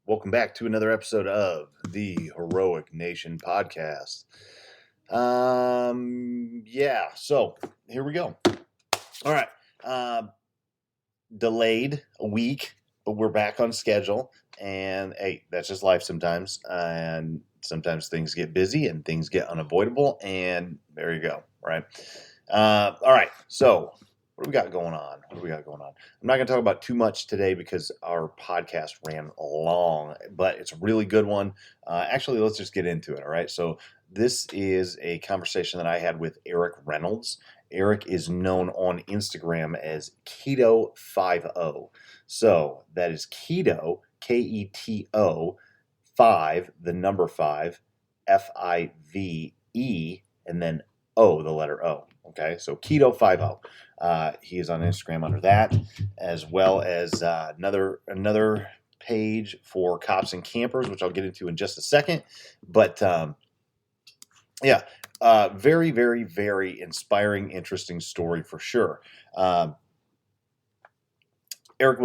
Welcome back to another episode of the Heroic Nation podcast. So here we go. All right. Delayed a week, but we're back on schedule. And hey, that's just life sometimes. And sometimes things get busy and things get unavoidable. And there you go. Right. All right. So what do we got going on? I'm not going to talk about too much today because our podcast ran long, but it's a really good one. Actually, let's just get into it. All right. So this is a conversation that I had with Eric Reynolds. Eric is known on Instagram as Keto50. So that is Keto, Keto, 5, the number 5, FIVE, and then O, the letter O. Okay, so Keto50. He is on Instagram under that, as well as another page for cops and campers, which I'll get into in just a second. But very, very, very inspiring, interesting story for sure. Eric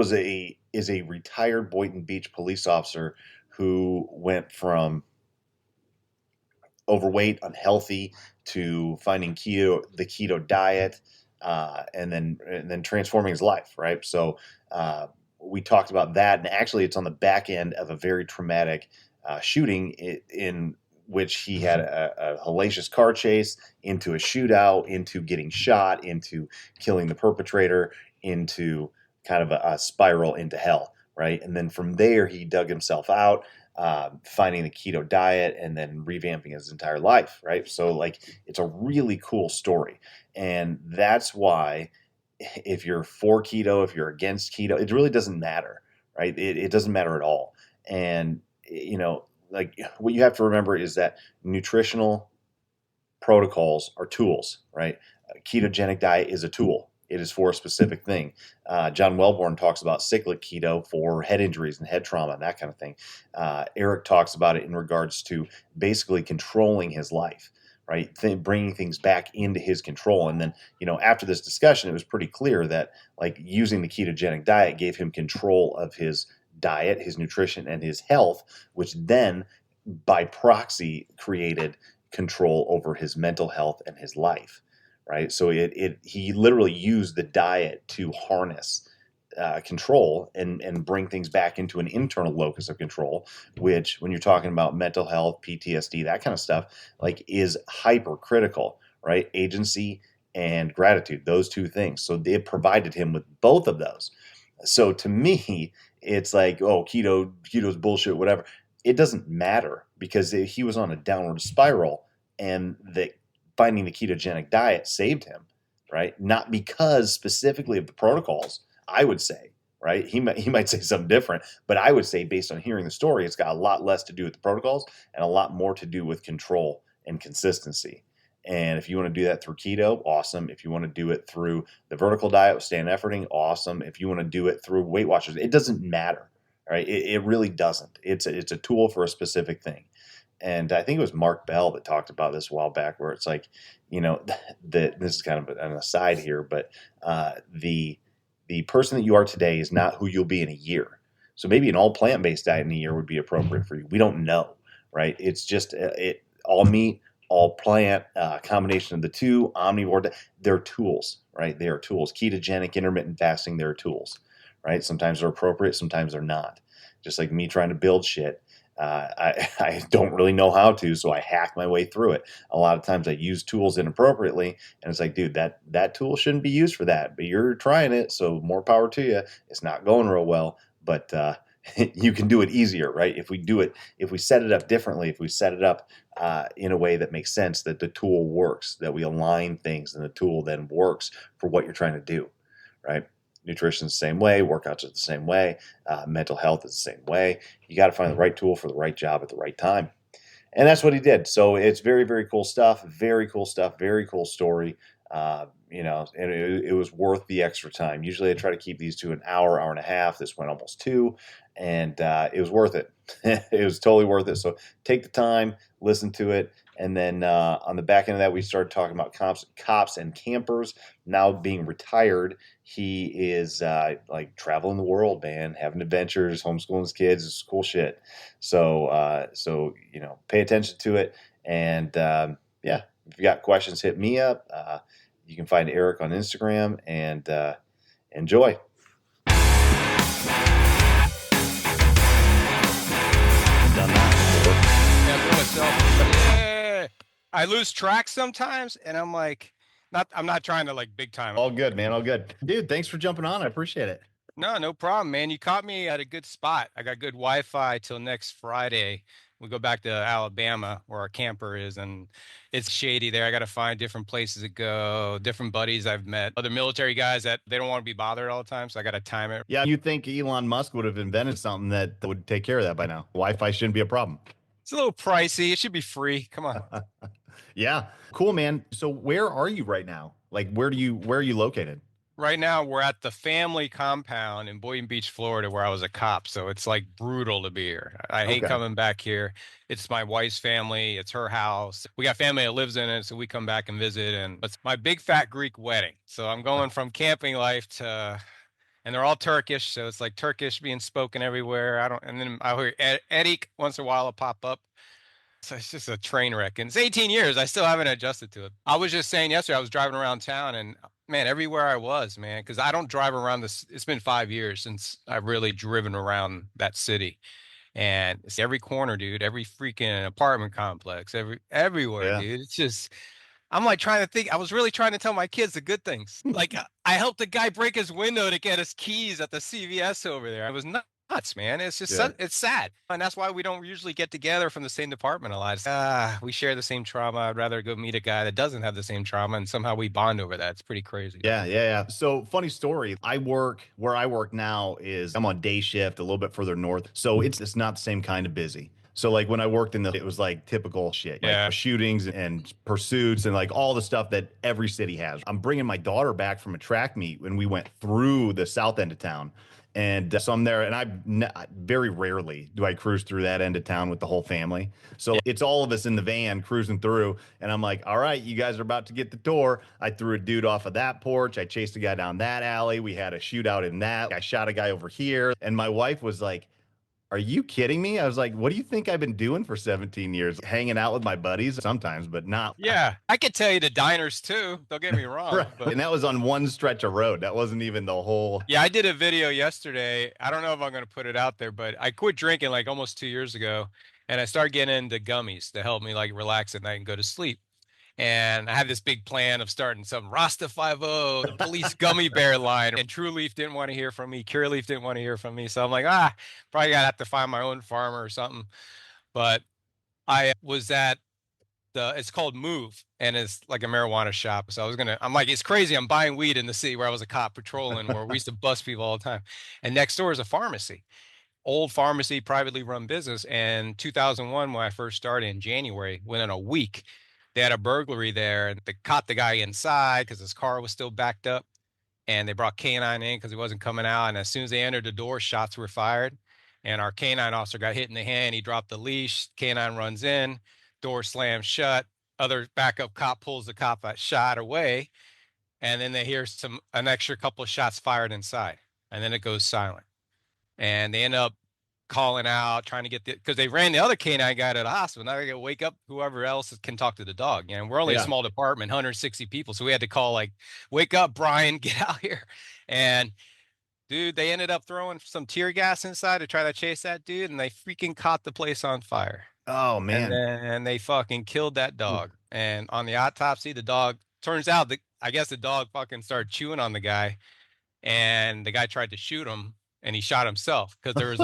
is a retired Boynton Beach police officer who went from overweight, unhealthy, to finding the keto diet, and then transforming his life. Right. So we talked about that, and actually, it's on the back end of a very traumatic shooting in which he had a hellacious car chase into a shootout, into getting shot, into killing the perpetrator, into kind of a spiral into hell. Right. And then from there, he dug himself out. Finding the keto diet and then revamping his entire life, right? So like, it's a really cool story. And that's why if you're for keto, if you're against keto, it really doesn't matter, right? It doesn't matter at all. And, like what you have to remember is that nutritional protocols are tools, right? A ketogenic diet is a tool. It is for a specific thing. John Wellborn talks about cyclic keto for head injuries and head trauma and that kind of thing. Eric talks about it in regards to basically controlling his life, right? Bringing things back into his control. And then, after this discussion, it was pretty clear that like using the ketogenic diet gave him control of his diet, his nutrition, and his health, which then by proxy created control over his mental health and his life. Right. So he literally used the diet to harness control and bring things back into an internal locus of control, which when you're talking about mental health, PTSD, that kind of stuff, like is hypercritical, right? Agency and gratitude, those two things. So it provided him with both of those. So to me, it's like, oh, keto's bullshit, whatever. It doesn't matter because he was on a downward spiral, and finding the ketogenic diet saved him, right? Not because specifically of the protocols, I would say, right? He might say something different, but I would say based on hearing the story, it's got a lot less to do with the protocols and a lot more to do with control and consistency. And if you want to do that through keto, awesome. If you want to do it through the vertical diet with stand efforting, awesome. If you want to do it through Weight Watchers, it doesn't matter, right? It really doesn't. It's a tool for a specific thing. And I think it was Mark Bell that talked about this a while back, where it's like, this is kind of an aside here, but the person that you are today is not who you'll be in a year. So maybe an all plant-based diet in a year would be appropriate for you. We don't know, right? It's just all meat, all plant, combination of the two, omnivore. They're tools, right? They are tools. Ketogenic, intermittent fasting, they're tools, right? Sometimes they're appropriate, sometimes they're not. Just like me trying to build shit. I don't really know how to, so I hack my way through it. A lot of times I use tools inappropriately, and it's like, dude, that tool shouldn't be used for that, but you're trying it, so more power to you. It's not going real well, but you can do it easier, right? If we set it up differently, if we set it up in a way that makes sense, that the tool works, that we align things, and the tool then works for what you're trying to do, right? Nutrition is the same way, workouts are the same way, mental health is the same way. You got to find the right tool for the right job at the right time. And that's what he did. So it's very, very cool stuff. Very cool stuff. Very cool story. And it was worth the extra time. Usually I try to keep these to an hour, hour and a half. This went almost 2, and it was worth it. It was totally worth it. So take the time, listen to it, And then on the back end of that, we started talking about cops and campers. Now being retired, he is like traveling the world, man, having adventures, homeschooling his kids. It's cool shit. So pay attention to it. And yeah, if you got questions, hit me up. You can find Eric on Instagram and enjoy. Done that Yeah, I lose track sometimes, and I'm like, I'm not trying to like big time. All good, man. All good. Dude, thanks for jumping on. I appreciate it. No problem, man. You caught me at a good spot. I got good Wi-Fi till next Friday. We go back to Alabama where our camper is, and it's shady there. I got to find different places to go, different buddies I've met, other military guys that they don't want to be bothered all the time. So I got to time it. Yeah, you think Elon Musk would have invented something that would take care of that by now? Wi-Fi shouldn't be a problem. It's a little pricey. It should be free. Come on. Yeah. Cool, man. So where are you right now? Like, where are you located? Right now, we're at the family compound in Boynton Beach, Florida, where I was a cop. So it's like brutal to be here. I hate coming back here. It's my wife's family. It's her house. We got family that lives in it. So we come back and visit. And it's my big fat Greek wedding. So I'm going from camping life to, and they're all Turkish. So it's like Turkish being spoken everywhere. And then I hear Edik once in a while will pop up. So it's just a train wreck. And it's 18 years. I still haven't adjusted to it. I was just saying yesterday, I was driving around town and man, everywhere I was, man, because I don't drive around this. It's been 5 years since I've really driven around that city. And it's every corner, dude, every freaking apartment complex, everywhere, dude. It's just, I'm like trying to think. I was really trying to tell my kids the good things. Like I helped a guy break his window to get his keys at the CVS over there. I was nuts, man. It's just it's sad, and that's why we don't usually get together from the same department a lot. We share the same trauma. I'd rather go meet a guy that doesn't have the same trauma, and somehow we bond over that. It's pretty crazy. Yeah. So funny story. Where I work now is I'm on day shift a little bit further north, so it's not the same kind of busy. So like when I worked it was like typical shit, like shootings and pursuits and like all the stuff that every city has. I'm bringing my daughter back from a track meet when we went through the south end of town. And so I'm there, and very rarely do I cruise through that end of town with the whole family. So it's all of us in the van cruising through, and I'm like, all right, you guys are about to get the tour. I threw a dude off of that porch. I chased a guy down that alley. We had a shootout in that. I shot a guy over here. And my wife was like, are you kidding me? I was like, what do you think I've been doing for 17 years? Hanging out with my buddies sometimes, but not. Yeah, I could tell you the diners too. Don't get me wrong. Right. But... And that was on one stretch of road. That wasn't even the whole. Yeah, I did a video yesterday. I don't know if I'm going to put it out there, but I quit drinking like almost 2 years ago. And I started getting into gummies to help me like relax at night and go to sleep. And I had this big plan of starting some Rasta 50, the police gummy bear line. And True Leaf didn't want to hear from me. Cure Leaf didn't want to hear from me. So I'm like, probably gotta have to find my own farmer or something. But I was at it's called Move, and it's like a marijuana shop. So I'm like, it's crazy. I'm buying weed in the city where I was a cop patrolling, where we used to bust people all the time. And next door is a pharmacy. Old pharmacy, privately run business. And 2001, when I first started in January, within a week, they had a burglary there, and they caught the guy inside because his car was still backed up. And they brought K9 in because he wasn't coming out. And as soon as they entered the door, shots were fired. And our K9 officer got hit in the hand. He dropped the leash. K9 runs in, door slams shut. Other backup cop pulls the cop that shot away. And then they hear an extra couple of shots fired inside. And then it goes silent. And they end up calling out, trying to get because they ran the other K9 guy to the hospital. Now they got to wake up whoever else can talk to the dog. You know, we're only a small department, 160 people. So we had to call like, wake up, Brian, get out here. And dude, they ended up throwing some tear gas inside to try to chase that dude. And they freaking caught the place on fire. Oh, man. And they fucking killed that dog. And on the autopsy, the dog, turns out I guess the dog fucking started chewing on the guy. And the guy tried to shoot him. And he shot himself because there was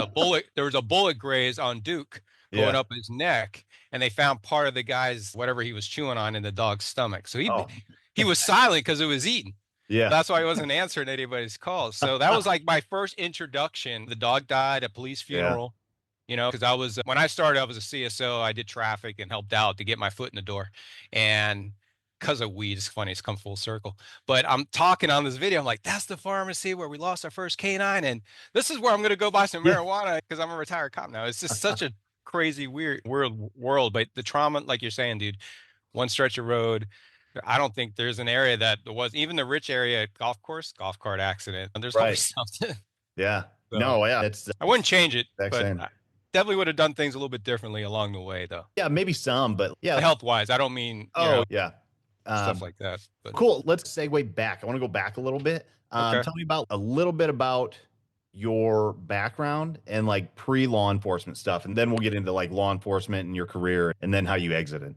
a bullet graze on Duke going up his neck, and they found part of the guy's whatever he was chewing on in the dog's stomach. So he was silent because it was eaten. Yeah, that's why he wasn't answering anybody's calls. So that was like my first introduction. The dog died at a police funeral. You know, because when I started, I was a CSO. I did traffic and helped out to get my foot in the door, and because of weed, it's funny, it's come full circle. But I'm talking on this video, I'm like, that's the pharmacy where we lost our first K9, and this is where I'm going to go buy some marijuana because I'm a retired cop now. It's just such a crazy, weird world. But the trauma, like you're saying, dude, one stretch of road, I don't think there's an area that there was, even the rich area, golf course, golf cart accident. And there's always something. Yeah. So, No, yeah. I wouldn't change it, but same. I definitely would have done things a little bit differently along the way, though. Yeah, maybe some, but yeah. Health wise, I don't mean, yeah. stuff like that. But. Cool. Let's segue back. I want to go back a little bit. Okay. Tell me about a little bit about your background and like pre-law enforcement stuff, and then we'll get into like law enforcement and your career, and then how you exited.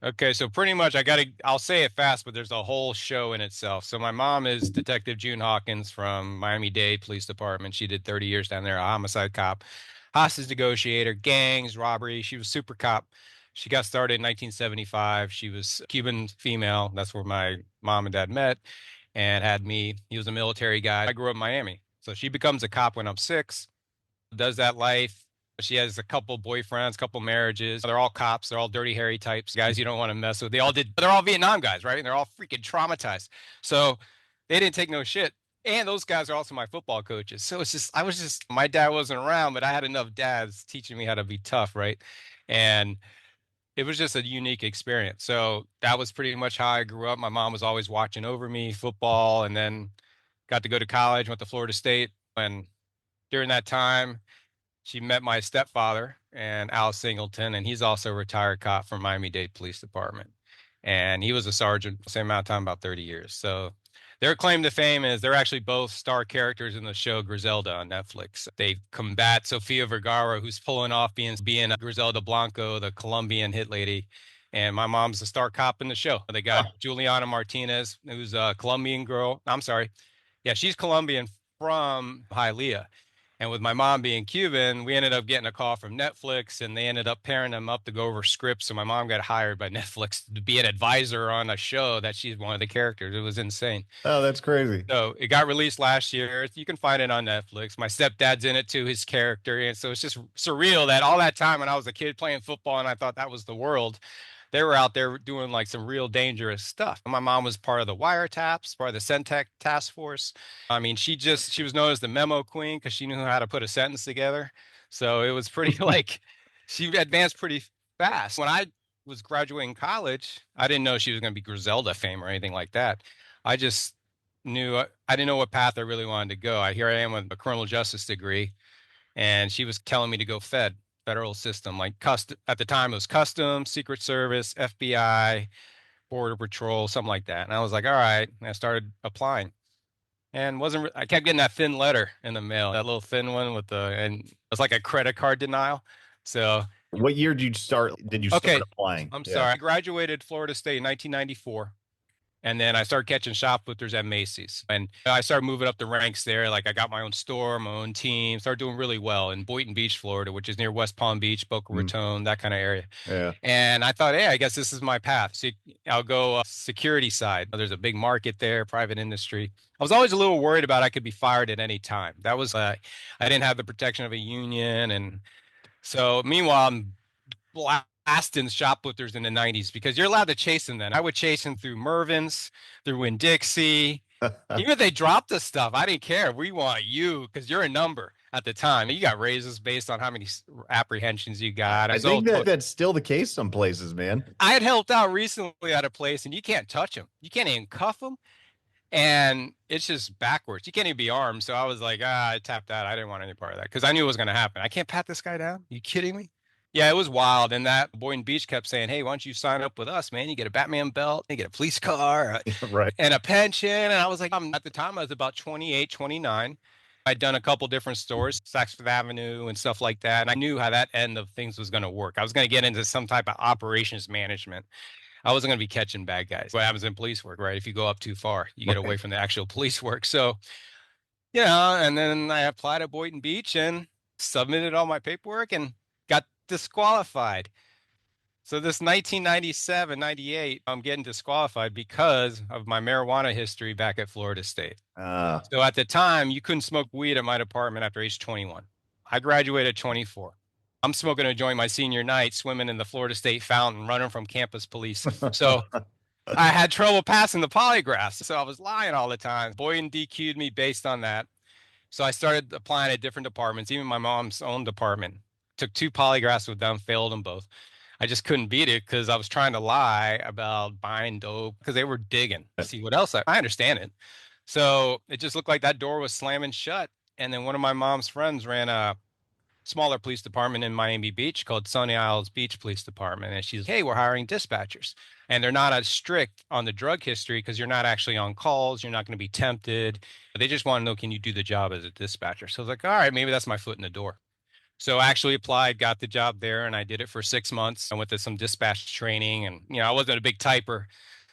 Okay, so pretty much I'll say it fast, but there's a whole show in itself. So my mom is Detective June Hawkins from Miami-Dade Police Department. She did 30 years down there, a homicide cop, hostage negotiator, gangs, robbery. She was super cop. She got started in 1975. She was Cuban female. That's where my mom and dad met and had me. He was a military guy. I grew up in Miami. So she becomes a cop when I'm 6, does that life. She has a couple boyfriends, couple marriages. They're all cops. They're all dirty, hairy types, guys you don't want to mess with. They're all Vietnam guys, right? And they're all freaking traumatized. So they didn't take no shit. And those guys are also my football coaches. So my dad wasn't around, but I had enough dads teaching me how to be tough, right? And it was just a unique experience. So that was pretty much how I grew up. My mom was always watching over me, football, and then got to go to college, went to Florida State. And during that time, she met my stepfather and Al Singleton, and he's also a retired cop from Miami-Dade Police Department. And he was a sergeant, same amount of time, about 30 years. So their claim to fame is they're actually both star characters in the show Griselda on Netflix. They combat Sofia Vergara, who's pulling off being Griselda Blanco, the Colombian hit lady. And my mom's the star cop in the show. They got Juliana Martinez, who's a Colombian girl. I'm sorry. Yeah, she's Colombian from Hialeah. And with my mom being Cuban, we ended up getting a call from Netflix, and they ended up pairing them up to go over scripts. So my mom got hired by Netflix to be an advisor on a show that she's one of the characters. It was insane. Oh, that's crazy. So it got released last year. You can find it on Netflix. My stepdad's in it too, his character. And so it's just surreal that all that time when I was a kid playing football and I thought that was the world, they were out there doing like some real dangerous stuff. My mom was part of the wiretaps, part of the Centec task force. I mean, she was known as the memo queen because she knew how to put a sentence together. So it was pretty like she advanced pretty fast. When I was graduating college, I didn't know she was going to be Griselda fame or anything like that. I just knew I didn't know what path I really wanted to go. Here I am with a criminal justice degree, and she was telling me to go federal system, like at the time it was Customs, Secret Service, FBI, Border Patrol, something like that. And I was like, all right. And I started applying, and I kept getting that thin letter in the mail, that little thin one and it was like a credit card denial. So what year did you start applying? I'm sorry. I graduated Florida State in 1994. And then I started catching shoplifters at Macy's. And I started moving up the ranks there. Like I got my own store, my own team, started doing really well in Boynton Beach, Florida, which is near West Palm Beach, Boca Raton, that kind of area. Yeah. And I thought, hey, I guess this is my path. So I'll go security side. There's a big market there, private industry. I was always a little worried about I could be fired at any time. That was, I didn't have the protection of a union. And so meanwhile, I'm blasting shoplifters in the 90s because you're allowed to chase them then. I would chase them through Mervyn's, through Winn-Dixie. Even if they dropped the stuff, I didn't care. We want you because you're a number at the time. You got raises based on how many apprehensions you got. I think that's still the case some places, man. I had helped out recently at a place, and you can't touch them. You can't even cuff them. And it's just backwards. You can't even be armed. So I was like, I tapped out. I didn't want any part of that because I knew it was going to happen. I can't pat this guy down. You kidding me? Yeah, it was wild. And that Boynton Beach kept saying, hey, why don't you sign up with us, man? You get a Batman belt, you get a police car, right, and a pension. And I was like, at the time, I was about 28, 29. I'd done a couple different stores, Saks Fifth Avenue and stuff like that. And I knew how that end of things was going to work. I was going to get into some type of operations management. I wasn't going to be catching bad guys. What happens in police work, right? If you go up too far, you get away from the actual police work. So, and then I applied at Boynton Beach and submitted all my paperwork and got disqualified. So this 1997, 98, I'm getting disqualified because of my marijuana history back at Florida State. So at the time, you couldn't smoke weed at my department after age 21. I graduated at 24. I'm smoking a joint my senior night, swimming in the Florida State fountain, running from campus police. So I had trouble passing the polygraph. So I was lying all the time. Boynton DQ'd me based on that. So I started applying at different departments, even my mom's own department. Took 2 polygraphs with them, failed them both. I just couldn't beat it because I was trying to lie about buying dope because they were digging. See what else? I understand it. So it just looked like that door was slamming shut. And then one of my mom's friends ran a smaller police department in Miami Beach called Sunny Isles Beach Police Department. And she's, hey, we're hiring dispatchers. And they're not as strict on the drug history because you're not actually on calls. You're not going to be tempted. They just want to know, can you do the job as a dispatcher? So I was like, all right, maybe that's my foot in the door. So I actually applied, got the job there, and I did it for 6 months. I went to some dispatch training, and I wasn't a big typer,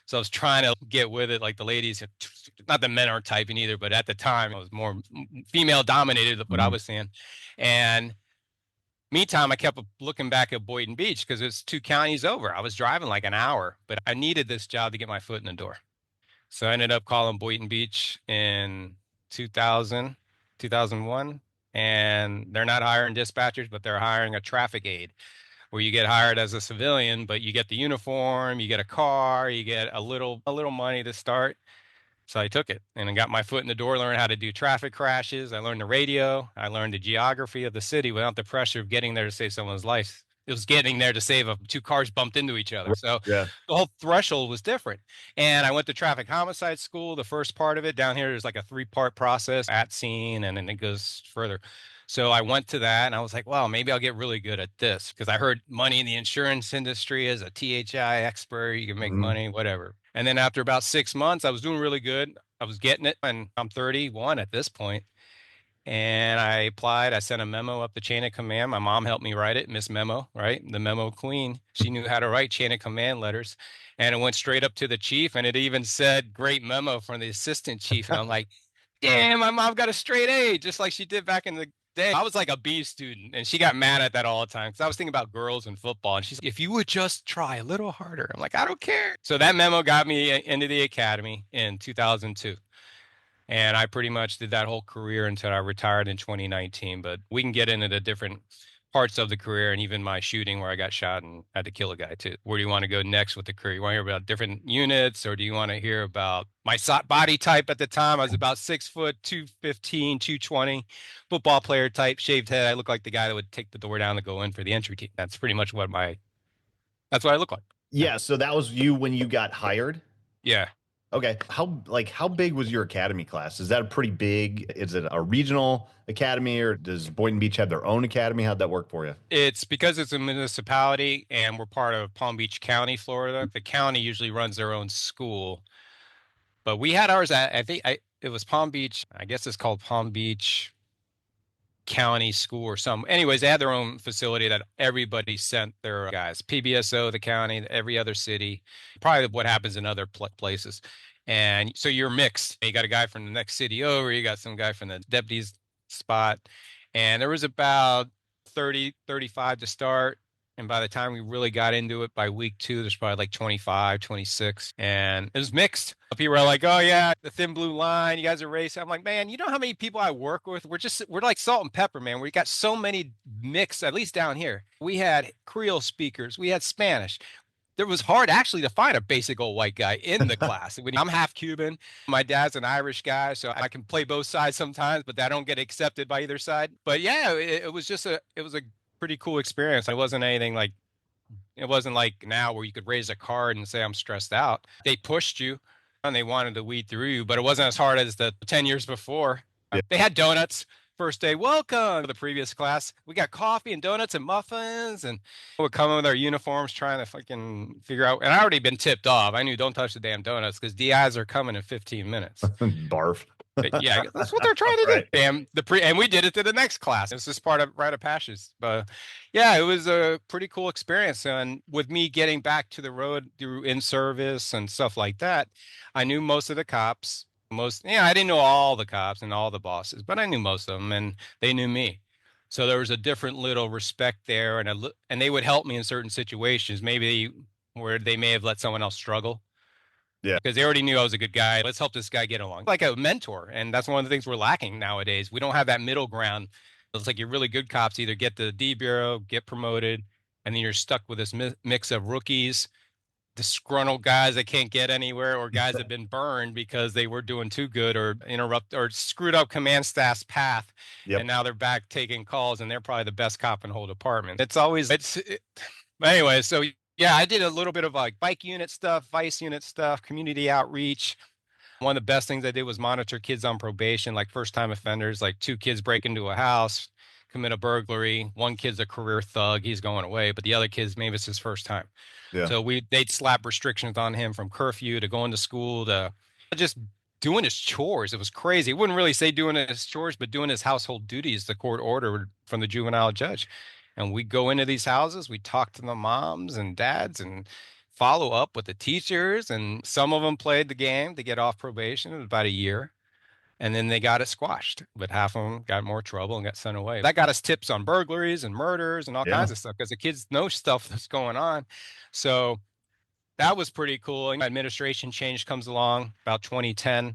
so I was trying to get with it. Like the ladies, not that men aren't typing either, but at the time it was more female dominated. What I was seeing, and meantime, I kept looking back at Boynton Beach because it's 2 counties over. I was driving like an hour, but I needed this job to get my foot in the door. So I ended up calling Boynton Beach in 2000, 2001. And they're not hiring dispatchers, but they're hiring a traffic aide where you get hired as a civilian, but you get the uniform, you get a car, you get a little money to start. So I took it and I got my foot in the door, learned how to do traffic crashes. I learned the radio. I learned the geography of the city without the pressure of getting there to save someone's life. It was getting there to save 2 cars bumped into each other. So the whole threshold was different. And I went to traffic homicide school. The first part of it down here is like a 3-part process at scene, and then it goes further. So I went to that and I was like, well, maybe I'll get really good at this because I heard money in the insurance industry as a THI expert. You can make money, whatever. And then after about 6 months, I was doing really good. I was getting it, and I'm 31 at this point. And I applied. I sent a memo up the chain of command. My mom helped me write it, Miss Memo, right? The memo queen. She knew how to write chain of command letters. And it went straight up to the chief. And it even said, great memo from the assistant chief. And I'm like, damn, my mom got a straight A, just like she did back in the day. I was like a B student, and she got mad at that all the time because I was thinking about girls and football. And she's like, if you would just try a little harder. I'm like, I don't care. So that memo got me into the academy in 2002. And I pretty much did that whole career until I retired in 2019. But we can get into the different parts of the career and even my shooting where I got shot and had to kill a guy too. Where do you want to go next with the career? You want to hear about different units, or do you want to hear about my body type at the time? I was about 6 foot, 215, 220, football player type, shaved head. I look like the guy that would take the door down to go in for the entry team. That's pretty much that's what I look like. Yeah. So that was you when you got hired? Yeah. Okay. How big was your academy class? Is that a pretty big, is it a regional academy, or does Boynton Beach have their own academy? How'd that work for you? It's because it's a municipality and we're part of Palm Beach County, Florida. The county usually runs their own school, but we had ours at, it was Palm Beach. I guess it's called Palm Beach County School or something. Anyways, they had their own facility that everybody sent their guys. PBSO, the county, every other city, probably what happens in other places. And so you're mixed. You got a guy from the next city over, you got some guy from the deputy's spot. And there was about 30, 35 to start. And by the time we really got into it, by week 2, there's probably like 25, 26. And it was mixed. People were like, oh, yeah, the thin blue line. You guys are racist. I'm like, man, you know how many people I work with? We're like salt and pepper, man. We got so many mixed, at least down here. We had Creole speakers. We had Spanish. It was hard actually to find a basic old white guy in the class. I'm half Cuban. My dad's an Irish guy, so I can play both sides sometimes, but I don't get accepted by either side. But yeah, it was a pretty cool experience. It wasn't like now where you could raise a card and say, I'm stressed out. They pushed you and they wanted to weed through you, but it wasn't as hard as the 10 years before. Yeah. They had donuts. First day, welcome to the previous class. We got coffee and donuts and muffins, and we're coming with our uniforms trying to fucking figure out. And I already been tipped off. I knew don't touch the damn donuts because DIs are coming in 15 minutes. Barf. But yeah, that's what they're trying to do. Damn, and we did it to the next class. It's just part of rite of passage. But yeah, it was a pretty cool experience. And with me getting back to the road through in service and stuff like that, I knew most of the cops. I didn't know all the cops and all the bosses, but I knew most of them, and they knew me. So there was a different little respect there, and they would help me in certain situations, maybe where they may have let someone else struggle. Yeah, because they already knew I was a good guy. Let's help this guy get along, like a mentor. And that's one of the things we're lacking nowadays. We don't have that middle ground. It's like you're really good cops either get the D bureau, get promoted, and then you're stuck with this mix of rookies disgruntled guys that can't get anywhere, or guys that have been burned because they were doing too good or interrupt or screwed up command staff's path. Yep. And now they're back taking calls, and they're probably the best cop in the whole department. It's always, but anyway, so yeah, I did a little bit of like bike unit stuff, vice unit stuff, community outreach. One of the best things I did was monitor kids on probation, like first time offenders, like 2 kids break into a house, commit a burglary. One kid's a career thug. He's going away, but the other kid's maybe it's his first time. Yeah. So they'd slap restrictions on him from curfew to going to school to just doing his chores. It was crazy. He wouldn't really say doing his chores, but doing his household duties, the court ordered from the juvenile judge. And we go into these houses, we talk to the moms and dads and follow up with the teachers. And some of them played the game to get off probation. It was about a year. And then they got it squashed, but half of them got more trouble and got sent away. That got us tips on burglaries and murders and all kinds of stuff because the kids know stuff that's going on. So that was pretty cool. And administration change comes along about 2010,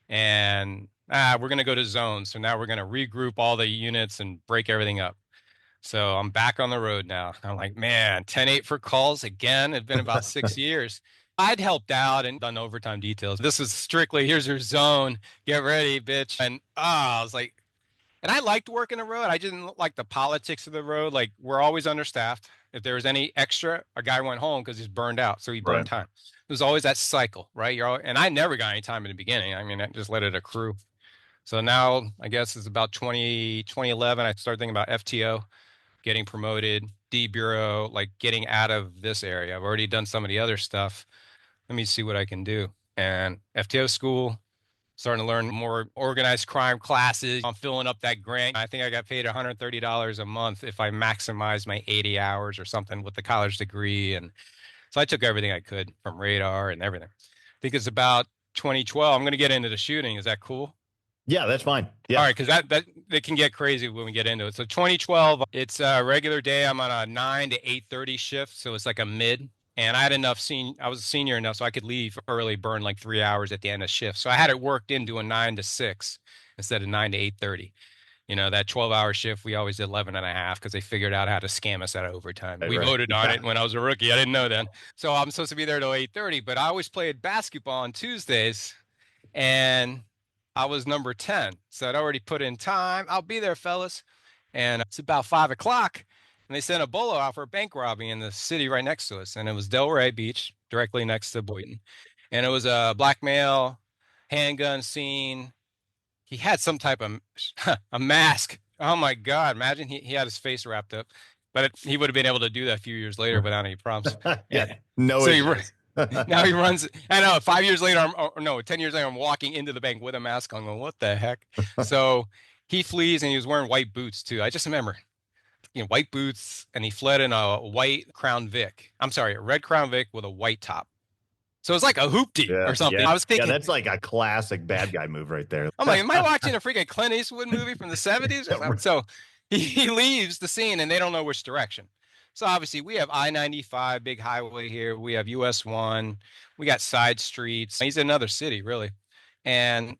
and we're going to go to zones. So now we're going to regroup all the units and break everything up. So I'm back on the road now. I'm like, man, 10-8 for calls again. It's been about 6 years. I'd helped out and done overtime details. This is strictly, here's your zone. Get ready, bitch. And I was like, and I liked working the road. I didn't like the politics of the road. Like, we're always understaffed. If there was any extra, a guy went home because he's burned out. So he burned time. There's always that cycle, right? And I never got any time in the beginning. I mean, I just let it accrue. So now I guess it's about 2011. I started thinking about FTO, getting promoted, D bureau, like getting out of this area. I've already done some of the other stuff. Let me see what I can do. And FTO school, starting to learn more organized crime classes. I'm filling up that grant. I think I got paid $130 a month if I maximize my 80 hours or something with the college degree. And so I took everything I could from radar and everything. I think it's about 2012. I'm going to get into the shooting. Is that cool? Yeah, that's fine. Yeah. All right, because that it can get crazy when we get into it. So 2012, it's a regular day. I'm on a 9 to 8:30 shift, so it's like a mid. And I had enough I was a senior enough, so I could leave early, burn like 3 hours at the end of shift. So I had it worked into a 9 to 6 instead of 9 to 8:30. You know, that 12-hour shift, we always did 11 and a half because they figured out how to scam us out of overtime. We voted on it when I was a rookie. I didn't know then. So I'm supposed to be there till 8:30, but I always played basketball on Tuesdays, and I was number 10. So I'd already put in time. I'll be there, fellas. And it's about 5 o'clock. And they sent a bolo out for a bank robbery in the city right next to us. And it was Delray Beach, directly next to Boynton. And it was a black male, handgun scene. He had some type of a mask. Oh my God. Imagine he had his face wrapped up. But he would have been able to do that a few years later without any problems. Yeah. No so issues. Now he runs. I know 5 years later, 10 years later, I'm walking into the bank with a mask on. Going, what the heck? So he flees, and he was wearing white boots too. I just remember, white boots, and he fled in a white Crown Vic. I'm sorry, a red Crown Vic with a white top. So it's like a hoopty or something. I was thinking, that's like a classic bad guy move right there. I'm like, am I watching a freaking Clint Eastwood movie from the 70s? So he leaves the scene, and they don't know which direction. So obviously we have I-95, big highway here. We have US 1. We got side streets. He's in another city, really. And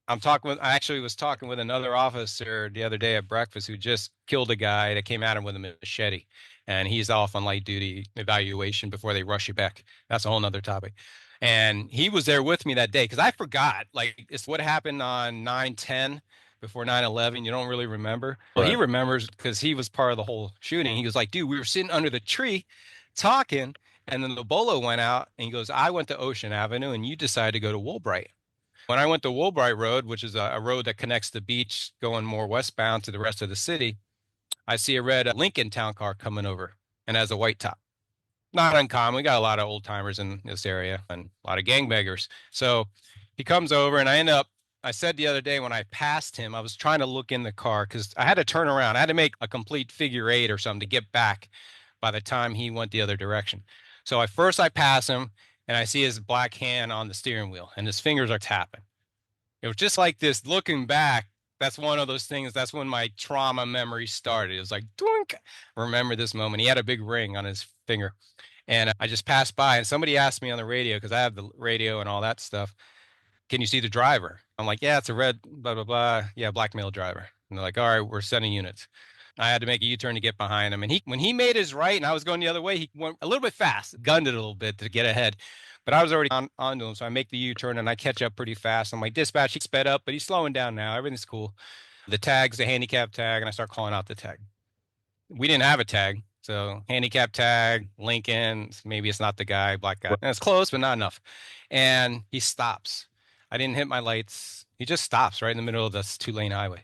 I actually was talking with another officer the other day at breakfast who just killed a guy that came at him with a machete. And he's off on light duty evaluation before they rush you back. That's a whole nother topic. And he was there with me that day because I forgot, like, it's what happened on 9/10. Before 9/11, you don't really remember. Well, he remembers because he was part of the whole shooting. He was like, dude, we were sitting under the tree talking, and then the bolo went out, and he goes, I went to Ocean Avenue, and you decided to go to Woolbright. When I went to Woolbright Road, which is a road that connects the beach going more westbound to the rest of the city, I see a red Lincoln Town car coming over and has a white top. Not uncommon. We got a lot of old timers in this area and a lot of gangbangers. So he comes over, and I said the other day when I passed him, I was trying to look in the car because I had to turn around. I had to make a complete figure 8 or something to get back by the time he went the other direction. So I pass him, and I see his black hand on the steering wheel, and his fingers are tapping. It was just like this. Looking back, that's one of those things. That's when my trauma memory started. It was like, doink. Remember this moment. He had a big ring on his finger. And I just passed by, and somebody asked me on the radio, because I have the radio and all that stuff, can you see the driver? I'm like, yeah, it's a red, blah, blah, blah. Yeah, black male driver. And they're like, all right, we're sending units. I had to make a U-turn to get behind him. And when he made his right and I was going the other way, he went a little bit fast, gunned it a little bit to get ahead. But I was already onto him. So I make the U-turn and I catch up pretty fast. I'm like, dispatch, he sped up, but he's slowing down now. Everything's cool. The tag's a handicap tag, and I start calling out the tag. We didn't have a tag. So handicap tag, Lincoln, maybe it's not the guy, black guy. And it's close, but not enough. And he stops. I didn't hit my lights. He just stops right in the middle of this 2-lane highway.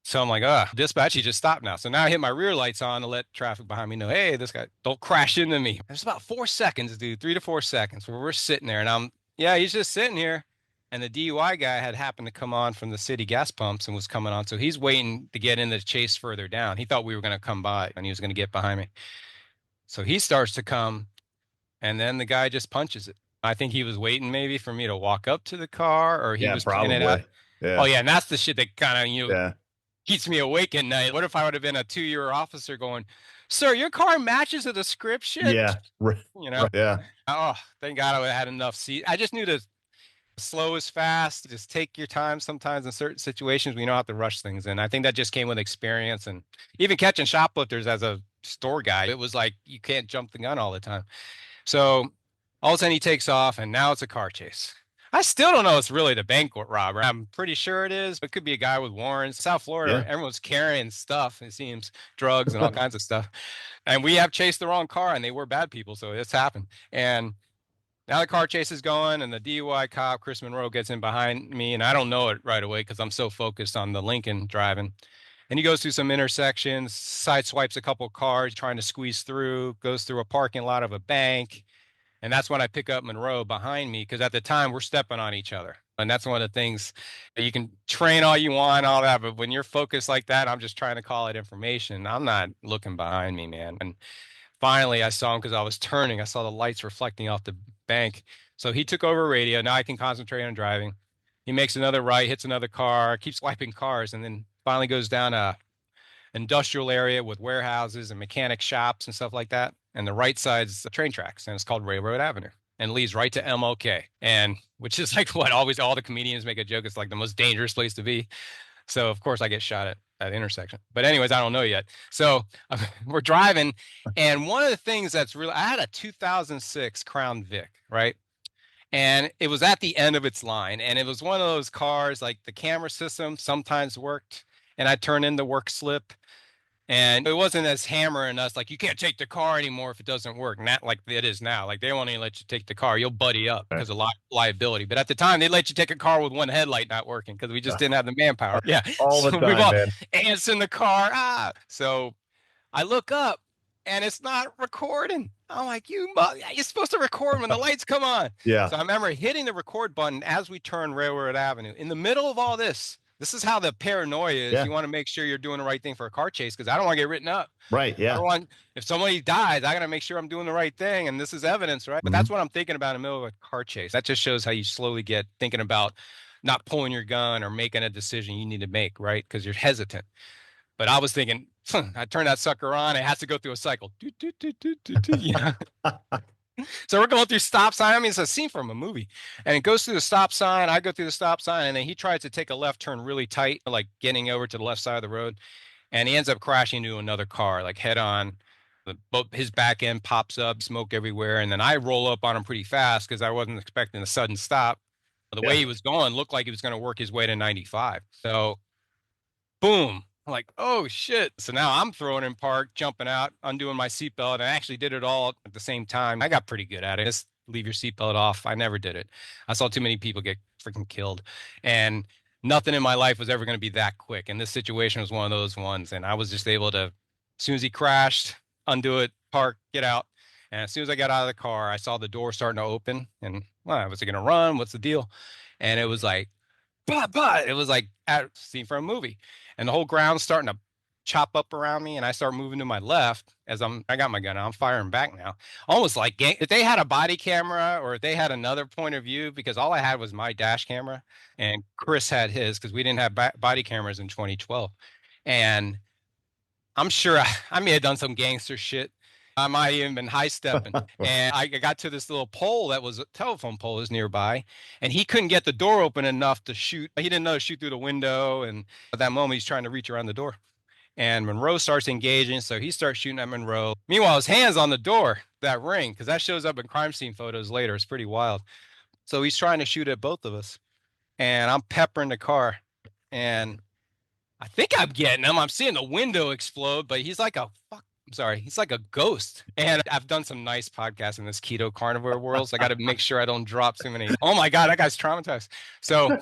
So I'm like, dispatch, he just stopped now. So now I hit my rear lights on to let traffic behind me know, hey, this guy, don't crash into me. There's about 4 seconds, dude, 3 to 4 seconds where we're sitting there and he's just sitting here. And the DUI guy had happened to come on from the city gas pumps and was coming on. So he's waiting to get in the chase further down. He thought we were going to come by and he was going to get behind me. So he starts to come and then the guy just punches it. I think he was waiting maybe for me to walk up to the car or he was playing it out. Yeah. Oh, yeah. And that's the shit that kind of, keeps me awake at night. What if I would have been a 2-year officer going, sir, your car matches the description? Yeah. Yeah. Oh, thank God I had enough seat. I just knew to slow is fast. Just take your time sometimes in certain situations. We know how to rush things. And I think that just came with experience. And even catching shoplifters as a store guy, it was like you can't jump the gun all the time. So all of a sudden he takes off and now it's a car chase. I still don't know it's really the bank robber. I'm pretty sure it is, but it could be a guy with warrants. South Florida, everyone's carrying stuff, it seems, drugs and all kinds of stuff. And we have chased the wrong car and they were bad people, so it's happened. And now the car chase is going and the DUI cop, Chris Monroe, gets in behind me and I don't know it right away because I'm so focused on the Lincoln driving. And he goes through some intersections, sideswipes a couple of cars, trying to squeeze through, goes through a parking lot of a bank. And that's when I pick up Monroe behind me because at the time we're stepping on each other. And that's one of the things you can train all you want, all that. But when you're focused like that, I'm just trying to call it information. I'm not looking behind me, man. And finally I saw him because I was turning. I saw the lights reflecting off the bank. So he took over radio. Now I can concentrate on driving. He makes another right, hits another car, keeps swiping cars, and then finally goes down a industrial area with warehouses and mechanic shops and stuff like that. And the right side's the train tracks, and it's called Railroad Avenue, and leads right to MLK, and which is like what always all the comedians make a joke. It's like the most dangerous place to be. So of course I get shot at that intersection. But anyways, I don't know yet. So we're driving, and one of the things that's really, I had a 2006 Crown Vic, right? And it was at the end of its line, and it was one of those cars like the camera system sometimes worked, and I turned in the work slip. And it wasn't as hammering us like you can't take the car anymore if it doesn't work. Not like it is now. Like they won't even let you take the car. You'll buddy up because of liability. But at the time, they let you take a car with one headlight not working because we just didn't have the manpower. Yeah, all the time, we've all man. ants in the car. So I look up and it's not recording. I'm like, you're supposed to record when the lights come on. Yeah. So I remember hitting the record button as we turn Railroad Avenue in the middle of all this. This is how the paranoia is. Yeah. You want to make sure you're doing the right thing for a car chase because I don't want to get written up. Right. Yeah. If somebody dies, I got to make sure I'm doing the right thing. And this is evidence, right? But that's what I'm thinking about in the middle of a car chase. That just shows how you slowly get thinking about not pulling your gun or making a decision you need to make, right? Because you're hesitant. But I was thinking, I turn that sucker on. It has to go through a cycle. Yeah. So we're going through stop sign. I mean, it's a scene from a movie, and it goes through the stop sign. I go through the stop sign, and then he tries to take a left turn really tight, like getting over to the left side of the road, and he ends up crashing into another car, like head on. His back end pops up, smoke everywhere, and then I roll up on him pretty fast because I wasn't expecting a sudden stop. The way he was going looked like he was going to work his way to 95. So, boom. I'm like, oh shit. So now I'm throwing in park, jumping out, undoing my seatbelt. I actually did it all at the same time. I got pretty good at it. Just leave your seatbelt off. I never did it. I saw too many people get freaking killed. And nothing in my life was ever going to be that quick. And this situation was one of those ones. And I was just able to, as soon as he crashed, undo it, park, get out. And as soon as I got out of the car, I saw the door starting to open. And well, was it going to run? What's the deal? And it was like, but it was like a scene from a movie. And the whole ground's starting to chop up around me, and I start moving to my left as I got my gun out. I'm firing back now. Almost like if they had a body camera or if they had another point of view, because all I had was my dash camera, and Chris had his because we didn't have body cameras in 2012. And I'm sure I may have done some gangster shit. I might have even been high stepping. And I got to this little pole that was a telephone pole is nearby. And he couldn't get the door open enough to shoot. He didn't know to shoot through the window. And at that moment, he's trying to reach around the door. And Monroe starts engaging, so he starts shooting at Monroe. Meanwhile, his hand's on the door, that ring, because that shows up in crime scene photos later. It's pretty wild. So he's trying to shoot at both of us. And I'm peppering the car. And I think I'm getting him. I'm seeing the window explode, but he's like he's like a ghost. And I've done some nice podcasts in this keto carnivore world, so I got to make sure I don't drop too many. Oh my God, that guy's traumatized. So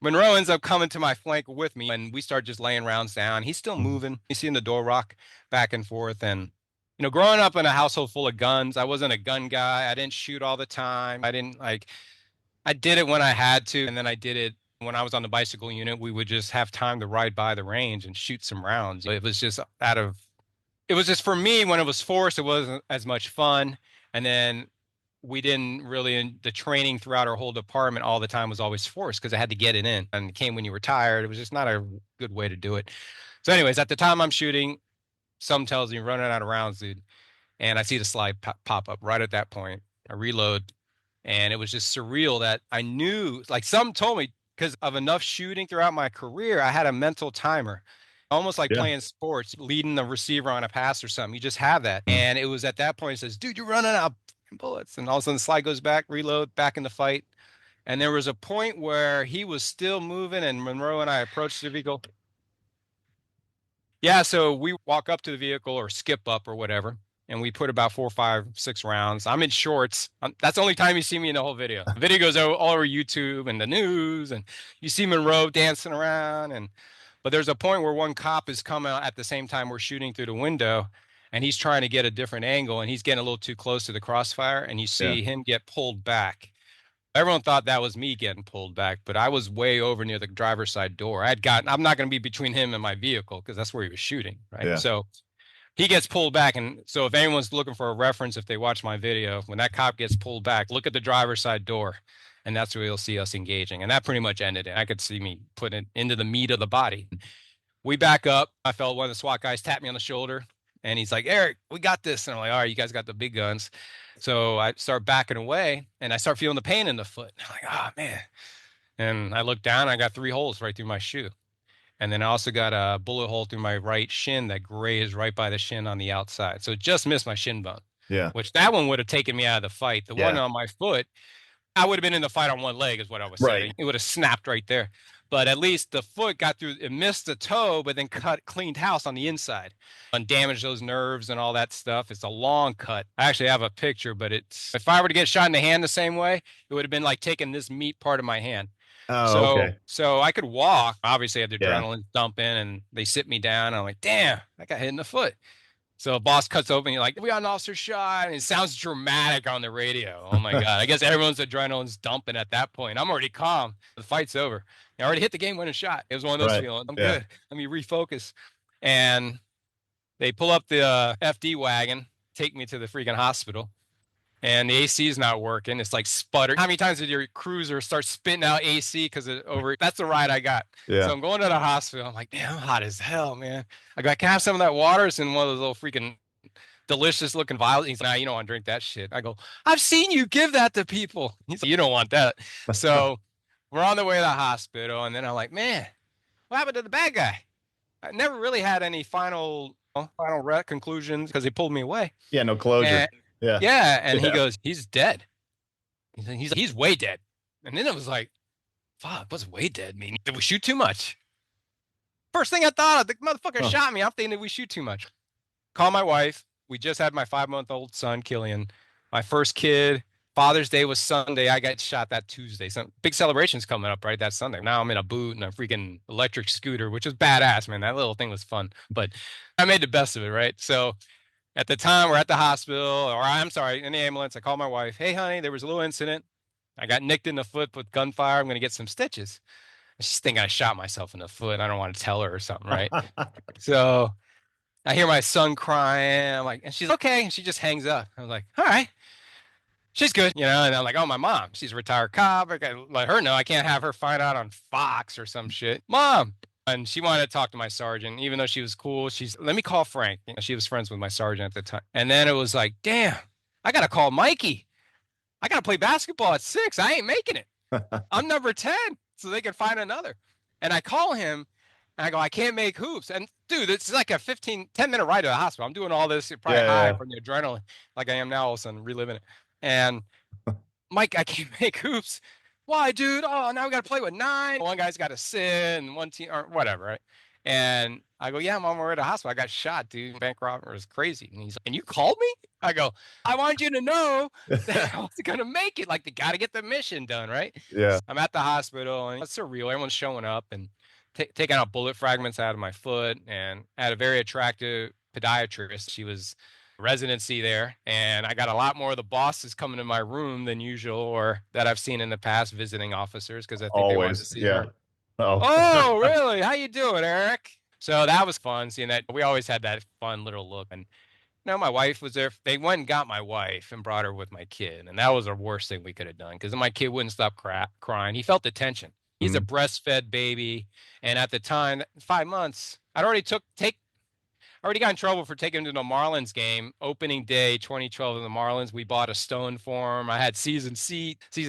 Monroe ends up coming to my flank with me, and we start just laying rounds down. He's still moving. He's seeing the door rock back and forth. And, you know, growing up in a household full of guns, I wasn't a gun guy. I didn't shoot all the time. I did it when I had to, and then I did it when I was on the bicycle unit. We would just have time to ride by the range and shoot some rounds. It was just for me, when it was forced, it wasn't as much fun. And then we didn't really, the training throughout our whole department all the time was always forced because I had to get it in, and it came when you were tired. It was just not a good way to do it. So anyways, at the time I'm shooting, some tells me running out of rounds, dude. And I see the slide pop up right at that point. I reload, and it was just surreal that I knew, like some told me, because of enough shooting throughout my career, I had a mental timer, almost like playing sports, leading the receiver on a pass or something. You just have that. And it was at that point, it says, dude, you're running out of bullets. And all of a sudden the slide goes back, reload, back in the fight. And there was a point where he was still moving, and Monroe and I approached the vehicle. Yeah, so we walk up to the vehicle or skip up or whatever, and we put about 4, 5, 6 rounds. I'm in shorts. That's the only time you see me in the whole video. The video goes all over YouTube and the news, and you see Monroe dancing around. But there's a point where one cop is coming out at the same time we're shooting through the window, and he's trying to get a different angle, and he's getting a little too close to the crossfire, and you see him get pulled back. Everyone thought that was me getting pulled back, but I was way over near the driver's side door. I'm not going to be between him and my vehicle because that's where he was shooting, right? Yeah. So he gets pulled back. And so if anyone's looking for a reference, if they watch my video, when that cop gets pulled back, look at the driver's side door, and that's where you'll see us engaging. And that pretty much ended it. I could see me put it into the meat of the body. We back up. I felt one of the SWAT guys tap me on the shoulder, and he's like, Eric, we got this. And I'm like, all right, you guys got the big guns. So I start backing away, and I start feeling the pain in the foot. I'm like, oh, man. And I look down, I got 3 holes right through my shoe. And then I also got a bullet hole through my right shin that grazed right by the shin on the outside. So it just missed my shin bone. Yeah. Which that one would have taken me out of the fight. The one on my foot, I would have been in the fight on one leg is what I was saying. It would have snapped right there. But at least the foot got through, it missed the toe, but then cleaned house on the inside and damaged those nerves and all that stuff. It's a long cut. I actually have a picture, but if I were to get shot in the hand the same way, it would have been like taking this meat part of my hand. Oh, okay. So I could walk. Obviously, I had the adrenaline dumping, and they sit me down. And I'm like, damn, I got hit in the foot. So boss cuts open. You're like, we got an officer shot. And it sounds dramatic on the radio. Oh, my God. I guess everyone's adrenaline's dumping at that point. I'm already calm. The fight's over. I already hit the game-winning shot. It was one of those feelings. I'm good. Let me refocus. And they pull up the FD wagon, take me to the freaking hospital. And the AC is not working. It's like sputter. How many times did your cruiser start spitting out AC because that's the ride I got. Yeah. So I'm going to the hospital. I'm like, damn, I'm hot as hell, man. I go, can I have some of that water? It's in one of those little freaking delicious looking vials. He's like, nah, you don't want to drink that shit. I go, I've seen you give that to people. He's like, you don't want that. So we're on the way to the hospital. And then I'm like, man, what happened to the bad guy? I never really had any final conclusions because he pulled me away. Yeah, no closure. Yeah. And he goes, he's dead. He's way dead. And then it was like, fuck, what's way dead mean? Did we shoot too much? First thing I thought of, the motherfucker shot me. I'm thinking, did we shoot too much? Call my wife. We just had my 5-month-old son, Killian. My first kid. Father's Day was Sunday. I got shot that Tuesday. Some big celebrations coming up, right? That Sunday. Now I'm in a boot and a freaking electric scooter, which is badass, man. That little thing was fun. But I made the best of it, right? So at the time, we're at the hospital, or I'm sorry, in the ambulance. I call my wife. Hey, honey, there was a little incident. I got nicked in the foot with gunfire. I'm going to get some stitches. And she's thinking I shot myself in the foot. I don't want to tell her or something, right? So I hear my son crying. I'm like, and she's okay. And she just hangs up. I was like, all right. She's good, you know, and I'm like, oh, my mom, she's a retired cop. I gotta let her know. I can't have her find out on Fox or some shit. Mom. And she wanted to talk to my sergeant, even though she was cool. Let me call Frank. You know, she was friends with my sergeant at the time. And then it was like, damn, I got to call Mikey. I got to play basketball at 6. I ain't making it. I'm number 10, so they can find another. And I call him, And I go, I can't make hoops. And dude, it's like a 10-minute ride to the hospital. I'm doing all this, probably high Yeah. from the adrenaline, like I am now, all of a sudden reliving it. And Mike, I can't make hoops. Why, dude? Oh, now we got to play with 9. One guy's got to sit, and one team, or whatever, right? And I go, yeah, I'm on my way to the hospital. I got shot, dude. Bank robber was crazy. And he's like, and you called me? I go, I want you to know that I wasn't going to make it. Like, they got to get the mission done, right? Yeah. I'm at the hospital, and it's surreal. Everyone's showing up and taking out bullet fragments out of my foot. And I had a very attractive podiatrist. She was residency there, and I got a lot more of the bosses coming to my room than usual, or that I've seen in the past, visiting officers, because I think they wanted to Always. see Yeah. her. Oh. Oh, really? How you doing, Eric? So that was fun seeing that. We always had that fun little look. And my wife was there. They went and got my wife and brought her with my kid, and that was the worst thing we could have done, because my kid wouldn't stop crying. He felt the tension. He's a Mhm. breastfed baby, and at the time, 5 months, I'd already already got in trouble for taking him to the Marlins game. Opening day 2012 of the Marlins. We bought a stone for him. I had season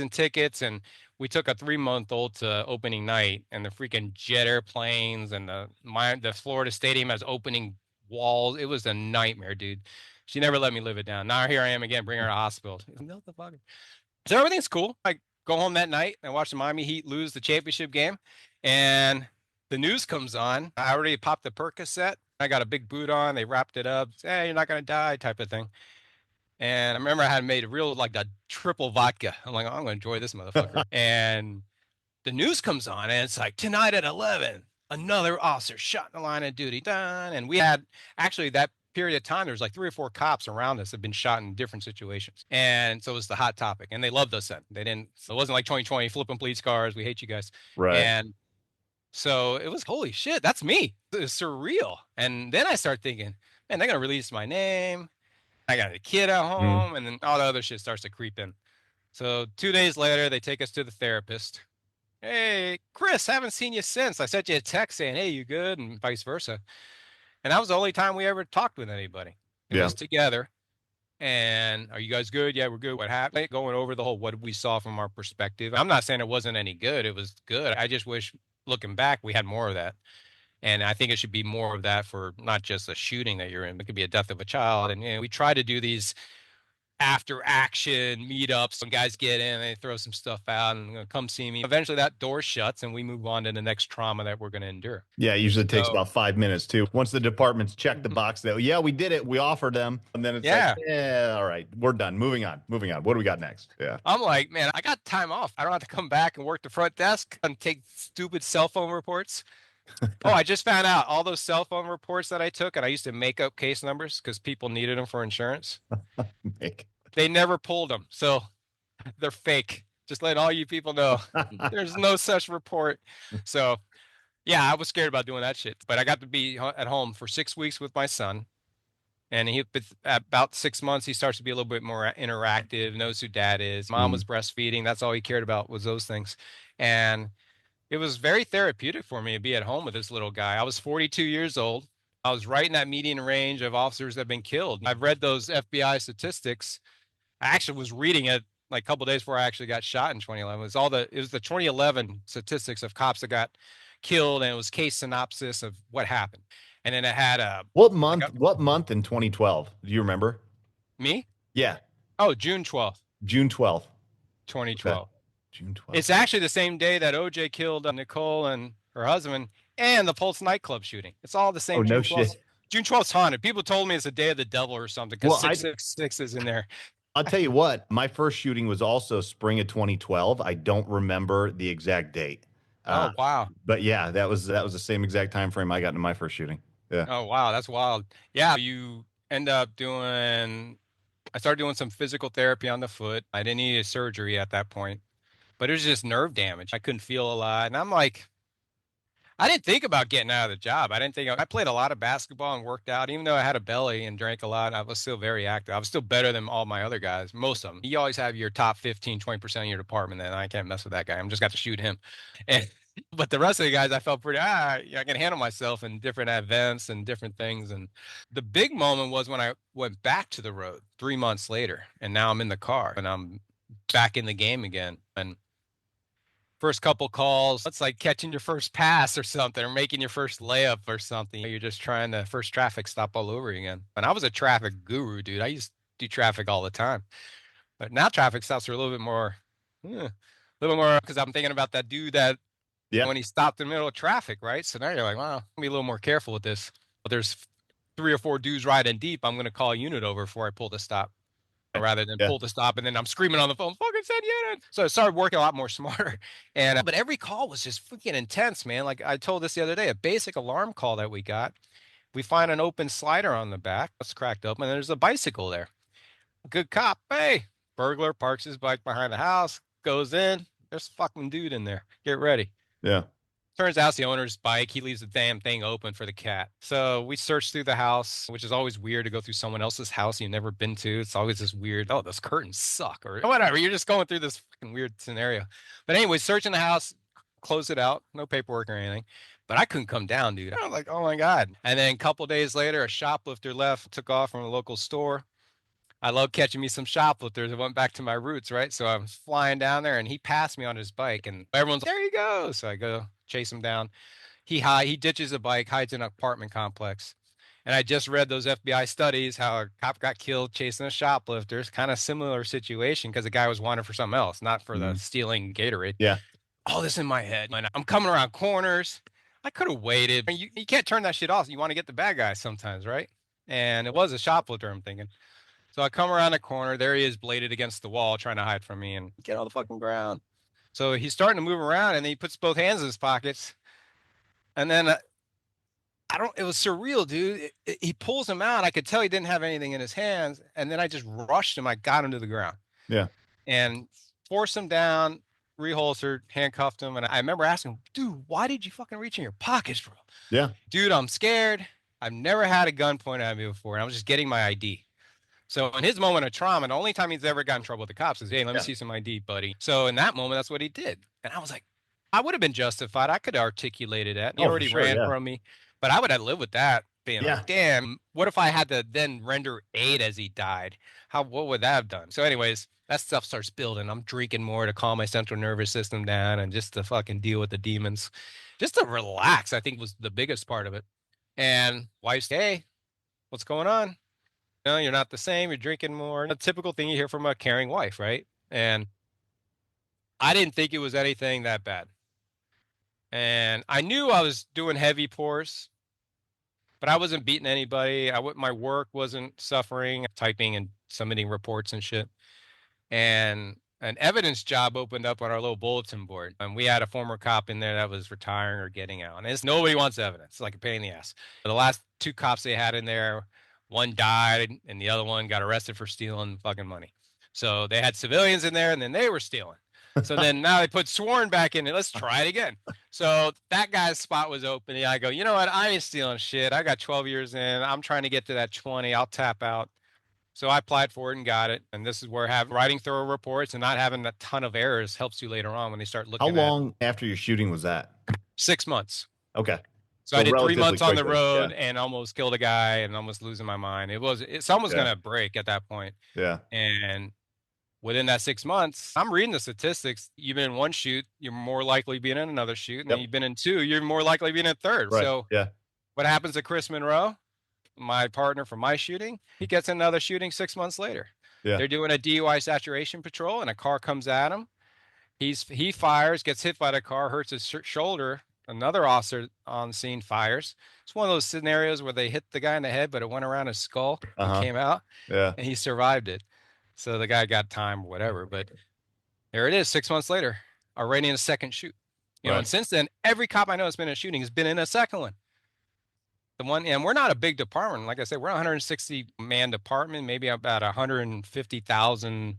tickets, and we took a 3-month-old to opening night, and the freaking jet airplanes and the Florida Stadium has opening walls. It was a nightmare, dude. She never let me live it down. Now here I am again, bringing her to the hospital. So everything's cool. I go home that night and watch the Miami Heat lose the championship game, and the news comes on. I already popped the Percocet. I got a big boot on. They wrapped it up. Hey, you're not gonna die, type of thing. And I remember I had made a real, like, a triple vodka. I'm like, oh, I'm gonna enjoy this motherfucker. And the news comes on, and it's like, tonight at 11, another officer shot in the line of duty. Done. And we had, actually, that period of time, there was like 3 or 4 cops around us that had been shot in different situations. And so it was the hot topic. And they loved us then. They didn't, so it wasn't like 2020, flipping police cars. We hate you guys. Right. And so it was, holy shit, that's me. It's surreal. And then I start thinking, man, they're going to release my name. I got a kid at Mhm. home. And then all the other shit starts to creep in. So 2 days later, they take us to the therapist. Hey, Chris, haven't seen you since. I sent you a text saying, hey, you good? And vice versa. And that was the only time we ever talked with anybody. It Yeah. was together. And are you guys good? Yeah, we're good. What happened? Going over the whole what we saw from our perspective. I'm not saying it wasn't any good. It was good. I just wish, looking back, we had more of that. And I think it should be more of that for not just a shooting that you're in. It could be a death of a child. And we try to do these after action meetups when guys get in, they throw some stuff out and come see me. Eventually that door shuts and we move on to the next trauma that we're going to endure. Yeah, it usually takes So, about 5 minutes too. Once the departments check the box that, yeah, we did it, we offered them, and then it's like, yeah, yeah, all right, we're done. Moving on. What do we got next? Yeah. I'm like, man, I got time off. I don't have to come back and work the front desk and take stupid cell phone reports. Oh, I just found out all those cell phone reports that I took, and I used to make up case numbers because people needed them for insurance. Nick. They never pulled them. So they're fake. Just let all you people know there's no such report. So yeah, I was scared about doing that shit, but I got to be at home for 6 weeks with my son. And at about 6 months, he starts to be a little bit more interactive, knows who dad is. Mom was Mm. breastfeeding. That's all he cared about, was those things. And it was very therapeutic for me to be at home with this little guy. I was 42 years old. I was right in that median range of officers that have been killed. I've read those FBI statistics. I actually was reading it like a couple days before I actually got shot in 2011. It was the 2011 statistics of cops that got killed, and it was case synopsis of what happened. And then it had What like month? a What month in 2012? Do you remember? me? Yeah, Oh, June 12th, June 12th. Okay, 2012. June 12th. It's actually the same day that OJ killed Nicole and her husband, and the Pulse nightclub shooting. It's all the Oh, same no June 12th. shit. June 12th is haunted. People told me it's the day of the devil or something because Well, 666 is in there. I'll tell you what. My first shooting was also spring of 2012. I don't remember the exact date. Uh, Oh, wow. but yeah, that was the same exact time frame I got into my first shooting. Yeah. Oh, wow. That's wild. Yeah. You end up I started doing some physical therapy on the foot. I didn't need a surgery at that point, but it was just nerve damage. I couldn't feel a lot. And I'm like, I didn't think about getting out of the job. I played a lot of basketball and worked out. Even though I had a belly and drank a lot, I was still very active. I was still better than all my other guys, most of them. You always have your top 15, 20% of your department, and I can't mess with that guy. I'm just got to shoot him. And, but the rest of the guys, I felt pretty, yeah, I can handle myself in different events and different things. And the big moment was when I went back to the road 3 months later, and now I'm in the car and I'm back in the game again. And first couple calls, it's like catching your first pass or something, or making your first layup or something. You're just trying to first traffic stop all over again. And I was a traffic guru, dude. I used to do traffic all the time. But now traffic stops are a little bit more, because I'm thinking about that dude that when he stopped in the middle of traffic, right? So now you're like, well, be a little more careful with this. But there's 3 or 4 dudes riding deep. I'm going to call a unit over before I pull the stop, rather than pull the stop and then I'm screaming on the phone, fucking send unit. So I started working a lot more smarter. And but every call was just freaking intense, man. Like I told this the other day, a basic alarm call that we got. We find an open slider on the back. It's cracked open, and there's a bicycle there. Good cop. Hey, burglar parks his bike behind the house, goes in. There's a fucking dude in there. Get ready. Yeah. Turns out it's the owner's bike. He leaves the damn thing open for the cat. So we searched through the house, which is always weird to go through someone else's house you've never been to. It's always this weird, oh, those curtains suck, or whatever. You're just going through this fucking weird scenario. But anyway, searching the house, close it out, no paperwork or anything. But I couldn't come down, dude. I was like, oh my God. And then a couple days later, a shoplifter took off from a local store. I love catching me some shoplifters. I went back to my roots, right? So I'm flying down there and he passed me on his bike and everyone's like, there you go. So I go chase him down. He ditches a bike, hides in an apartment complex. And I just read those FBI studies, how a cop got killed chasing a shoplifter. It's kind of similar situation because the guy was wanted for something else, not for the stealing Gatorade. Yeah. All this in my head. And I'm coming around corners. I could have waited. You can't turn that shit off. You want to get the bad guy sometimes, right? And it was a shoplifter, I'm thinking. So I come around the corner. There he is, bladed against the wall, trying to hide from me and get on the fucking ground. So he's starting to move around, and then he puts both hands in his pockets. And then it was surreal, dude. He pulls him out. I could tell he didn't have anything in his hands. And then I just rushed him. I got him to the ground. Yeah. And forced him down, reholstered, handcuffed him. And I remember asking, dude, why did you fucking reach in your pockets, bro? Yeah. Dude, I'm scared. I've never had a gun pointed at me before. And I was just getting my ID. So in his moment of trauma, the only time he's ever got in trouble with the cops is, hey, let me see some ID, buddy. So in that moment, that's what he did. And I was like, I would have been justified. I could have articulated that. He already ran from me, but I would have lived with that being like, damn, what if I had to then render aid as he died? What would that have done? So anyways, that stuff starts building. I'm drinking more to calm my central nervous system down and just to fucking deal with the demons. Just to relax, I think was the biggest part of it. And wife's, hey, what's going on? No, you're not the same. You're drinking more. A typical thing you hear from a caring wife, right? And I didn't think it was anything that bad. And I knew I was doing heavy pours, but I wasn't beating anybody. My work wasn't suffering, typing and submitting reports and shit. And an evidence job opened up on our little bulletin board. And we had a former cop in there that was retiring or getting out. And nobody wants evidence. It's like a pain in the ass. The last 2 cops they had in there, one died and the other one got arrested for stealing fucking money. So they had civilians in there and then they were stealing. So then now they put sworn back in it. Let's try it again. So that guy's spot was open. And I go, you know what? I ain't stealing shit. I got 12 years in. I'm trying to get to that 20. I'll tap out. So I applied for it and got it. And this is where writing thorough reports and not having a ton of errors helps you later on when they start looking. How long after your shooting was that? 6 months. Okay. So I did 3 months on the road and almost killed a guy and almost losing my mind. It's almost going to break at that point. Yeah. And within that 6 months, I'm reading the statistics. You've been in one shoot, you're more likely being in another shoot. And then you've been in 2, you're more likely being in a third. Right. So what happens to Chris Monroe, my partner for my shooting? He gets another shooting 6 months later. Yeah. They're doing a DUI saturation patrol and a car comes at him. He fires, gets hit by the car, hurts his shoulder. Another officer on scene fires. It's one of those scenarios where they hit the guy in the head, but it went around his skull and came out. Yeah. And he survived it. So the guy got time or whatever. But there it is, 6 months later, already in a second shoot. You know, and since then, every cop I know that's been in a shooting has been in a second one. And we're not a big department. Like I said, we're a 160-man department, maybe about 150,000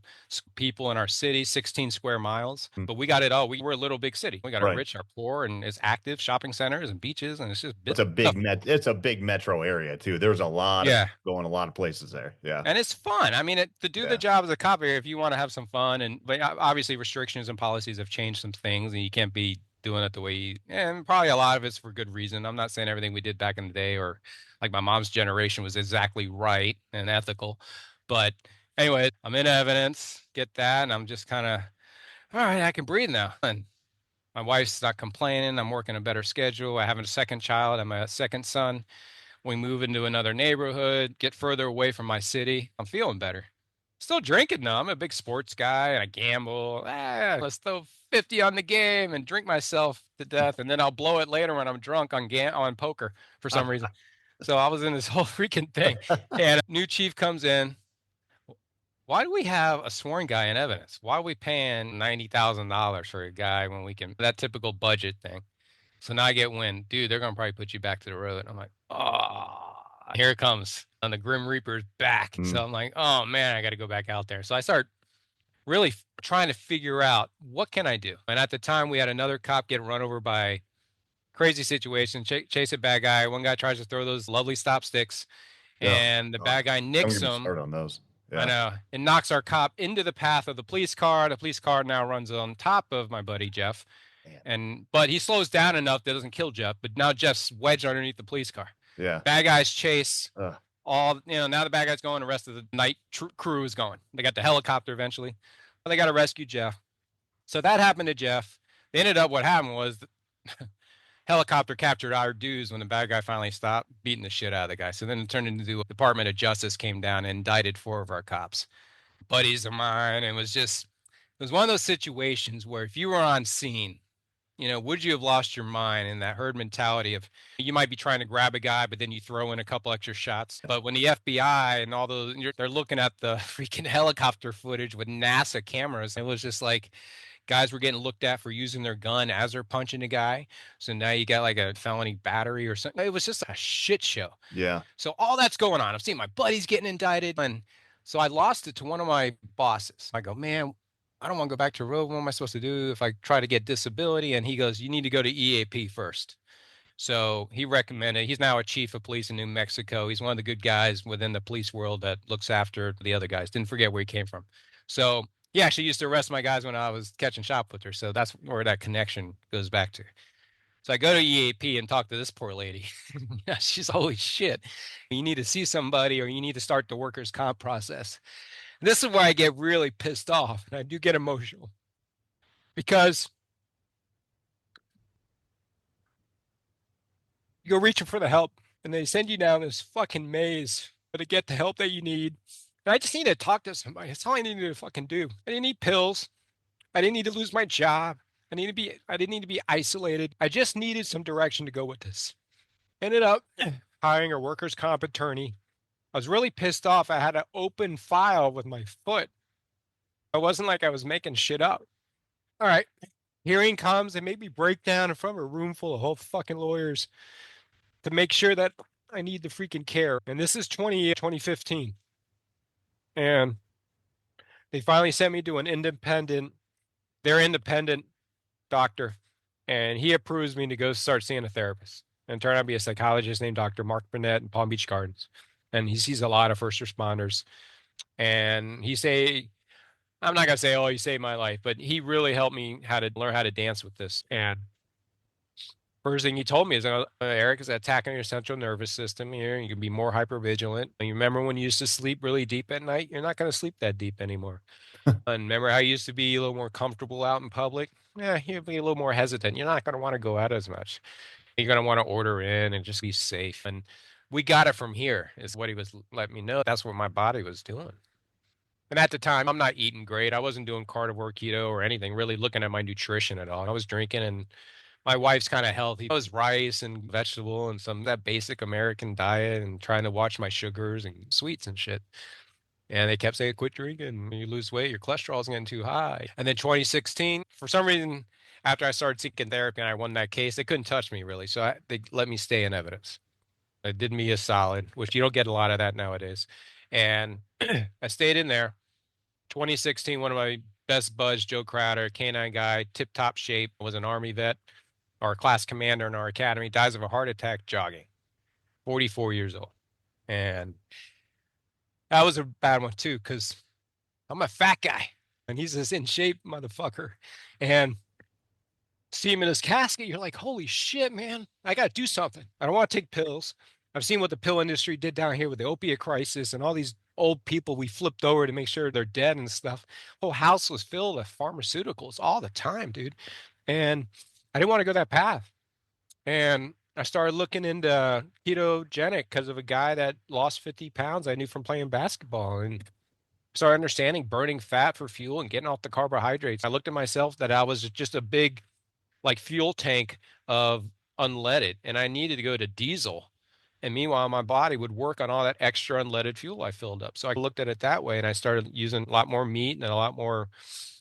people in our city, 16 square miles. But we got it all. We're a little big city. We got our rich, our poor, and it's active shopping centers and beaches, and it's just it's a big metro area too. There's a lot of going a lot of places there. Yeah, and it's fun. I mean, to do the job as a cop here, if you want to have some fun, but obviously restrictions and policies have changed some things, and you can't be doing it the way and probably a lot of it's for good reason. I'm not saying everything we did back in the day or like my mom's generation was exactly right and ethical. But anyway, I'm in evidence, get that, and I'm just kind of, all right, I can breathe now. And My wife's not complaining. I'm working a better schedule. I have a second child. I'm a second son. We move into another neighborhood, get further away from my city. I'm feeling better. Still drinking though. I'm a big sports guy and I gamble. Let's throw 50 on the game and drink myself to death, and then I'll blow it later when I'm drunk on poker for some reason. So I was in this whole freaking thing. And a new chief comes in. Why do we have a sworn guy in evidence? Why are we paying $90,000 for a guy when we can that typical budget thing? So now I get wind, dude, they're gonna probably put you back to the road. I'm like, oh, here it comes. And the Grim Reaper's back. So I'm like, oh man, I got to go back out there. So I start really trying to figure out what can I do. And at the time, we had another cop get run over by crazy situation, chase a bad guy. One guy tries to throw those lovely stop sticks, and the bad guy nicks him. Start on those. Yeah. I know. It knocks our cop into the path of the police car. The police car now runs on top of my buddy Jeff. But he slows down enough that doesn't kill Jeff. But now Jeff's wedged underneath the police car. Yeah. Bad guys chase all, now the bad guy's going, the rest of the night crew is going. They got the helicopter eventually. But they got to rescue Jeff. So that happened to Jeff. They ended up, what happened was the helicopter captured our dudes when the bad guy finally stopped beating the shit out of the guy. So then it turned into the Department of Justice came down and indicted 4 of our cops, buddies of mine. And it was one of those situations where if you were on scene, would you have lost your mind in that herd mentality of you might be trying to grab a guy, but then you throw in a couple extra shots. But when the FBI and all those, they're looking at the freaking helicopter footage with NASA cameras, it was just like guys were getting looked at for using their gun as they're punching a guy. So now you got like a felony battery or something. It was just a shit show. Yeah. So all that's going on. I'm seeing my buddies getting indicted. And so I lost it to one of my bosses. I go, man, I don't want to go back to road. What am I supposed to do if I try to get disability? And he goes, you need to go to EAP first. So he recommended, he's now a chief of police in New Mexico. He's one of the good guys within the police world that looks after the other guys. Didn't forget where he came from. So he actually used to arrest my guys when I was catching shoplifters. So that's where that connection goes back to. So I go to EAP and talk to this poor lady. She's holy shit. You need to see somebody or you need to start the workers' comp process. This is where I get really pissed off, and I do get emotional because you go reaching for the help, and they send you down this fucking maze to get the help that you need. And I just need to talk to somebody. That's all I needed to fucking do. I didn't need pills. I didn't need to lose my job. I didn't need to be isolated. I just needed some direction to go with this. Ended up hiring a workers' comp attorney. I was really pissed off. I had an open file with my foot. It wasn't like I was making shit up. All right. Hearing comes. They make me break down in front of a room full of whole fucking lawyers to make sure that I need the freaking care. And this is 2015. And they finally sent me to their independent doctor. And he approves me to go start seeing a therapist. And turned out to be a psychologist named Dr. Mark Burnett in Palm Beach Gardens. And he sees a lot of first responders. And I'm not going to say, oh, he saved my life, but he really helped me learn how to dance with this. And first thing he told me is, Eric, is attacking your central nervous system here. You can be more hypervigilant. And you remember when you used to sleep really deep at night? You're not going to sleep that deep anymore. And remember how you used to be a little more comfortable out in public? Yeah, you'll be a little more hesitant. You're not going to want to go out as much. You're going to want to order in and just be safe. And we got it from here, is what he was letting me know. That's what my body was doing. And at the time, I'm not eating great. I wasn't doing carnivore, keto, or anything, really looking at my nutrition at all. I was drinking, and my wife's kind of healthy. It was rice and vegetable and some of that basic American diet and trying to watch my sugars and sweets and shit. And they kept saying, quit drinking. You lose weight. Your cholesterol's getting too high. And then 2016, for some reason, after I started seeking therapy and I won that case, they couldn't touch me really. So they let me stay in evidence. It did me a solid, which you don't get a lot of that nowadays. And I stayed in there. 2016, one of my best buds, Joe Crowder, canine guy, tip-top shape, was an Army vet, our class commander in our academy, dies of a heart attack jogging, 44 years old. And that was a bad one too, because I'm a fat guy and he's this in shape motherfucker. And see him in his casket, you're like, holy shit, man, I got to do something. I don't want to take pills. I've seen what the pill industry did down here with the opiate crisis and all these old people we flipped over to make sure they're dead and stuff. Whole house was filled with pharmaceuticals all the time, dude. And I didn't want to go that path. And I started looking into ketogenic because of a guy that lost 50 pounds I knew from playing basketball, and started understanding burning fat for fuel and getting off the carbohydrates. I looked at myself that I was just a big like fuel tank of unleaded, and I needed to go to diesel. And meanwhile, my body would work on all that extra unleaded fuel I filled up. So I looked at it that way, and I started using a lot more meat and a lot more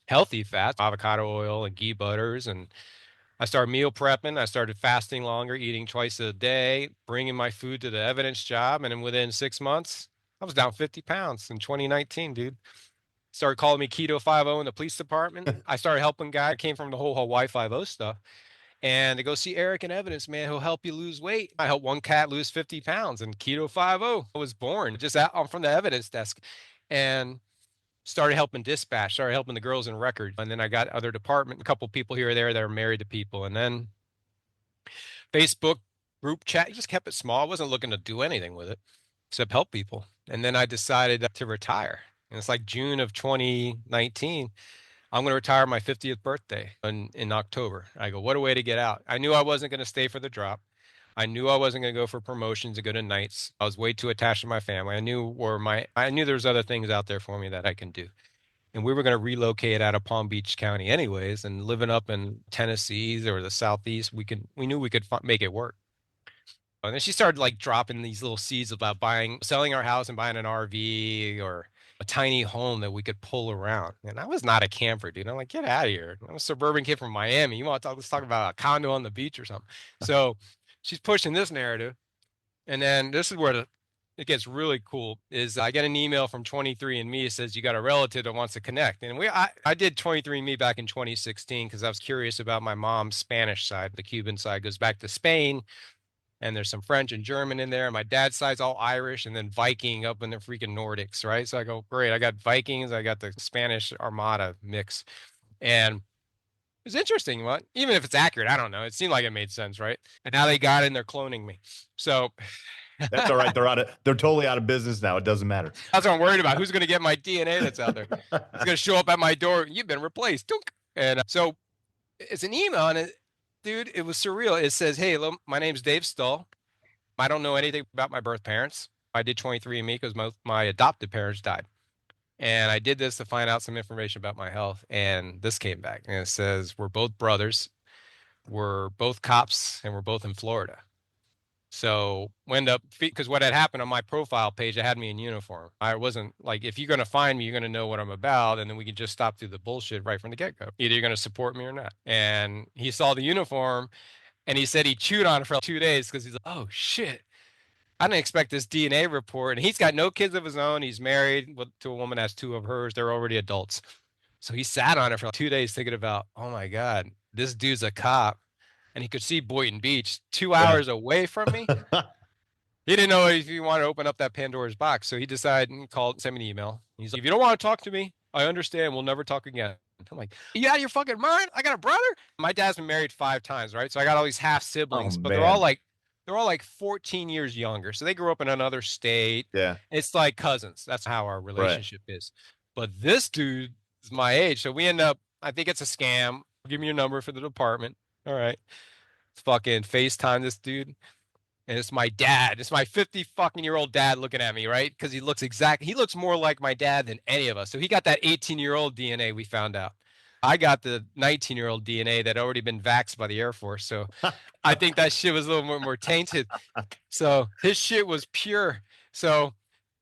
healthy fats, avocado oil and ghee butters. And I started meal prepping. I started fasting longer, eating twice a day, bringing my food to the evidence job. And then within 6 months, I was down 50 pounds in 2019, dude. Started calling me Keto 50 in the police department. I started helping guys. I came from the whole Hawaii 50 stuff. And to go see Eric in Evidence, man, he'll help you lose weight. I helped one cat lose 50 pounds, and Keto 50 was born just out from the evidence desk. And started helping dispatch, started helping the girls in record. And then I got other department, a couple people here or there that are married to people. And then Facebook group chat, just kept it small. I wasn't looking to do anything with it except help people. And then I decided to retire. And it's like June of 2019. I'm going to retire my 50th birthday in October. I go, what a way to get out. I knew I wasn't going to stay for the drop. I knew I wasn't going to go for promotions and go to nights. I was way too attached to my family. I knew there was other things out there for me that I can do. And we were going to relocate out of Palm Beach County anyways, and living up in Tennessee or the Southeast, we knew we could make it work. And then she started like dropping these little seeds about selling our house and buying an RV or a tiny home that we could pull around. And I was not a camper, dude. I'm like, get out of here. I'm a suburban kid from Miami. You want to let's talk about a condo on the beach or something. So she's pushing this narrative. And then this is where it gets really cool is I get an email from 23andMe. It says, you got a relative that wants to connect. And I did 23andMe back in 2016 because I was curious about my mom's Spanish side. The Cuban side goes back to Spain. And there's some French and German in there. And my dad's side's all Irish and then Viking up in the freaking Nordics, right? So I go, great. I got Vikings. I got the Spanish Armada mix. And it's interesting. What? Even if it's accurate, I don't know. It seemed like it made sense, right? And now they got it and they're cloning me. So that's all right. They're totally out of business now. It doesn't matter. That's what I'm worried about. Who's going to get my DNA that's out there? It's going to show up at my door. You've been replaced. And so it's an email, and dude, it was surreal. It says, hey, hello, my name's Dave Stull. I don't know anything about my birth parents. I did 23andMe because my adopted parents died. And I did this to find out some information about my health. And this came back. And it says, we're both brothers. We're both cops. And we're both in Florida. So because what had happened on my profile page, it had me in uniform. I wasn't like, if you're going to find me, you're going to know what I'm about. And then we can just stop through the bullshit right from the get-go. Either you're going to support me or not. And he saw the uniform and he said he chewed on it for 2 days because he's like, oh shit, I didn't expect this DNA report. And he's got no kids of his own. He's married to a woman that has 2 of hers. They're already adults. So he sat on it for 2 days thinking about, oh my God, this dude's a cop. And he could see Boynton Beach 2 hours away from me. He didn't know if he wanted to open up that Pandora's box. So he decided and sent me an email. He's like, if you don't want to talk to me, I understand. We'll never talk again. I'm like, you out of your fucking mind? I got a brother? My dad's been married 5 times, right? So I got all these half siblings, but they're all like 14 years younger. So they grew up in another state. Yeah. It's like cousins. That's how our relationship is. But this dude is my age. So we end up, I think it's a scam. Give me your number for the department. All right. Fucking FaceTime this dude. And it's my dad. It's my 50 fucking year old dad looking at me, right? Because he looks more like my dad than any of us. So he got that 18-year-old DNA we found out. I got the 19-year-old DNA that had already been vaxxed by the Air Force. So I think that shit was a little more tainted. So his shit was pure. So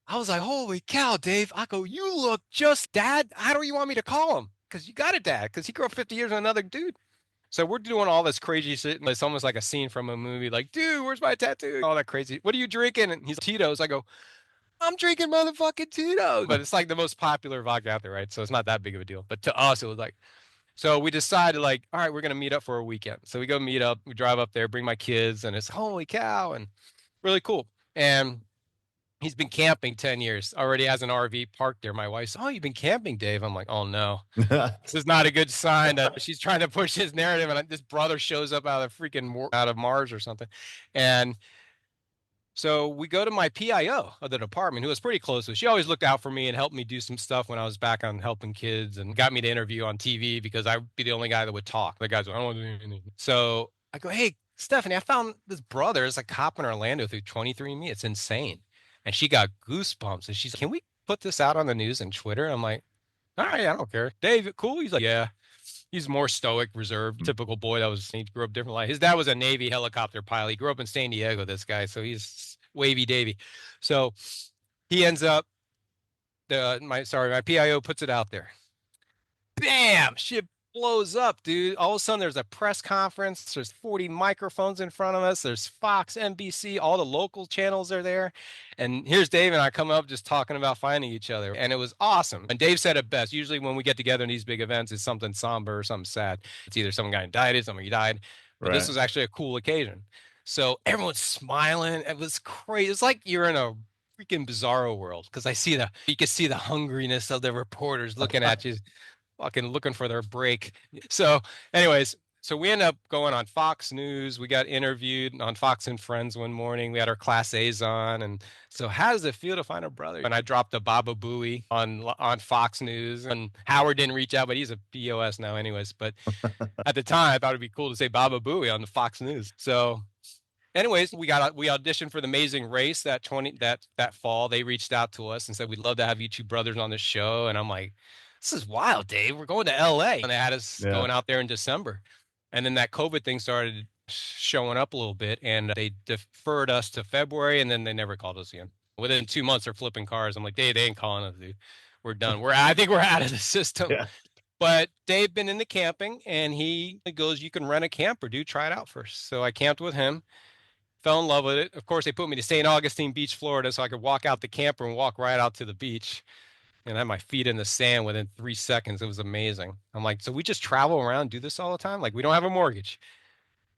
I was like, holy cow, Dave. I go, you look just dad. How do you want me to call him? Because you got a dad. Because he grew up 50 years with another dude. So we're doing all this crazy shit. And it's almost like a scene from a movie. Like, dude, where's my tattoo? All that crazy. What are you drinking? And he's Tito's. I go, I'm drinking motherfucking Tito's. But it's like the most popular vodka out there, right? So it's not that big of a deal. But to us, it was like, so we decided like, all right, we're going to meet up for a weekend. So we go meet up. We drive up there, bring my kids. And it's holy cow. And really cool. And he's been camping 10 years, already has an RV parked there. My wife's, oh, you've been camping, Dave. I'm like, oh, no, this is not a good sign that she's trying to push his narrative. And this brother shows up out of Mars or something. And So we go to my PIO of the department, who was pretty close with. She always looked out for me and helped me do some stuff when I was back on helping kids, and got me to interview on TV because I'd be the only guy that would talk. The guys, I don't want to do anything. So I go, hey, Stephanie, I found this brother is a cop in Orlando through 23andMe. It's insane. And she got goosebumps. And she's like, can we put this out on the news and Twitter? I'm like, all right, I don't care. Dave, cool. He's like, yeah. He's more stoic, reserved, typical boy he grew up different life. His dad was a Navy helicopter pilot. He grew up in San Diego, this guy. So he's wavy Davy. So he ends up, my PIO puts it out there. Bam! Shit blows up, dude. All of a sudden, there's a press conference. There's 40 microphones in front of us. There's Fox, NBC, all the local channels are there. And here's Dave and I come up just talking about finding each other. And it was awesome. And Dave said it best. Usually when we get together in these big events, it's something somber or something sad. It's either someone got indicted, somebody died. But this was actually a cool occasion. So everyone's smiling. It was crazy. It's like you're in a freaking bizarro world, because you can see the hungriness of the reporters looking at you, fucking looking for their break. So anyways, so we end up going on Fox News. We got interviewed on Fox and Friends one morning. We had our Class A's on. And so how does it feel to find a brother? And I dropped a Baba Booey on Fox News, and Howard didn't reach out, but he's a POS now anyways. But at the time, I thought it'd be cool to say Baba Booey on the Fox News. So anyways, we auditioned for The Amazing Race that fall. They reached out to us and said, we'd love to have you two brothers on the show. And I'm like, this is wild, Dave. We're going to LA. And they had us going out there in December. And then that COVID thing started showing up a little bit, and they deferred us to February, and then they never called us again. Within 2 months, they're flipping cars. I'm like, Dave, they ain't calling us, dude. We're done. I think we're out of the system. Yeah. But Dave been into camping, and he goes, you can rent a camper, dude. Try it out first. So I camped with him. Fell in love with it. Of course, they put me to St. Augustine Beach, Florida, so I could walk out the camper and walk right out to the beach. And I had my feet in the sand within 3 seconds. It was amazing. I'm like, so we just travel around, do this all the time? Like, we don't have a mortgage.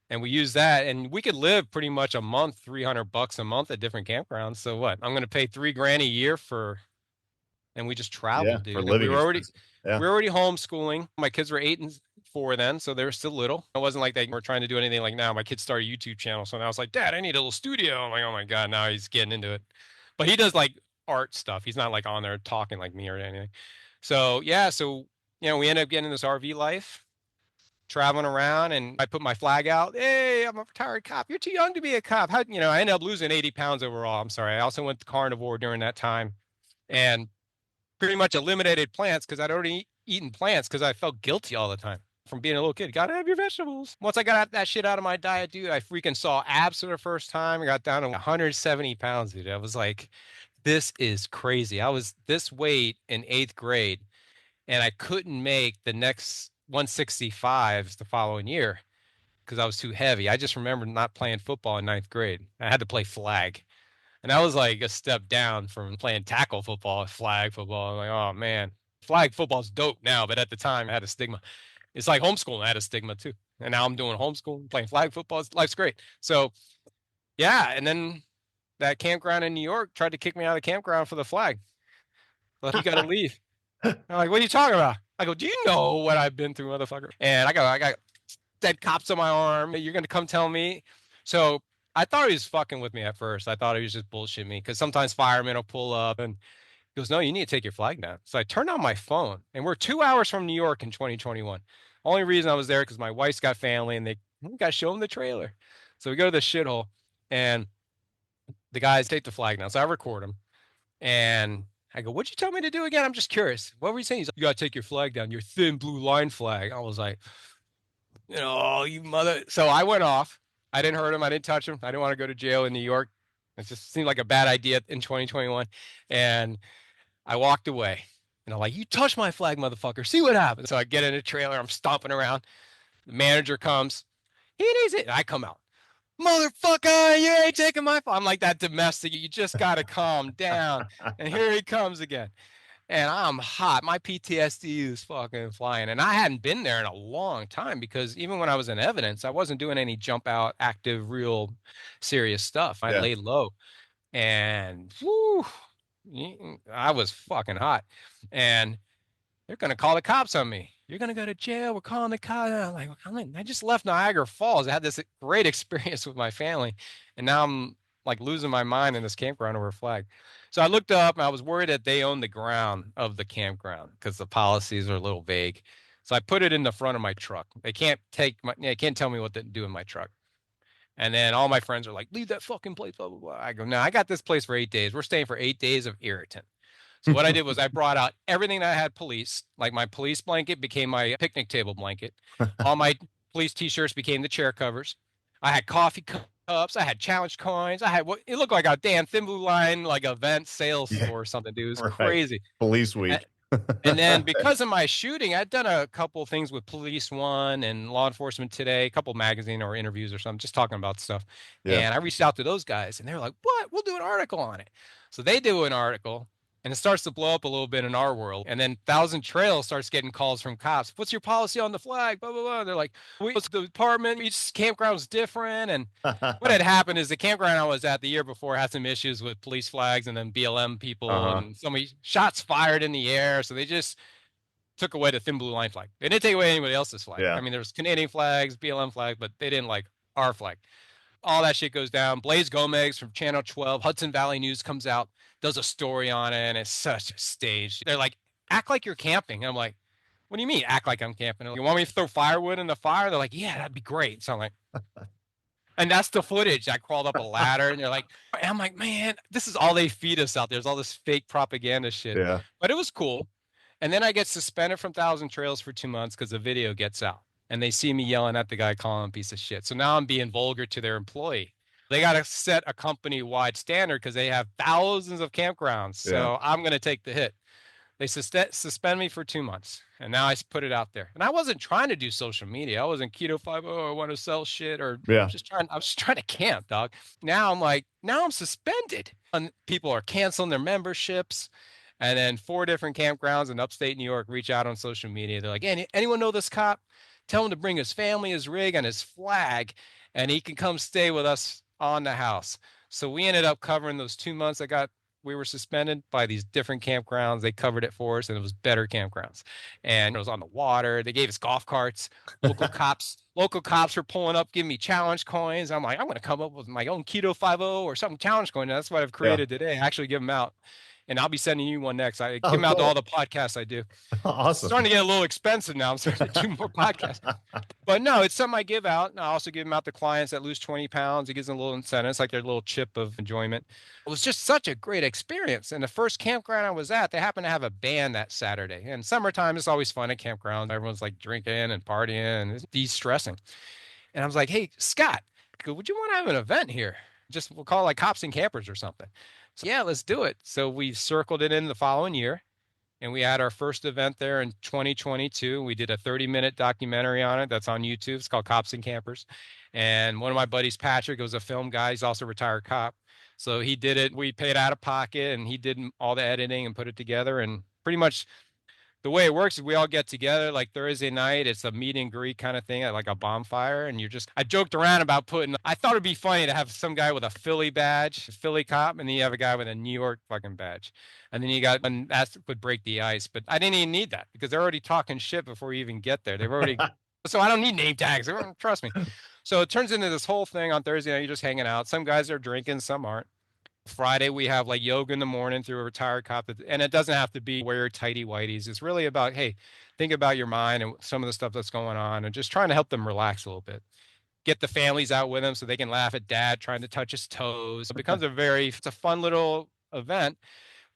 And we use that, and we could live pretty much a month, $300 a month at different campgrounds. So what? I'm going to pay $3,000 a year and we just traveled, dude. For living. We were already homeschooling. My kids were 8 and 4 then, so they were still little. It wasn't like they were trying to do anything like now. My kids started a YouTube channel, so now it's like, Dad, I need a little studio. I'm like, oh my God, now he's getting into it. But he does like art stuff. He's not like on there talking like me or anything. So yeah, we ended up getting this RV life, traveling around, and I put my flag out. Hey, I'm a retired cop. You're too young to be a cop. I ended up losing 80 pounds overall. I'm sorry. I also went to carnivore during that time, and pretty much eliminated plants because I'd already eaten plants because I felt guilty all the time from being a little kid. Gotta have your vegetables. Once I got that shit out of my diet, dude, I freaking saw abs for the first time. I got down to 170 pounds, dude. I was like, this is crazy. I was this weight in 8th grade, and I couldn't make the next 165s the following year because I was too heavy. I just remember not playing football in 9th grade. I had to play flag. And that was like a step down from playing tackle football, flag football. I'm like, oh man, flag football's dope now, but at the time I had a stigma. It's like homeschooling. I had a stigma too. And now I'm doing homeschool, playing flag football. Life's great. So yeah. And then that campground in New York tried to kick me out of the campground for the flag. Like, you got to leave. I'm like, what are you talking about? I go, do you know what I've been through, motherfucker? And I got dead cops on my arm. You're going to come tell me. So I thought he was fucking with me at first. I thought he was just bullshitting me because sometimes firemen will pull up, and he goes, no, you need to take your flag down. So I turned on my phone, and we're 2 hours from New York in 2021. Only reason I was there because my wife's got family, and we got to show them the trailer. So we go to the shithole, and the guys take the flag down. So I record them, and I go, what'd you tell me to do again? I'm just curious. What were you saying? He's like, you got to take your flag down, your thin blue line flag. I was like, you mother. So I went off. I didn't hurt him. I didn't touch him. I didn't want to go to jail in New York. It just seemed like a bad idea in 2021. And I walked away. And I'm like, you touched my flag, motherfucker. See what happens. So I get in a trailer. I'm stomping around. The manager comes. He needs it. I come out. Motherfucker, you ain't taking my flag. I'm like that domestic. You just got to calm down. And here he comes again. And I'm hot. My PTSD is fucking flying. And I hadn't been there in a long time because even when I was in evidence, I wasn't doing any jump out, active, real serious stuff. I laid low. And whew, I was fucking hot. And they're going to call the cops on me. You're going to go to jail. We're calling the cops. I'm like, I just left Niagara Falls. I had this great experience with my family. And now I'm like losing my mind in this campground over a flag. So I looked up and I was worried that they own the ground of the campground because the policies are a little vague. So I put it in the front of my truck. They can't tell me what to do in my truck. And then all my friends are like, leave that fucking place, blah, blah, blah. I go, no, I got this place for 8 days. We're staying for 8 days of irritant. So what I did was I brought out everything that I had police, like my police blanket became my picnic table blanket. All my police t-shirts became the chair covers. I had coffee cups. I had challenge coins. I had what it looked like a damn thin blue line, like event sales store or something, dude. It was crazy. Police week. And then because of my shooting, I'd done a couple things with Police One and Law Enforcement Today, a couple magazine or interviews or something, just talking about stuff. Yeah. And I reached out to those guys and they were like, what? We'll do an article on it. So they do an article and it starts to blow up a little bit in our world. And then Thousand Trails starts getting calls from cops. What's your policy on the flag? Blah, blah, blah. They're like, what's the department? Each campground's different. And what had happened is the campground I was at the year before had some issues with police flags and then BLM people and so many shots fired in the air. So they just took away the thin blue line flag. They didn't take away anybody else's flag. Yeah. I mean, there was Canadian flags, BLM flag, but they didn't like our flag. All that shit goes down. Blaze Gomez from Channel 12, Hudson Valley News comes out, does a story on it, and it's such a stage. They're like, act like you're camping. And I'm like, what do you mean, act like I'm camping? Like, you want me to throw firewood in the fire? They're like, yeah, that'd be great. So I'm like, and that's the footage. I crawled up a ladder, and they're like, and I'm like, man, this is all they feed us out there. There's all this fake propaganda shit. Yeah. But it was cool. And then I get suspended from Thousand Trails for 2 months because the video gets out. And they see me yelling at the guy, calling him a piece of shit. So now I'm being vulgar to their employee. They got to set a company-wide standard because they have thousands of campgrounds. So I'm going to take the hit. They suspend me for 2 months. And now I put it out there. And I wasn't trying to do social media. I wasn't Keto 5.0 or I want to sell shit or I was just trying to camp, dog. Now I'm suspended. And people are canceling their memberships. And then 4 different campgrounds in upstate New York reach out on social media. They're like, anyone know this cop? Tell him to bring his family, his rig, and his flag, and he can come stay with us on the house. So we ended up covering those 2 months we were suspended by these different campgrounds. They covered it for us, and it was better campgrounds. And it was on the water. They gave us golf carts. Local cops were pulling up, giving me challenge coins. I'm like, I'm going to come up with my own Keto 5.0 or something challenge coin. And that's what I've created today. I actually give them out. And I'll be sending you one next. I give them out to all the podcasts I do. Awesome. It's starting to get a little expensive now. I'm starting to do more podcasts. But no, it's something I give out. And I also give them out to clients that lose 20 pounds. It gives them a little incentive. It's like their little chip of enjoyment. It was just such a great experience. And the first campground I was at, they happened to have a band that Saturday. And summertime is always fun at campgrounds. Everyone's like drinking and partying and de-stressing. And I was like, hey, Scott, would you want to have an event here? We'll call it like Cops and Campers or something. So yeah, let's do it. So we circled it in the following year and we had our first event there in 2022. We did a 30-minute documentary on it. That's on YouTube. It's called Cops and Campers. And one of my buddies, Patrick, was a film guy. He's also a retired cop. So he did it. We paid out of pocket and he did all the editing and put it together. And pretty much the way it works is we all get together like Thursday night. It's a meet and greet kind of thing at like a bonfire. And I joked around about I thought it'd be funny to have some guy with a Philly badge, Philly cop, and then you have a guy with a New York fucking badge. And then and that would break the ice. But I didn't even need that because they're already talking shit before you even get there. They've already, so I don't need name tags. Trust me. So it turns into this whole thing on Thursday night. You're just hanging out. Some guys are drinking, some aren't. Friday, we have like yoga in the morning through a retired cop. And it doesn't have to be wear tighty whities. It's really about, hey, think about your mind and some of the stuff that's going on and just trying to help them relax a little bit. Get the families out with them so they can laugh at dad trying to touch his toes. It becomes it's a fun little event.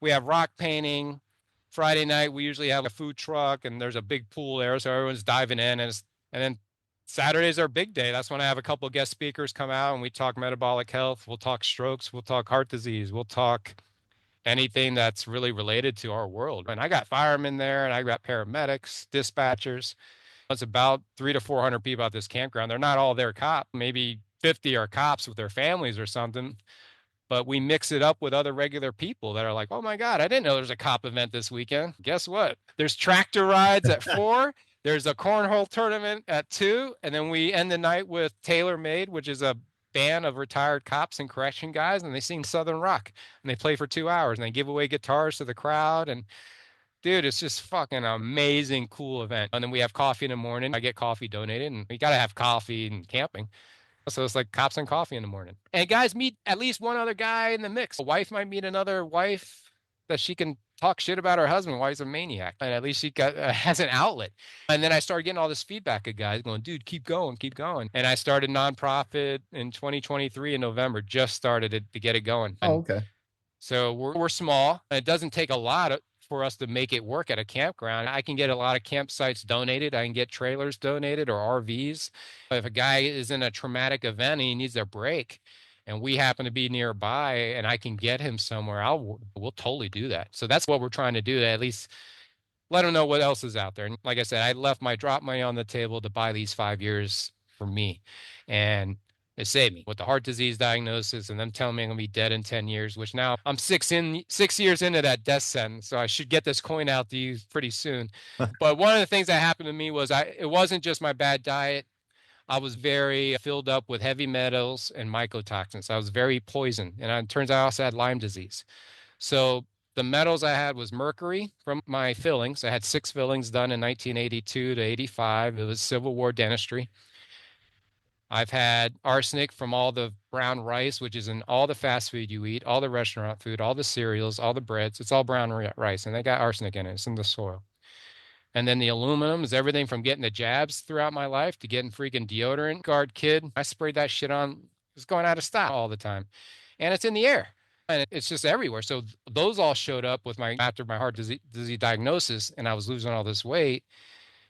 We have rock painting. Friday night, we usually have a food truck and there's a big pool there. So everyone's diving in. And then Saturday's our big day. That's when I have a couple of guest speakers come out and we talk metabolic health. We'll talk strokes. We'll talk heart disease. We'll talk anything that's really related to our world. And I got firemen there and I got paramedics, dispatchers. It's about 300 to 400 people at this campground. They're not all their cops. Maybe 50 are cops with their families or something. But we mix it up with other regular people that are like, oh my God, I didn't know there's a cop event this weekend. Guess what? There's tractor rides at 4. There's a cornhole tournament at 2, and then we end the night with Tailor Made, which is a band of retired cops and correction guys, and they sing Southern rock, and they play for 2 hours, and they give away guitars to the crowd, and dude, it's just fucking amazing, cool event. And then we have coffee in the morning. I get coffee donated, and we got to have coffee and camping. So it's like cops and coffee in the morning. And guys meet at least one other guy in the mix. A wife might meet another wife that she can talk shit about her husband while he's a maniac. And at least she got has an outlet. And then I started getting all this feedback of guys going, dude, keep going, keep going. And I started nonprofit in 2023 in November, just started it to get it going. Oh, And okay. so we're small. And it doesn't take a lot for us to make it work at a campground. I can get a lot of campsites donated. I can get trailers donated or RVs. If a guy is in a traumatic event and he needs a break and we happen to be nearby and I can get him somewhere, we'll totally do that. So that's what we're trying to do, to at least let him know what else is out there. And like I said, I left my drop money on the table to buy these 5 years for me. And it saved me with the heart disease diagnosis and them telling me I'm gonna be dead in 10 years, which now I'm 6 years into that death sentence. So I should get this coin out to you pretty soon. But one of the things that happened to me was it wasn't just my bad diet. I was very filled up with heavy metals and mycotoxins. I was very poisoned. And it turns out I also had Lyme disease. So the metals I had was mercury from my fillings. I had 6 fillings done in 1982 to 85. It was Civil War dentistry. I've had arsenic from all the brown rice, which is in all the fast food you eat, all the restaurant food, all the cereals, all the breads. It's all brown rice, and they got arsenic in it. It's in the soil. And then the aluminum is everything from getting the jabs throughout my life to getting freaking deodorant. Guard kid, I sprayed that shit on. It's going out of style all the time. And it's in the air. And it's just everywhere. So those all showed up after my heart disease diagnosis, and I was losing all this weight.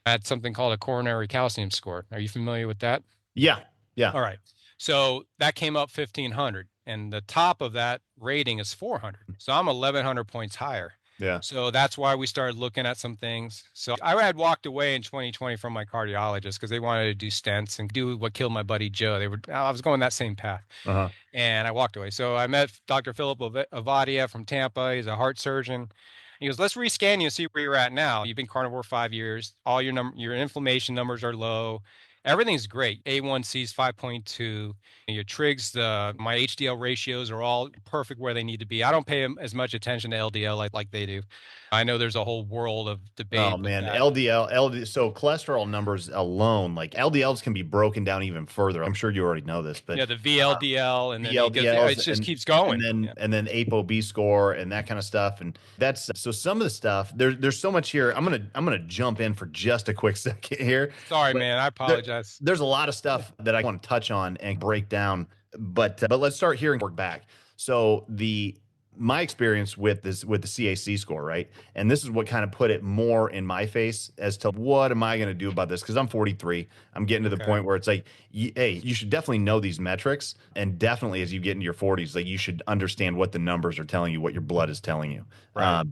I had something called a coronary calcium score. Are you familiar with that? Yeah. Yeah. All right. So that came up 1,500, and the top of that rating is 400. So I'm 1,100 points higher. Yeah. So that's why we started looking at some things. So I had walked away in 2020 from my cardiologist because they wanted to do stents and do what killed my buddy Joe. I was going that same path. Uh-huh. And I walked away. So I met Dr. Philip Avadia from Tampa. He's a heart surgeon. He goes, let's rescan you and see where you're at now. You've been carnivore 5 years. All your inflammation numbers are low. Everything's great. A1C is 5.2. Your trigs, my HDL ratios are all perfect where they need to be. I don't pay as much attention to LDL like they do. I know there's a whole world of debate. Oh man, LDL. So cholesterol numbers alone, like LDLs can be broken down even further. I'm sure you already know this, but yeah, the VLDL and then VLDLs, it just keeps going. And then ApoB score and that kind of stuff. And that's so some of the stuff. There's so much here. I'm gonna jump in for just a quick second here. Sorry, man. I apologize. There's a lot of stuff that I want to touch on and break down, but let's start here and work back. So my experience with the CAC score, right? And this is what kind of put it more in my face as to what am I going to do about this? Because I'm 43. I'm getting to the point where it's like, hey, you should definitely know these metrics. And definitely as you get into your 40s, like you should understand what the numbers are telling you, what your blood is telling you. Right.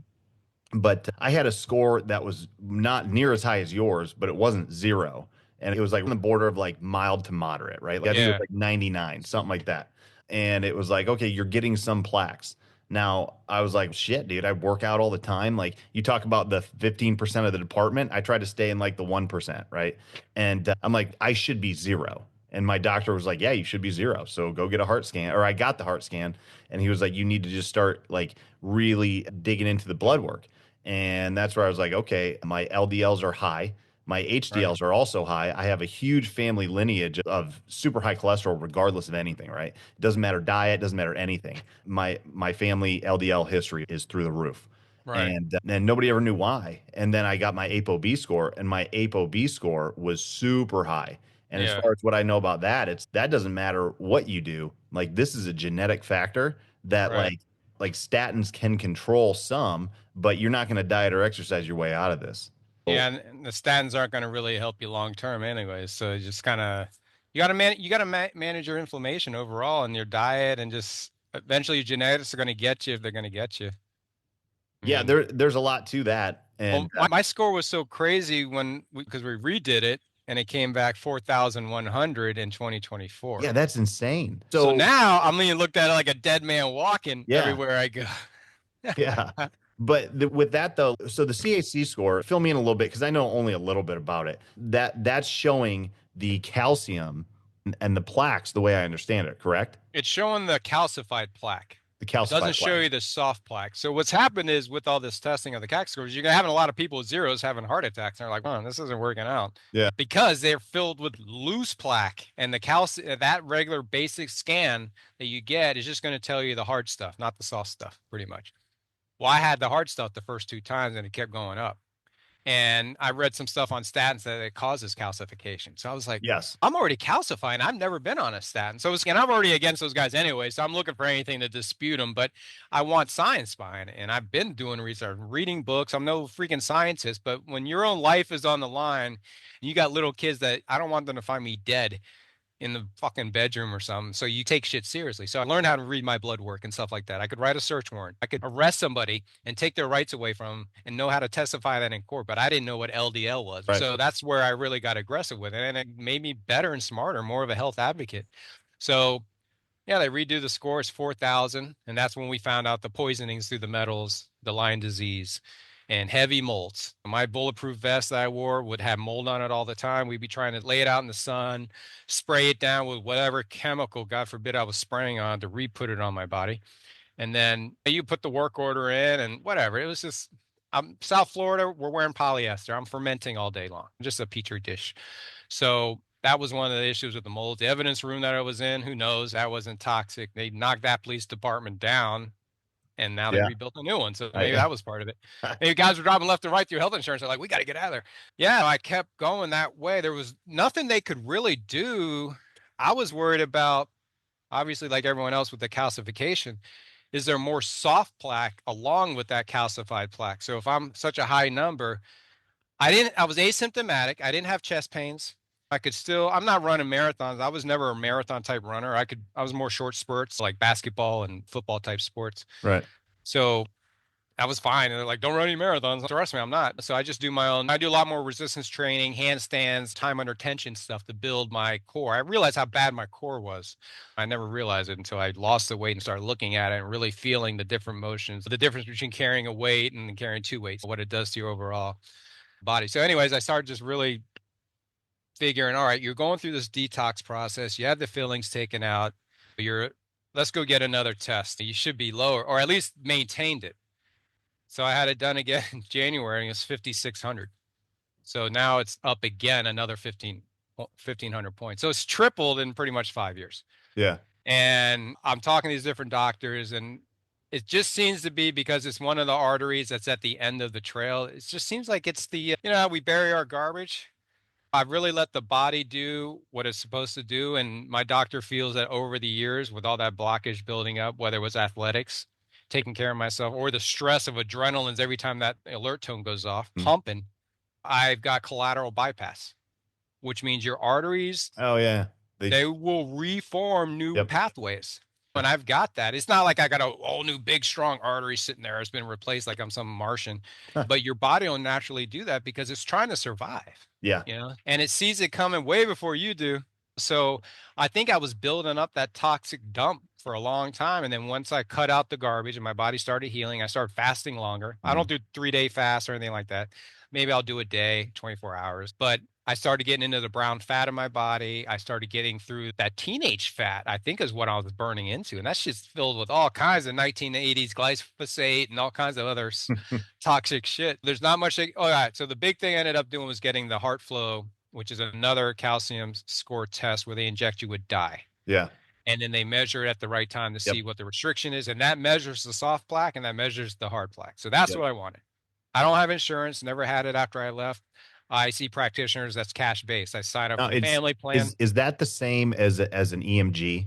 But I had a score that was not near as high as yours, but it wasn't 0. And it was like on the border of like mild to moderate, right? Like I think it was like 99, something like that. And it was like, okay, you're getting some plaques. Now, I was like, shit, dude, I work out all the time. Like you talk about the 15% of the department. I try to stay in like the 1%, right? And I'm like, I should be 0. And my doctor was like, yeah, you should be 0. So go get a heart scan. Or I got the heart scan. And he was like, you need to just start like really digging into the blood work. And that's where I was like, okay, my LDLs are high. My HDLs are also high. I have a huge family lineage of super high cholesterol, regardless of anything, right? It doesn't matter diet, doesn't matter anything. My family LDL history is through the roof. Right. And nobody ever knew why. And then I got my ApoB score, and my ApoB score was super high. And as far as what I know about that, that doesn't matter what you do. Like this is a genetic factor that like statins can control some, but you're not going to diet or exercise your way out of this. Yeah, and the statins aren't going to really help you long term, anyways. So you just kind of you got to manage your inflammation overall in your diet, and just eventually your genetics are going to get you if they're going to get you. Yeah, there's a lot to that. And my score was so crazy because we redid it, and it came back 4,100 in 2024. Yeah, that's insane. So now I'm being looked at like a dead man walking everywhere I go. Yeah. But with that though, so the CAC score, fill me in a little bit because I know only a little bit about it. That's showing the calcium and the plaques the way I understand it, correct? It's showing the calcified plaque. The It doesn't calcified show plaque. you the soft plaque. So what's happened is with all this testing of the CAC scores, you're having a lot of people with zeros having heart attacks. And they're like, oh, this isn't working out. Yeah. Because they're filled with loose plaque. And the that regular basic scan that you get is just going to tell you the hard stuff, not the soft stuff, pretty much. Well, I had the hard stuff the first 2 times and it kept going up. And I read some stuff on statins that it causes calcification. So I was like, Yes. I'm already calcifying. I've never been on a statin. So and I'm already against those guys anyway. So I'm looking for anything to dispute them, but I want science behind it. And I've been doing research, reading books. I'm no freaking scientist, but when your own life is on the line, and you got little kids that I don't want them to find me dead in the fucking bedroom or something. So you take shit seriously. So I learned how to read my blood work and stuff like that. I could write a search warrant. I could arrest somebody and take their rights away from them and know how to testify that in court. But I didn't know what LDL was. Right. So that's where I really got aggressive with it. And it made me better and smarter, more of a health advocate. So yeah, they redo the score. It's 4,000. And that's when we found out the poisonings through the metals, the Lyme disease, and heavy molds. My bulletproof vest that I wore would have mold on it all the time. We'd be trying to lay it out in the sun, spray it down with whatever chemical, God forbid, I was spraying on to re-put it on my body. And then you put the work order in and whatever. It was just, I'm South Florida, we're wearing polyester. I'm fermenting all day long, just a petri dish. So that was one of the issues with the mold. The evidence room that I was in, who knows, that wasn't toxic. They knocked that police department down and now they rebuilt a new one. So maybe that was part of it. Maybe guys were driving left and right through health insurance. They're like, we got to get out of there. Yeah, I kept going that way. There was nothing they could really do. I was worried about, obviously, like everyone else with the calcification, is there more soft plaque along with that calcified plaque? So if I'm such a high number, I was asymptomatic. I didn't have chest pains. I could still, I'm not running marathons. I was never a marathon type runner. I was more short spurts like basketball and football type sports. Right. So I was fine. And they're like, don't run any marathons. Trust me, I'm not. So I just do my own. I do a lot more resistance training, handstands, time under tension stuff to build my core. I realized how bad my core was. I never realized it until I lost the weight and started looking at it and really feeling the different motions, the difference between carrying a weight and carrying 2 weights, what it does to your overall body. So anyways, I started just really figuring, all right, you're going through this detox process. You had the fillings taken out. Let's go get another test. You should be lower or at least maintained it. So I had it done again in January and it's 5,600. So now it's up again another 1,500 points. So it's tripled in pretty much 5 years. Yeah. And I'm talking to these different doctors and it just seems to be because it's one of the arteries that's at the end of the trail. It just seems like it's the, how we bury our garbage. I've really let the body do what it's supposed to do. And my doctor feels that over the years with all that blockage building up, whether it was athletics, taking care of myself, or the stress of adrenalines every time that alert tone goes off, pumping, I've got collateral bypass, which means your arteries, they will reform new pathways. And I've got that. It's not like I got a all new big strong artery sitting there. It's been replaced like I'm some Martian, but your body will naturally do that because it's trying to survive. Yeah. And it sees it coming way before you do. So I think I was building up that toxic dump for a long time. And then once I cut out the garbage and my body started healing, I started fasting longer. I don't do 3-day fast or anything like that. Maybe I'll do a day, 24 hours, but I started getting into the brown fat in my body. I started getting through that teenage fat, I think is what I was burning into. And that's just filled with all kinds of 1980s glyphosate and all kinds of other toxic shit. There's not much. All right. So the big thing I ended up doing was getting the heart flow, which is another calcium score test where they inject you with dye. Yeah. And then they measure it at the right time to see what the restriction is. And that measures the soft plaque and that measures the hard plaque. So that's what I wanted. I don't have insurance, never had it after I left. I see practitioners that's cash based. I sign up for a family plan. Is that the same as an EMG?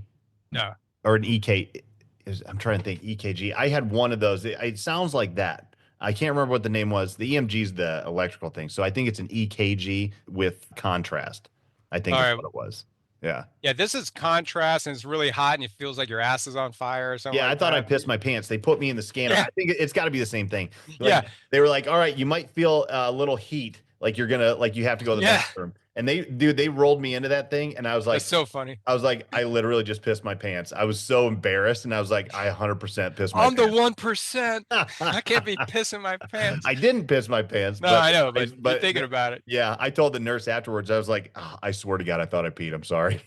No. Or an I'm trying to think, EKG. I had one of those. It sounds like that. I can't remember what the name was. The EMG is the electrical thing. So I think it's an EKG with contrast. I think that's what it was. Yeah. Yeah, this is contrast and it's really hot and it feels like your ass is on fire or something. Yeah, I thought I pissed my pants. They put me in the scanner. I think it's got to be the same thing. Like, they were like, all right, you might feel a little heat, like you have to go to the bathroom. And they rolled me into that thing, and I was like, that's so funny. I was like, I literally just pissed my pants. I was so embarrassed, and I was like, I 100% pissed my pants. I'm the 1%. I can't be pissing my pants. I didn't piss my pants. No, I know, but you're thinking about it. Yeah, I told the nurse afterwards. I was like, I swear to God, I thought I peed. I'm sorry.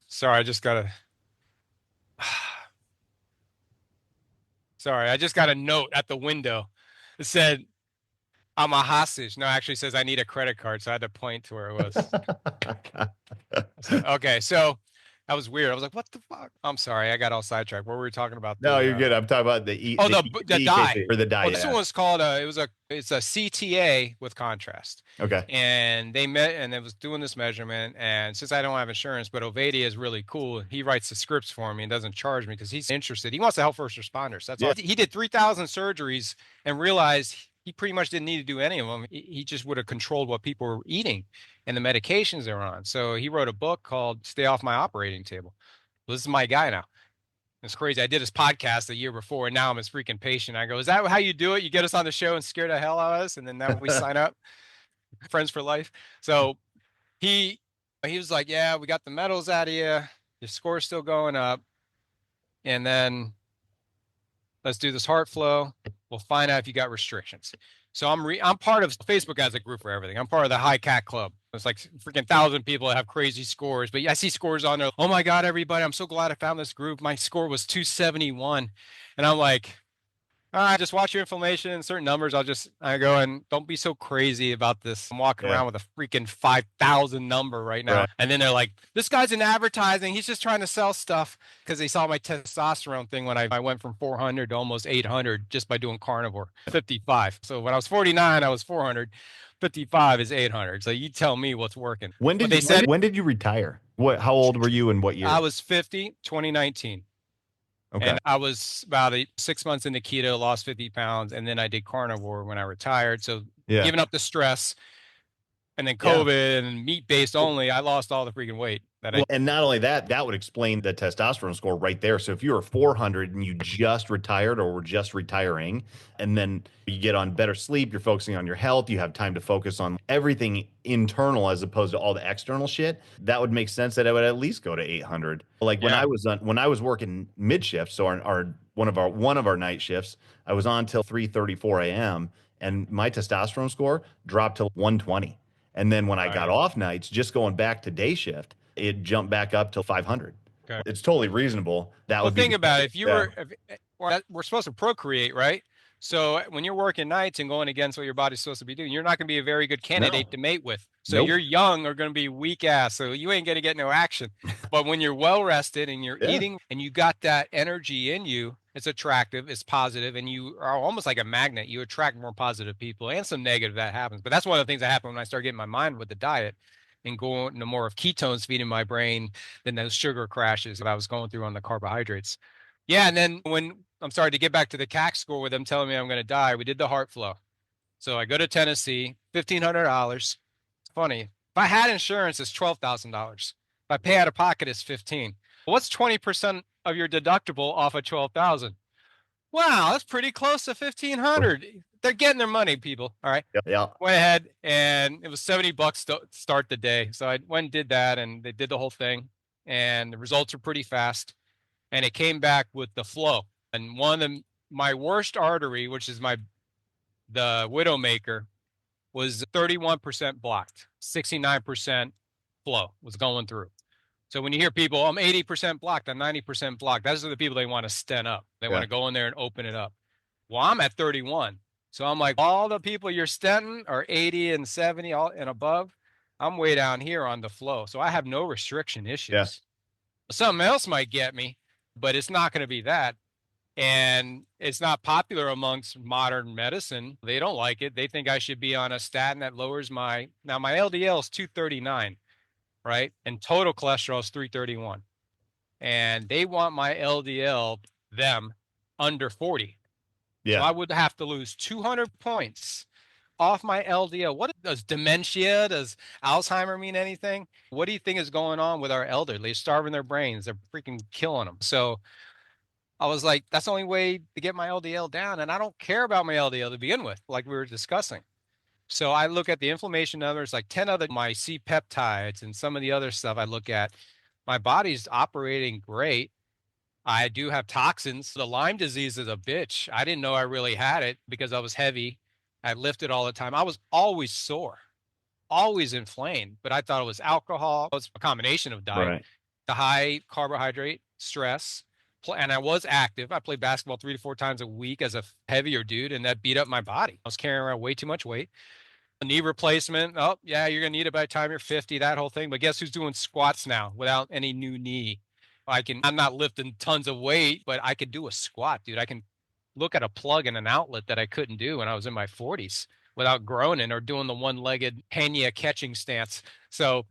Sorry, I just gotta. Sorry, I just got a note at the window. It said, I'm a hostage. No, it actually says I need a credit card. So I had to point to where it was. So, okay. So that was weird. I was like, what the fuck? I'm sorry. I got all sidetracked. What were we talking about? No, you're good. I'm talking about the The dye. or the dye. Oh, this one was called it's a CTA with contrast. Okay. And they met and it was doing this measurement. And since I don't have insurance, but Ovadia is really cool. He writes the scripts for me and doesn't charge me because he's interested. He wants to help first responders. That's all. He did 3,000 surgeries and realized he pretty much didn't need to do any of them. He just would have controlled what people were eating and the medications they were on. So he wrote a book called Stay Off My Operating Table. Well, this is my guy now. It's crazy. I did his podcast the year before, and now I'm his freaking patient. I go, is that how you do it? You get us on the show and scare the hell out of us, and then now we sign up, friends for life. So he was like, yeah, we got the medals out of you. Your score's still going up, and then let's do this heart flow. We'll find out if you got restrictions. So I'm part of Facebook as a group for everything. I'm part of the High Cat Club. It's like freaking 1,000 people that have crazy scores. But I see scores on there. Oh my God, everybody, I'm so glad I found this group. My score was 271. And I'm like, all right, just watch your inflammation and certain numbers. I go and don't be so crazy about this. I'm walking around with a freaking 5,000 number right now. Right. And then they're like, this guy's in advertising. He's just trying to sell stuff because they saw my testosterone thing when I went from 400 to almost 800 just by doing carnivore, 55. So when I was 49, I was 400. 55 is 800. So you tell me what's working. When did you retire? How old were you and what year? I was 50, 2019. Okay. And I was about 6 months into keto, lost 50 pounds, and then I did carnivore when I retired. So giving up the stress, and then COVID and meat-based only, I lost all the freaking weight. And not only that, that would explain the testosterone score right there. So if you were 400 and you just retired or were just retiring, and then you get on better sleep, you're focusing on your health, you have time to focus on everything internal as opposed to all the external shit, that would make sense that I would at least go to 800. Like when I was working mid shift, so one of our night shifts, I was on till 3:34 a.m. and my testosterone score dropped to 120. And then when I got off nights, just going back to day shift, it jumped back up to 500. Okay. It's totally reasonable. Think about it. We're supposed to procreate, right? So when you're working nights and going against what your body's supposed to be doing, you're not going to be a very good candidate to mate with. So you're young are going to be weak ass. So you ain't going to get no action. But when you're well rested and you're eating and you got that energy in you, it's attractive, it's positive, and you are almost like a magnet. You attract more positive people and some negative that happens. But that's one of the things that happened when I started getting my mind with the diet and going into more of ketones feeding my brain than those sugar crashes that I was going through on the carbohydrates. Yeah, and then when I'm sorry to get back to the CAC score with them telling me I'm going to die, we did the heart flow. So I go to Tennessee, $1,500. It's funny. If I had insurance, it's $12,000. If I pay out of pocket, it's $15,000. What's 20% of your deductible off of $12,000? Wow, that's pretty close to $1,500. They're getting their money, people. All right. Yeah. Went ahead and it was $70 to start the day. So I went and did that and they did the whole thing. And the results are pretty fast. And it came back with the flow. And my worst artery, which is the Widowmaker, was 31% blocked. 69% flow was going through. So when you hear people, I'm 80% blocked, I'm 90% blocked, those are the people they want to stent up. They want to go in there and open it up. Well, I'm at 31. So I'm like, all the people you're stenting are 80 and 70 and above. I'm way down here on the flow. So I have no restriction issues. Yeah. Something else might get me, but it's not going to be that. And it's not popular amongst modern medicine. They don't like it. They think I should be on a statin that lowers my LDL is 239. Right? And total cholesterol is 331. And they want my LDL, under 40. Yeah. So I would have to lose 200 points off my LDL. What does dementia, does Alzheimer mean anything? What do you think is going on with our elderly? They're starving their brains. They're freaking killing them. So I was like, that's the only way to get my LDL down. And I don't care about my LDL to begin with, like we were discussing. So I look at the inflammation numbers, like 10 other, my C-peptides and some of the other stuff I look at. My body's operating great. I do have toxins. The Lyme disease is a bitch. I didn't know I really had it because I was heavy. I lifted all the time. I was always sore, always inflamed, but I thought it was alcohol. It's a combination of diet, the high carbohydrate, stress, and I was active. I played basketball 3 to 4 times a week as a heavier dude, and that beat up my body. I was carrying around way too much weight. A knee replacement. Oh, yeah, you're going to need it by the time you're 50, that whole thing. But guess who's doing squats now without any new knee? I'm not lifting tons of weight, but I could do a squat, dude. I can look at a plug and an outlet that I couldn't do when I was in my 40s without groaning or doing the one-legged Pena catching stance. So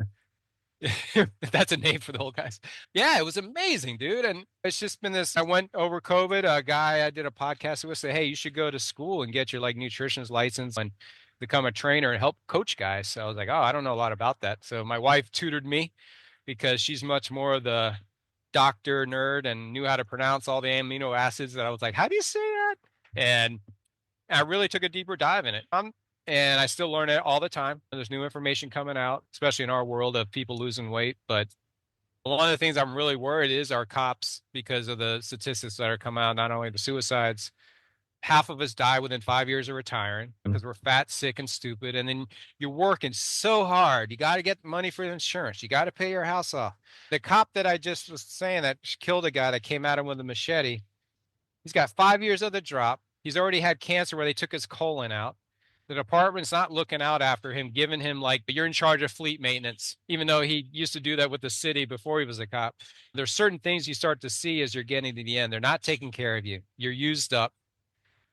that's a name for the old guys. Yeah, it was amazing, dude. And it's just been this. I went over COVID. A guy I did a podcast with said, "Hey, you should go to school and get your like nutritionist license and become a trainer and help coach guys." So I was like, "Oh, I don't know a lot about that." So my wife tutored me because she's much more of the doctor nerd and knew how to pronounce all the amino acids. That I was like, "How do you say that?" And I really took a deeper dive in it. And I still learn it all the time. There's new information coming out, especially in our world of people losing weight. But one of the things I'm really worried is our cops, because of the statistics that are coming out, not only the suicides, half of us die within 5 years of retiring because we're fat, sick, and stupid. And then you're working so hard. You got to get money for the insurance. You got to pay your house off. The cop that I just was saying that killed a guy that came at him with a machete, he's got 5 years of the drop. He's already had cancer where they took his colon out. The department's not looking out after him, giving him like, you're in charge of fleet maintenance, even though he used to do that with the city before he was a cop. There's certain things you start to see as you're getting to the end. They're not taking care of you. You're used up.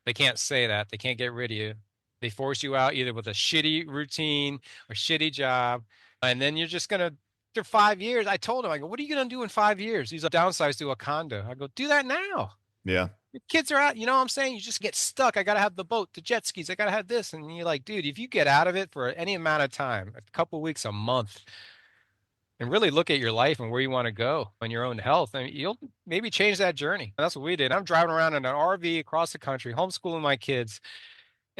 They can't say that. They can't get rid of you. They force you out either with a shitty routine or shitty job. And then you're just going to, after 5 years, I told him, I go, what are you going to do in 5 years? He's like, downsize to a condo. I go, do that now. Yeah. Your kids are out. You know what I'm saying? You just get stuck. I got to have the boat, the jet skis. I got to have this. And you're like, dude, if you get out of it for any amount of time, a couple of weeks, a month, and really look at your life and where you want to go and your own health, and you'll maybe change that journey. And that's what we did. I'm driving around in an RV across the country, homeschooling my kids.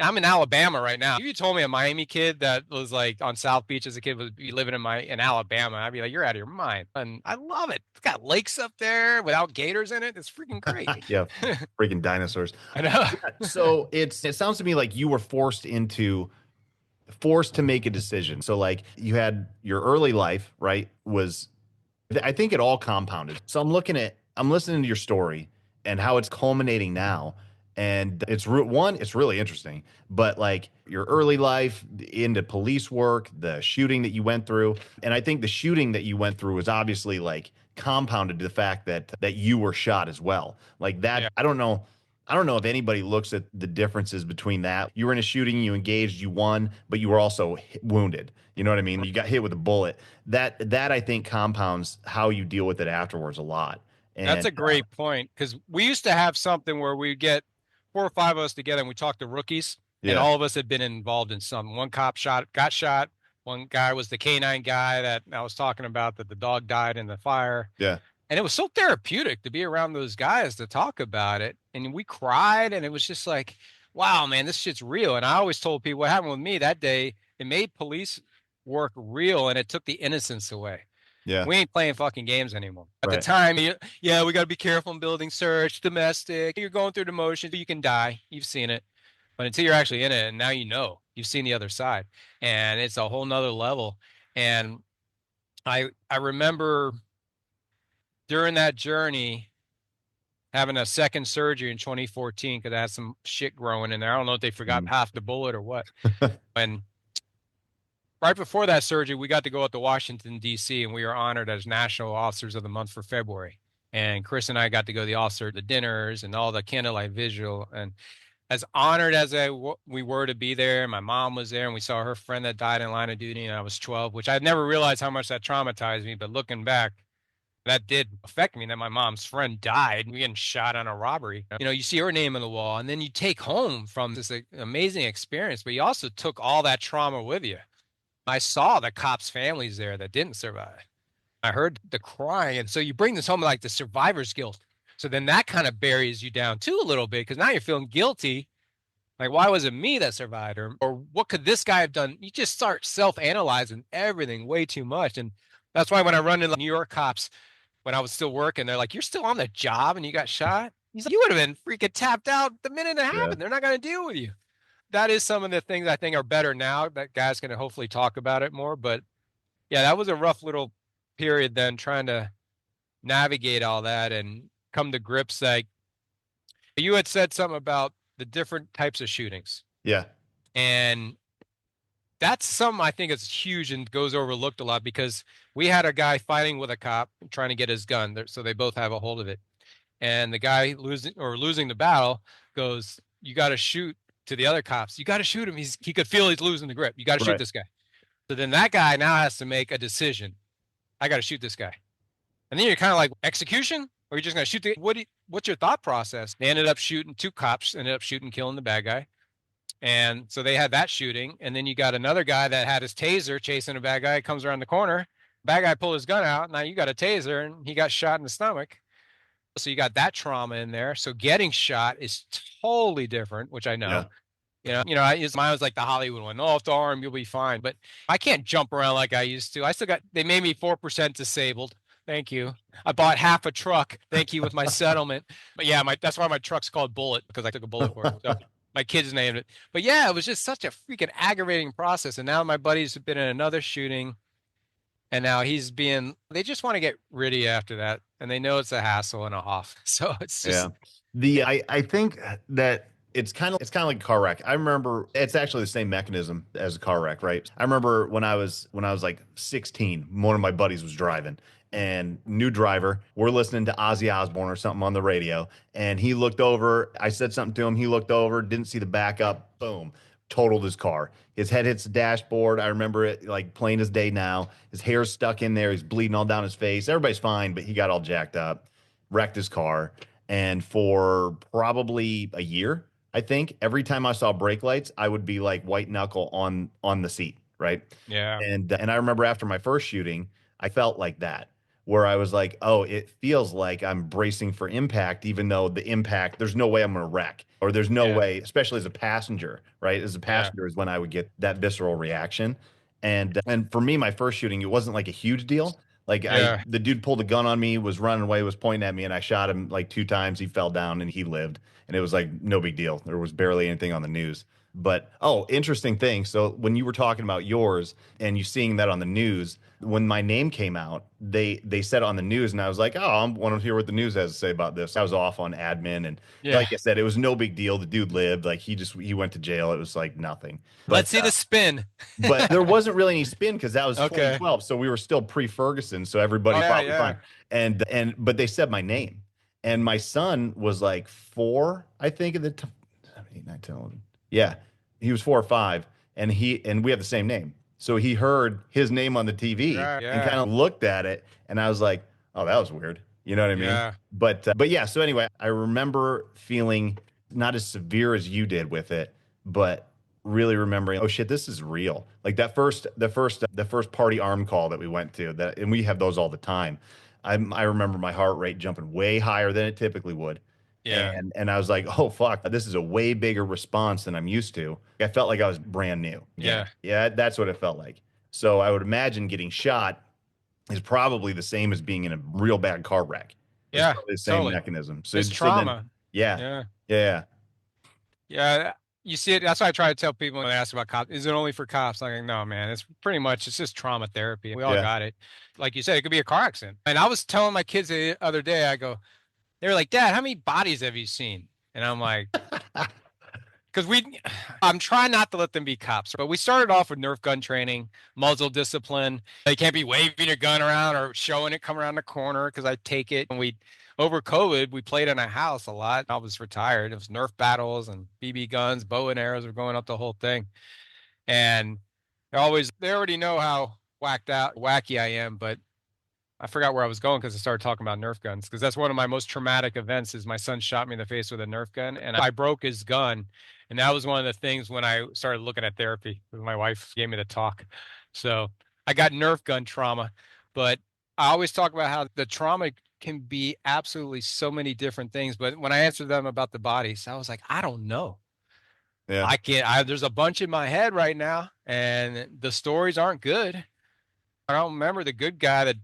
I'm in Alabama right now. If you told me a Miami kid that was like on South Beach as a kid would be living in Alabama, I'd be like, you're out of your mind. And I love it. It's got lakes up there without gators in it. It's freaking great. Yeah, freaking dinosaurs. I know. So it sounds to me like you were forced to make a decision. So like you had your early life, right? I think it all compounded. So I'm listening to your story and how it's culminating now. And it's really interesting, but like your early life into police work, the shooting that you went through. And I think the shooting that you went through was obviously like compounded to the fact that you were shot as well. Like that, yeah. I don't know if anybody looks at the differences between that. You were in a shooting, you engaged, you won, but you were also wounded. You know what I mean? You got hit with a bullet. That I think compounds how you deal with it afterwards a lot. And that's a great point, because we used to have something where we get 4 or 5 of us together and we talk to rookies, and all of us had been involved in something. One cop got shot. One guy was the canine guy that I was talking about, that the dog died in the fire. Yeah. And it was so therapeutic to be around those guys to talk about it. And we cried, and it was just like, wow, man, this shit's real. And I always told people what happened with me that day, it made police work real, and it took the innocence away. Yeah. We ain't playing fucking games anymore. At the time, we got to be careful in building search, domestic. You're going through the motions. You can die. You've seen it. But until you're actually in it, and now you've seen the other side. And it's a whole nother level. And I remember during that journey having a second surgery in 2014 because I had some shit growing in there. I don't know if they forgot half the bullet or what. And right before that surgery, we got to go out to Washington, D.C., and we were honored as National Officers of the Month for February. And Chris and I got to go to the dinners and all the candlelight visual. And as honored as we were to be there, my mom was there, and we saw her friend that died in line of duty, and I was 12, which I'd never realized how much that traumatized me. But looking back, that did affect me, that my mom's friend died getting shot on a robbery. You see her name on the wall, and then you take home from this amazing experience, but you also took all that trauma with you. I saw the cops' families there that didn't survive. I heard the crying. And so you bring this home like the survivor's guilt. So then that kind of buries you down too a little bit, because now you're feeling guilty. Like, why was it me that survived? Or what could this guy have done? You just start self-analyzing everything way too much. And that's why when I run into New York cops, when I was still working, they're like, you're still on the job and you got shot? He's like, you would have been freaking tapped out the minute it happened. They're not going to deal with you. That is some of the things I think are better now. That guy's going to hopefully talk about it more. But yeah, that was a rough little period then, trying to navigate all that. And come to grips. Like you had said something about the different types of shootings. Yeah. And that's something I think is huge and goes overlooked a lot, because we had a guy fighting with a cop trying to get his gun. So they both have a hold of it. And the guy losing the battle goes, "You got to shoot," to the other cops. "You got to shoot him. He could feel he's losing the grip. You got to shoot Right. this guy." So then that guy now has to make a decision. I got to shoot this guy. And then you're kind of like, execution? Or you're just going to shoot what's your thought process? They ended up shooting, two cops ended up shooting, killing the bad guy. And so they had that shooting. And then you got another guy that had his taser chasing a bad guy, comes around the corner. Bad guy pulled his gun out. Now you got a taser and he got shot in the stomach. So you got that trauma in there. So getting shot is totally different, which I know. Yeah. Mine was like the Hollywood one. "Oh, off the arm, you'll be fine." But I can't jump around like I used to. They made me 4% disabled. Thank you. I bought half a truck. Thank you, with my settlement. But yeah, that's why my truck's called Bullet, because I took a bullet for it. So my kids named it. But yeah, it was just such a freaking aggravating process. And now my buddies have been in another shooting, and now they just want to get rid of you after that. And they know it's a hassle and a off. So it's just. Yeah. I think that it's kind of like a car wreck. I remember it's actually the same mechanism as a car wreck, right? I remember when I was like 16, one of my buddies was driving, and new driver, we're listening to Ozzy Osbourne or something on the radio, and he looked over. I said something to him. He looked over, didn't see the backup. Boom, totaled his car. His head hits the dashboard. I remember it like plain as day now. His hair's stuck in there. He's bleeding all down his face. Everybody's fine, but he got all jacked up, wrecked his car. And for probably a year, I think, every time I saw brake lights, I would be like white knuckle on the seat, right? Yeah. And I remember after my first shooting, I felt like that, where I was like, oh, it feels like I'm bracing for impact, even though the impact, there's no way I'm going to wreck, or there's no way, especially as a passenger, right? As a passenger is when I would get that visceral reaction. And for me, my first shooting, it wasn't like a huge deal. Like the dude pulled a gun on me, was running away, was pointing at me, and I shot him like 2 times. He fell down and he lived, and it was like no big deal. There was barely anything on the news. But interesting thing. So when you were talking about yours and you seeing that on the news, when my name came out, they said it on the news, and I was like, oh, I want to hear what the news has to say about this. I was off on admin, and like I said, it was no big deal. The dude lived. Like he went to jail. It was like nothing. But, let's see the spin. But there wasn't really any spin because that was 2012, so we were still pre-Ferguson, so everybody probably fine. But they said my name, and my son was like 4, I think, at the time. 7, 8, 9, 10, 11. Yeah, he was 4 or 5, and we have the same name. So he heard his name on the TV and kind of looked at it, and I was like, "Oh, that was weird." You know what I mean? Yeah. But yeah. So anyway, I remember feeling not as severe as you did with it, but really remembering, oh shit, this is real. Like the first party arm call that we went to, and we have those all the time. I remember my heart rate jumping way higher than it typically would. Yeah. And I was like, oh fuck, this is a way bigger response than I'm used to. I felt like I was brand new. Yeah. Yeah, that's what it felt like. So I would imagine getting shot is probably the same as being in a real bad car wreck. Yeah. The same mechanism. So it's trauma. Yeah. You see it. That's why I try to tell people when they ask about cops, is it only for cops? Like, no, man, it's just trauma therapy. We all got it. Like you said, it could be a car accident. And I was telling my kids the other day, they were like, "Dad, how many bodies have you seen?" And I'm like, because I'm trying not to let them be cops, but we started off with Nerf gun training, muzzle discipline. They can't be waving your gun around or showing it come around the corner, because I take it. And over COVID, we played in a house a lot. I was retired. It was Nerf battles and BB guns, bow and arrows were going up the whole thing. And they already know how wacky I am, but I forgot where I was going because I started talking about Nerf guns, because that's one of my most traumatic events is my son shot me in the face with a Nerf gun and I broke his gun. And that was one of the things when I started looking at therapy. My wife gave me the talk. So I got Nerf gun trauma, but I always talk about how the trauma can be absolutely so many different things. But when I answered them about the bodies, I was like, I don't know. Yeah. There's a bunch in my head right now and the stories aren't good. I don't remember the good guy that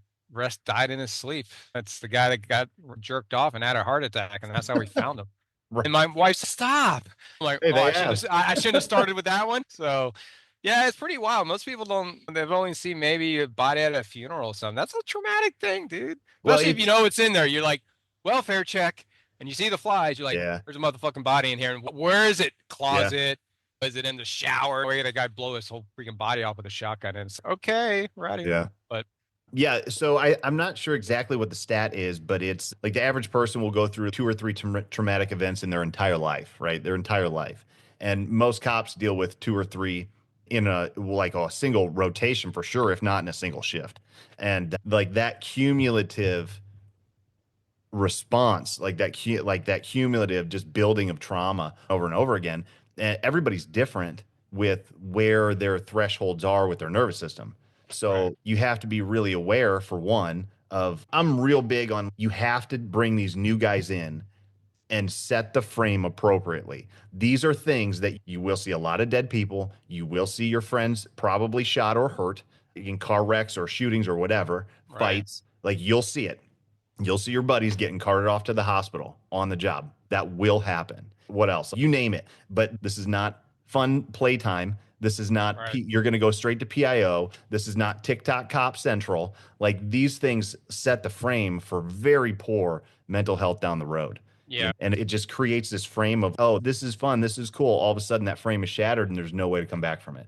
died in his sleep. That's the guy that got jerked off and had a heart attack, and that's how we found him. Right. And my wife said, "Stop!" I'm like, I shouldn't have started with that one. So, yeah, it's pretty wild. Most people they've only seen maybe a body at a funeral or something. That's a traumatic thing, dude. Especially if you know it's in there. You're like, welfare check, and you see the flies, you're like, Yeah. there's a motherfucking body in here. And where is it? Yeah. Closet? Is it in the shower? Where did a guy blow his whole freaking body off with a shotgun? And it's okay, we're out of here. Yeah. But Yeah, so I'm not sure exactly what the stat is, but it's like the average person will go through 2 or 3 traumatic events in their entire life, right? Their entire life. And most cops deal with 2 or 3 in a single rotation for sure, if not in a single shift. And like that cumulative response, like that cumulative just building of trauma over and over again. And everybody's different with where their thresholds are with their nervous system. So right. you have to be really aware, for one, of I'm real big on you have to bring these new guys in and set the frame appropriately. These are things that you will see a lot of dead people. You will see your friends probably shot or hurt in car wrecks or shootings or whatever, Right. fights. Like you'll see it. You'll see your buddies getting carted off to the hospital on the job. That will happen. What else? You name it. But this is not fun playtime. This is not, Right. you're going to go straight to PIO. This is not TikTok Cop Central. Like these things set the frame for very poor mental health down the road. Yeah. And it just creates this frame of, oh, this is fun. This is cool. All of a sudden that frame is shattered and there's no way to come back from it.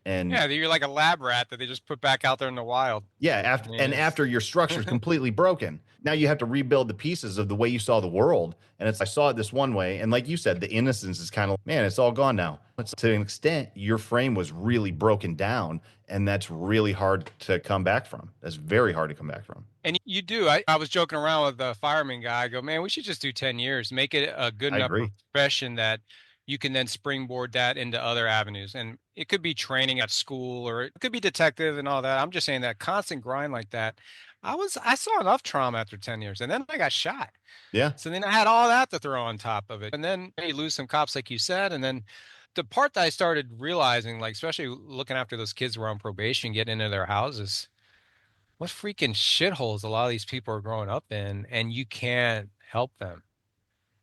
And yeah, you're like a lab rat that they just put back out there in the wild. yeah, after your structure is completely broken, now you have to rebuild the pieces of the way you saw the world. And I saw it this one way, and like you said, the innocence is kind of, man, it's all gone now. It's, to an extent, your frame was really broken down, and that's really hard to come back from. That's very hard to come back from. And you do. I was joking around with the fireman guy. I go, man, we should just do 10 years, make it a good enough profession that you can then springboard that into other avenues. And it could be training at school, or it could be detective and all that. I'm just saying that constant grind like that. I saw enough trauma after 10 years, and then I got shot. Yeah. So then I had all that to throw on top of it. And then you lose some cops, like you said. And then the part that I started realizing, like, especially looking after those kids who were on probation, getting into their houses, what freaking shitholes a lot of these people are growing up in, and you can't help them.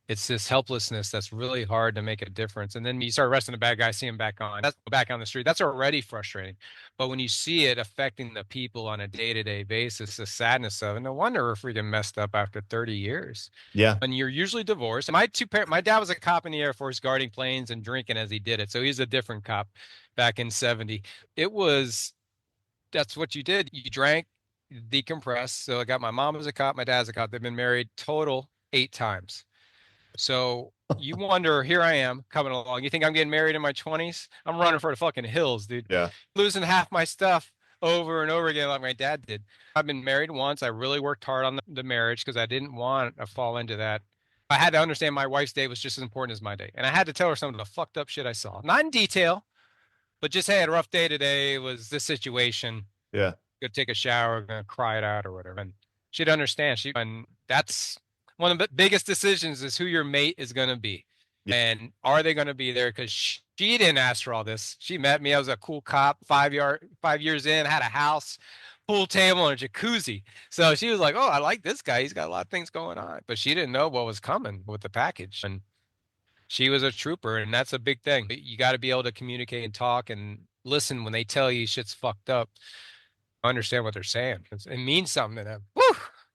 It's this helplessness that's really hard to make a difference. And then you start arresting a bad guy, see him back on the street. That's already frustrating. But when you see it affecting the people on a day-to-day basis, the sadness of it, no wonder we're freaking messed up after 30 years. Yeah. And you're usually divorced. My dad was a cop in the Air Force, guarding planes and drinking as he did it. So he's a different cop back in 70. That's what you did. You drank, decompressed. So I got my mom as a cop, my dad's a cop. They've been married total 8 times. So you wonder, here I am coming along. You think I'm getting married in my 20s? I'm running for the fucking hills, dude. Yeah. Losing half my stuff over and over again like my dad did. I've been married once. I really worked hard on the marriage because I didn't want to fall into that. I had to understand my wife's day was just as important as my day. And I had to tell her some of the fucked up shit I saw. Not in detail, but just, hey, I had a rough day today. It was this situation. Yeah. Go take a shower, gonna cry it out or whatever. And she'd understand. And that's one of the biggest decisions, is who your mate is going to be. Yeah. And are they going to be there? Because she didn't ask for all this. She met me. I was a cool cop, 5 years in, had a house, pool table, and a jacuzzi. So she was like, oh, I like this guy. He's got a lot of things going on. But she didn't know what was coming with the package. And she was a trooper, and that's a big thing. You got to be able to communicate and talk and listen when they tell you shit's fucked up. Understand what they're saying. It means something to them. Woo!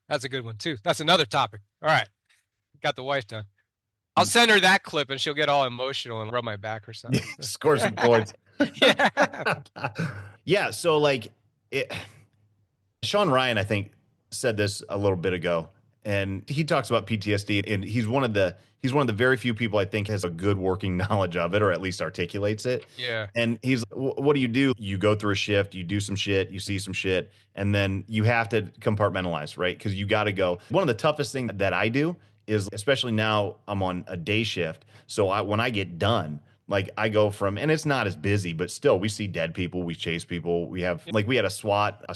That's a good one, too. That's another topic. All right. Got the wife done. I'll send her that clip and she'll get all emotional and rub my back or something. Score some points. Yeah. Yeah. So like Sean Ryan, I think, said this a little bit ago, and he talks about PTSD, and he's one of the very few people I think has a good working knowledge of it, or at least articulates it. Yeah. And he's, what do? You go through a shift, you do some shit, you see some shit, and then you have to compartmentalize, right? Because you got to go. One of the toughest things that I do is, especially now I'm on a day shift. So when I get done, like I go from, and it's not as busy, but still we see dead people, we chase people. We had a SWAT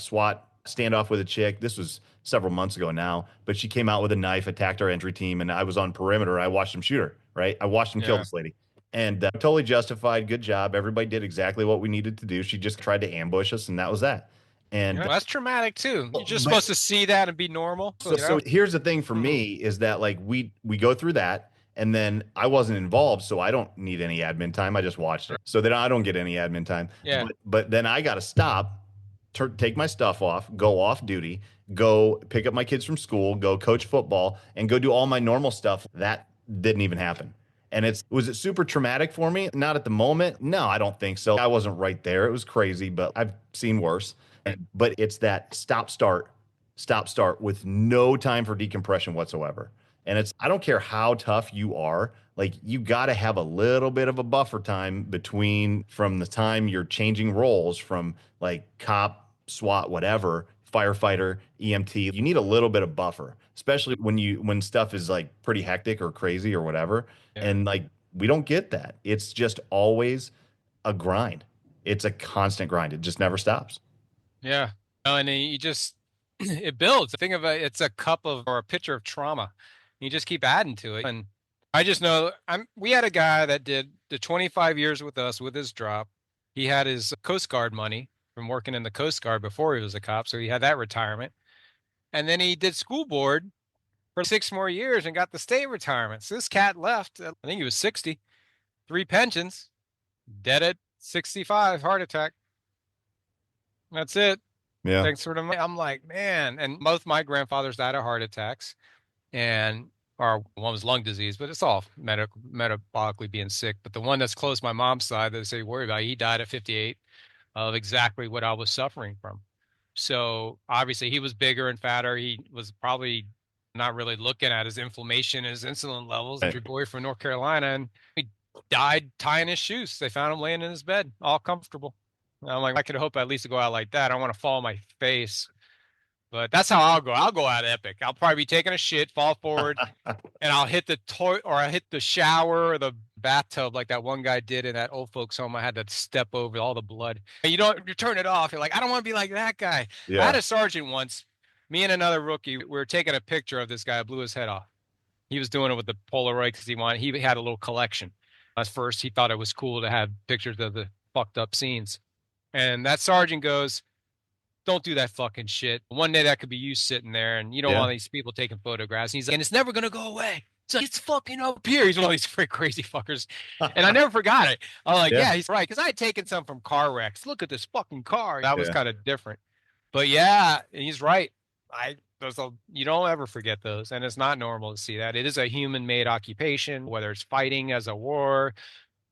standoff with a chick. This was several months ago now, but she came out with a knife, attacked our entry team, and I was on perimeter. I watched them shoot her, right? I watched them kill this lady. And totally justified. Good job. Everybody did exactly what we needed to do. She just tried to ambush us, and that was that. And that's traumatic too. You're just supposed to see that and be normal. So here's the thing for me is that like we go through that, and then I wasn't involved, so I don't need any admin time. I just watched it. So then I don't get any admin time. Yeah. But then I got to stop, take my stuff off, go off duty, go pick up my kids from school, go coach football, and go do all my normal stuff. That didn't even happen. And was it super traumatic for me? Not at the moment. No, I don't think so. I wasn't right there. It was crazy, but I've seen worse. But it's that stop start with no time for decompression whatsoever. And I don't care how tough you are, like you got to have a little bit of a buffer time between from the time you're changing roles from like cop, SWAT, whatever, firefighter, EMT. You need a little bit of buffer, especially when stuff is like pretty hectic or crazy or whatever. Yeah. And like we don't get that. It's just always a grind. It's a constant grind. It just never stops. Yeah. And you just, it builds. Think of it's a cup of, or a pitcher of trauma. You just keep adding to it. And I just know we had a guy that did the 25 years with us with his drop. He had his Coast Guard money from working in the Coast Guard before he was a cop. So he had that retirement. And then he did school board for 6 more years and got the state retirement. So this cat left, I think he was 60, 3 pensions, dead at 65, heart attack. That's it. Yeah. Thanks for the money. I'm like, man. And both my grandfathers died of heart attacks, and or one was lung disease, but it's all metabolically being sick. But the one that's close to my mom's side that they say worry about, he died at 58 of exactly what I was suffering from. So obviously he was bigger and fatter. He was probably not really looking at his inflammation, his insulin levels. Your boy from North Carolina, and he died tying his shoes. They found him laying in his bed, all comfortable. I'm like, I could hope I at least go out like that. I don't want to fall on my face, but that's how I'll go. I'll go out epic. I'll probably be taking a shit, fall forward, and I'll hit the toilet or I hit the shower or the bathtub like that one guy did in that old folks home. I had to step over all the blood. And you turn it off. You're like, I don't want to be like that guy. Yeah. I had a sergeant once, me and another rookie, we were taking a picture of this guy, blew his head off. He was doing it with the Polaroid because he had a little collection. At first, he thought it was cool to have pictures of the fucked up scenes. And that sergeant goes, don't do that fucking shit. One day that could be you sitting there and you don't want these people taking photographs. And he's like, and it's never going to go away. So it's fucking up here. He's one of these crazy fuckers. And I never forgot it. I'm like, yeah, he's right. Because I had taken some from car wrecks. Look at this fucking car. That was kind of different. But yeah, he's right. You don't ever forget those. And it's not normal to see that. It is a human-made occupation, whether it's fighting as a war.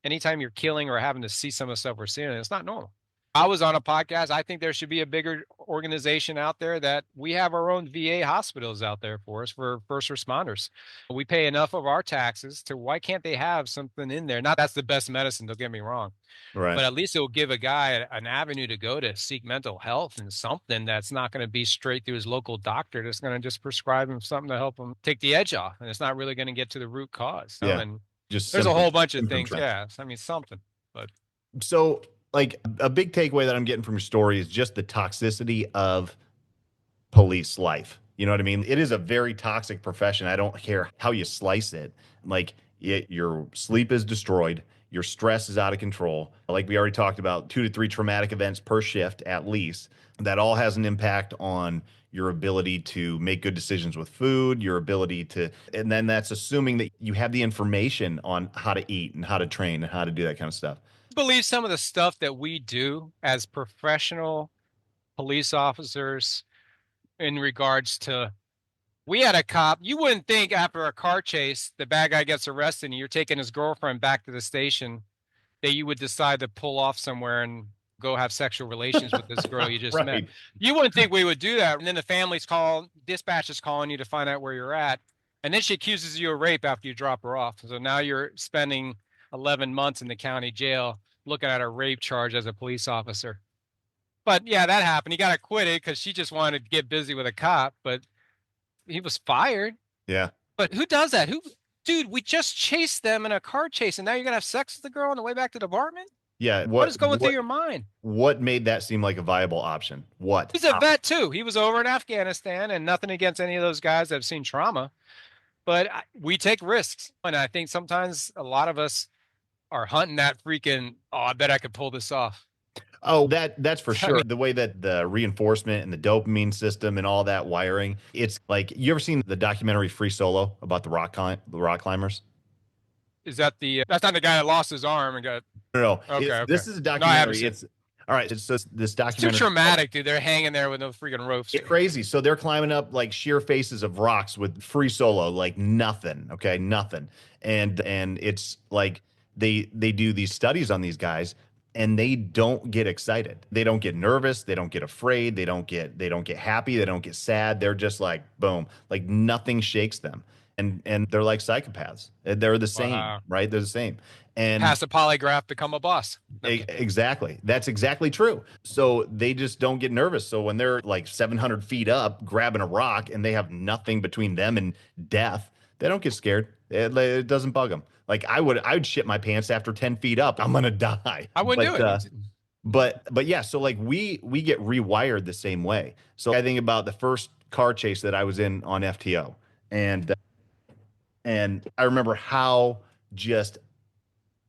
Anytime you're killing or having to see some of the stuff we're seeing, it's not normal. I was on a podcast. I think there should be a bigger organization out there that we have our own VA hospitals out there for us, for first responders. We pay enough of our taxes to why can't they have something in there? Not that's the best medicine, don't get me wrong. Right. But at least it will give a guy an avenue to go to seek mental health and something that's not going to be straight through his local doctor that's going to just prescribe him something to help him take the edge off. And it's not really going to get to the root cause. Yeah. And just there's a whole bunch of things. Yeah. I mean, something. But so like a big takeaway that I'm getting from your story is just the toxicity of police life. You know what I mean? It is a very toxic profession. I don't care how you slice it. Like your sleep is destroyed. Your stress is out of control. Like we already talked about, 2 to 3 traumatic events per shift at least. That all has an impact on your ability to make good decisions with food, your ability to, and then that's assuming that you have the information on how to eat and how to train and how to do that kind of stuff. Believe some of the stuff that we do as professional police officers in regards to, we had a cop, you wouldn't think after a car chase, the bad guy gets arrested and you're taking his girlfriend back to the station that you would decide to pull off somewhere and go have sexual relations with this girl you just met. You wouldn't think we would do that. And then the family's dispatch is calling you to find out where you're at. And then she accuses you of rape after you drop her off. So now you're spending 11 months in the county jail looking at a rape charge as a police officer. But yeah, that happened. He got acquitted because she just wanted to get busy with a cop, but he was fired. Yeah. But who does that? Dude, we just chased them in a car chase and now you're going to have sex with the girl on the way back to the apartment? Yeah. What is going through your mind? What made that seem like a viable option? What? He's a vet too. He was over in Afghanistan, and nothing against any of those guys that have seen trauma, but we take risks. And I think sometimes a lot of us are hunting that freaking, I bet I could pull this off. Oh, that's for sure. The way that the reinforcement and the dopamine system and all that wiring, it's like, you ever seen the documentary Free Solo about the rock climbers? Is that that's not the guy that lost his arm and got... No. Okay. This is a documentary. All right, so this It's too documentary. traumatic, dude. They're hanging there with no freaking ropes. It's crazy. So they're climbing up like sheer faces of rocks with free solo, like nothing. Okay, nothing. And it's like they do these studies on these guys, and they don't get excited. They don't get nervous. They don't get afraid. They don't get happy. They don't get sad. They're just like boom, like nothing shakes them. And they're like psychopaths. They're the same, Wow. right? They're the same. And Pass a polygraph, become a boss. Okay. Exactly. That's exactly true. So they just don't get nervous. So when they're like 700 feet up grabbing a rock and they have nothing between them and death, they don't get scared. It doesn't bug them. Like I would shit my pants after 10 feet up. I'm gonna die. I wouldn't do it. But yeah. So like we get rewired the same way. So I think about the first car chase that I was in on FTO, and I remember how just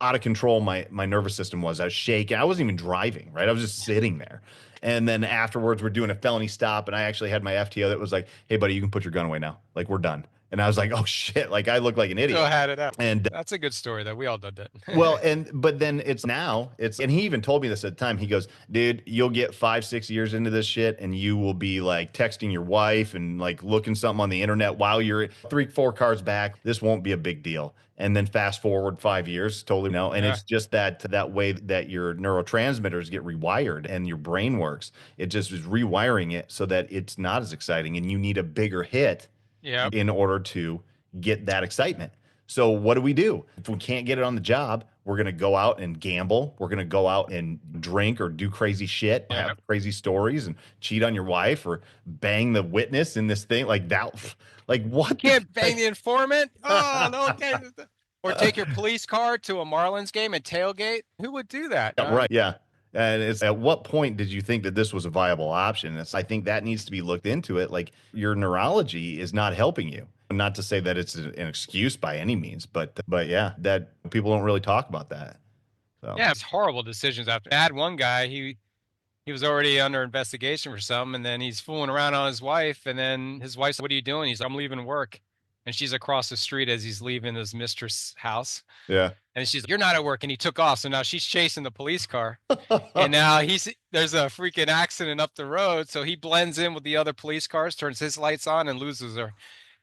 out of control my nervous system was. I was shaking. I wasn't even driving, right? I was just sitting there. And then afterwards, we're doing a felony stop, and I actually had my FTO that was like, "Hey, buddy, you can put your gun away now. Like, we're done." And I was like, "Oh shit!" Like I look like an idiot. Still had it out. And That's a good story though. We all did that. well, but then and he even told me this at the time. He goes, "Dude, you'll get 5, 6 years into this shit, and you will be like texting your wife and like looking something on the internet while you're 3, 4 cars back. This won't be a big deal." And then fast forward 5 years, totally no. And Yeah. it's just that way that your neurotransmitters get rewired and your brain works. It just is rewiring it so that it's not as exciting, and you need a bigger hit Yeah. in order to get that excitement. So what do? If we can't get it on the job, we're going to go out and gamble. We're going to go out and drink or do crazy shit, Yeah. have crazy stories and cheat on your wife or bang the witness in this thing like that. Like what? Can't bang the informant. Oh no! Okay. Or take your police car to a Marlins game and tailgate. Who would do that? Yeah, right. Yeah. And it's at what point did you think that this was a viable option? I think that needs to be looked into it. Like your neurology is not helping you. Not to say that it's an excuse by any means, but yeah, that people don't really talk about that. So Yeah, it's horrible decisions. After I had one guy, he was already under investigation for something, and then he's fooling around on his wife, and then his wife's like, "What are you doing?" He's like, "I'm leaving work," and she's across the street as he's leaving his mistress' house. yeah. And she's like, "You're not at work," and he took off. So now she's chasing the police car, and now there's a freaking accident up the road. So he blends in with the other police cars, turns his lights on, and loses her.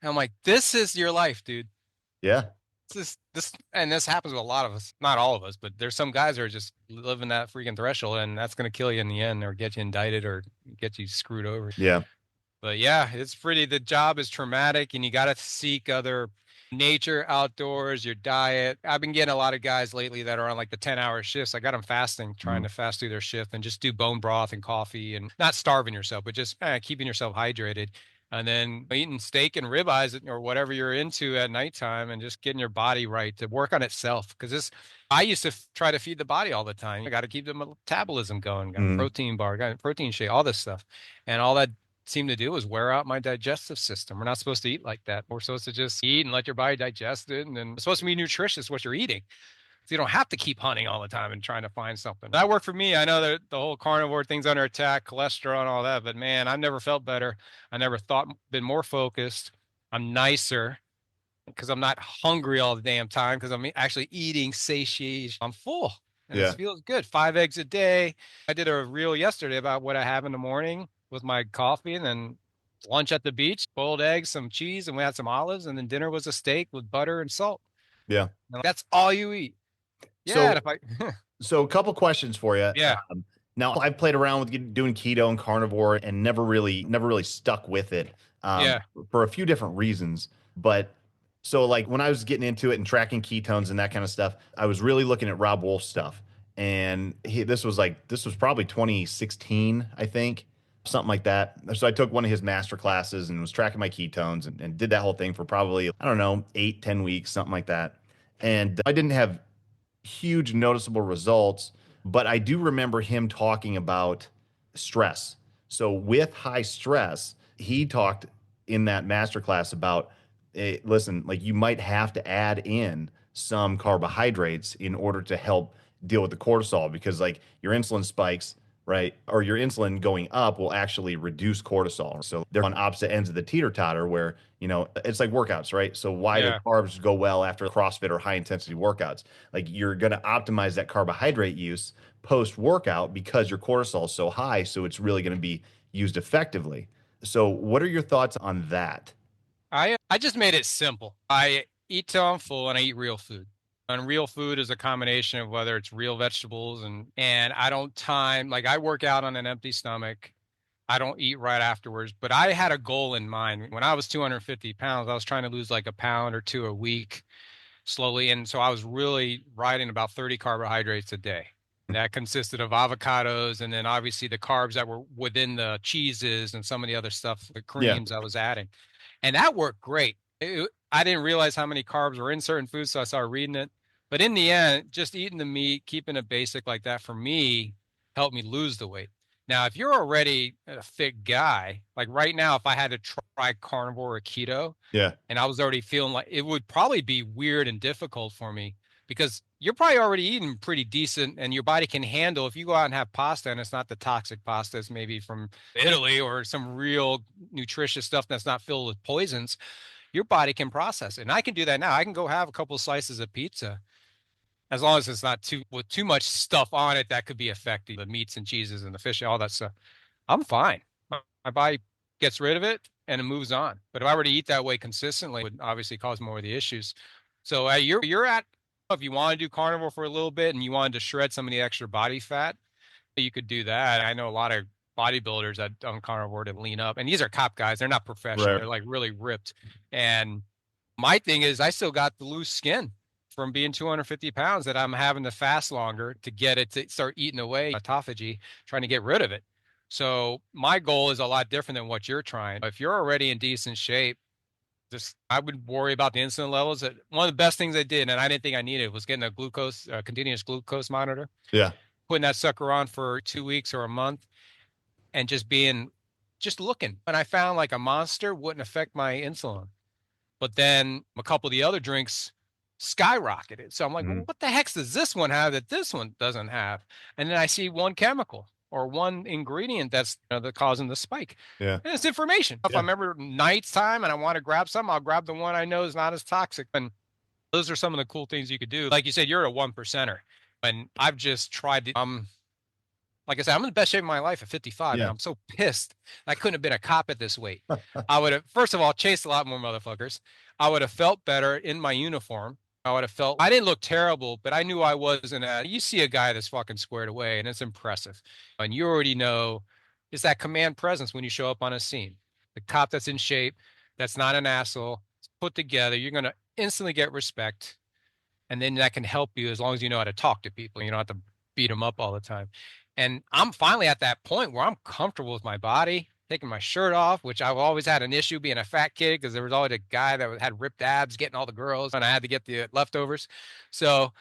And I'm like, "This is your life, dude. Yeah. This happens with a lot of us. Not all of us, but there's some guys who are just living that freaking threshold, and that's going to kill you in the end, or get you indicted, or get you screwed over." Yeah. But yeah, the job is traumatic, and you got to seek other nature, outdoors, your diet. I've been getting a lot of guys lately that are on like the 10-hour shifts. I got them fasting, trying to fast through their shift and just do bone broth and coffee, and not starving yourself, but just keeping yourself hydrated. And then eating steak and ribeyes or whatever you're into at nighttime, and just getting your body right to work on itself. Because I used to try to feed the body all the time. I got to keep the metabolism going. Got a protein bar, got a protein shake, all this stuff, and all that seem to do is wear out my digestive system. We're not supposed to eat like that. We're supposed to just eat and let your body digest it. And then it's supposed to be nutritious what you're eating. So you don't have to keep hunting all the time and trying to find something. That worked for me. I know that the whole carnivore thing's under attack, cholesterol and all that, but man, I've never felt better. I never been more focused. I'm nicer because I'm not hungry all the damn time, because I'm actually eating satiation. I'm full. And it feels good. 5 eggs a day. I did a reel yesterday about what I have in the morning with my coffee, and then lunch at the beach, boiled eggs, some cheese, and we had some olives, and then dinner was a steak with butter and salt. Yeah. And that's all you eat. Yeah. So a couple questions for you. Yeah. Now I've played around with doing keto and carnivore and never really stuck with it. For a few different reasons. But so like when I was getting into it and tracking ketones and that kind of stuff, I was really looking at Rob Wolf's stuff. And this was probably 2016, I think, something like that. So I took one of his master classes and was tracking my ketones and did that whole thing for probably, I don't know, 8, 10 weeks, something like that. And I didn't have huge noticeable results, but I do remember him talking about stress. So with high stress, he talked in that masterclass about, listen, like you might have to add in some carbohydrates in order to help deal with the cortisol, because like your insulin spikes, right? Or your insulin going up will actually reduce cortisol. So they're on opposite ends of the teeter-totter where, it's like workouts, right? So why do carbs go well after CrossFit or high intensity workouts? Like you're going to optimize that carbohydrate use, post workout because your cortisol is so high. So it's really going to be used effectively. So what are your thoughts on that? I just made it simple. I eat till I'm full and I eat real food. And real food is a combination of whether it's real vegetables and I don't time like I work out on an empty stomach. I don't eat right afterwards, but I had a goal in mind. When I was 250 pounds, I was trying to lose like a pound or two a week slowly. And so I was really riding about 30 carbohydrates a day. And that consisted of avocados and then obviously the carbs that were within the cheeses and some of the other stuff, the Yeah. creams I was adding. And that worked great. I didn't realize how many carbs were in certain foods, so I started reading it. But in the end, just eating the meat, keeping it basic like that for me helped me lose the weight. Now, if you're already a fit guy, like right now, if I had to try carnivore or keto, Yeah. and I was already feeling like it would probably be weird and difficult for me because you're probably already eating pretty decent and your body can handle if you go out and have pasta and it's not the toxic pastas maybe from Italy or some real nutritious stuff that's not filled with poisons, your body can process it. And I can do that now. I can go have a couple of slices of pizza as long as it's not too much stuff on it that could be affecting the meats and cheeses and the fish, all that stuff. I'm fine. My body gets rid of it and it moves on. But if I were to eat that way consistently, it would obviously cause more of the issues. So you're at, if you want to do carnivore for a little bit and you wanted to shred some of the extra body fat, you could do that. I know a lot of bodybuilders that done carnivore to lean up, and these are cop guys. They're not professional. Right. They're like really ripped. And my thing is, I still got the loose skin from being 250 pounds that I'm having to fast longer to get it to start eating away autophagy, trying to get rid of it. So my goal is a lot different than what you're trying. If you're already in decent shape, just I would worry about the insulin levels. One of the best things I did, and I didn't think I needed, was getting a continuous glucose monitor. Yeah. Putting that sucker on for 2 weeks or a month, and just looking. And I found like a Monster wouldn't affect my insulin, but then a couple of the other drinks skyrocketed. So I'm like, well, what the heck does this one have that this one doesn't have? And then I see one chemical or one ingredient that's causing the spike. Yeah. And it's information. If I remember night's time and I want to grab some, I'll grab the one I know is not as toxic. And those are some of the cool things you could do. Like you said, you're a 1%er. And I've just tried to, like I said, I'm in the best shape of my life at 55. Yeah. And I'm so pissed. I couldn't have been a cop at this weight. I would have, first of all, chased a lot more motherfuckers. I would have felt better in my uniform. I would have felt, I didn't look terrible, but I knew I wasn't you see a guy that's fucking squared away and it's impressive. And you already know it's that command presence when you show up on a scene. The cop that's in shape, that's not an asshole, put together, you're going to instantly get respect. And then that can help you as long as you know how to talk to people. You don't have to beat them up all the time. And I'm finally at that point where I'm comfortable with my body, taking my shirt off, which I've always had an issue being a fat kid because there was always a guy that had ripped abs getting all the girls and I had to get the leftovers. So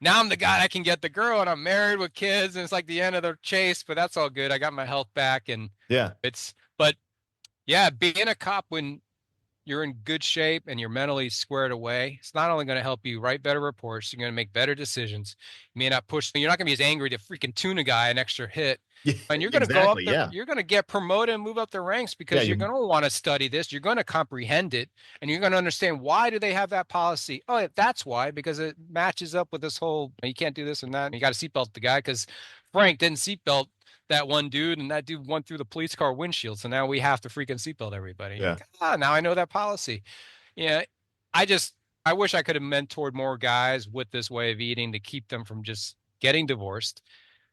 now I'm the guy that can get the girl and I'm married with kids and it's like the end of the chase, but that's all good. I got my health back and but being a cop when you're in good shape and you're mentally squared away, it's not only going to help you write better reports, you're going to make better decisions. You may not push, you're not going to be as angry to freaking tune a guy an extra hit. And you're going to go up there, you're going to get promoted and move up the ranks because you're going to want to study this. You're going to comprehend it and you're going to understand why do they have that policy? Oh, that's why, because it matches up with this whole, you can't do this and that. And you got to seatbelt the guy because Frank didn't seatbelt that one dude and that dude went through the police car windshield. So now we have to freaking seatbelt everybody. Yeah. Like, now I know that policy. Yeah. I wish I could have mentored more guys with this way of eating to keep them from just getting divorced,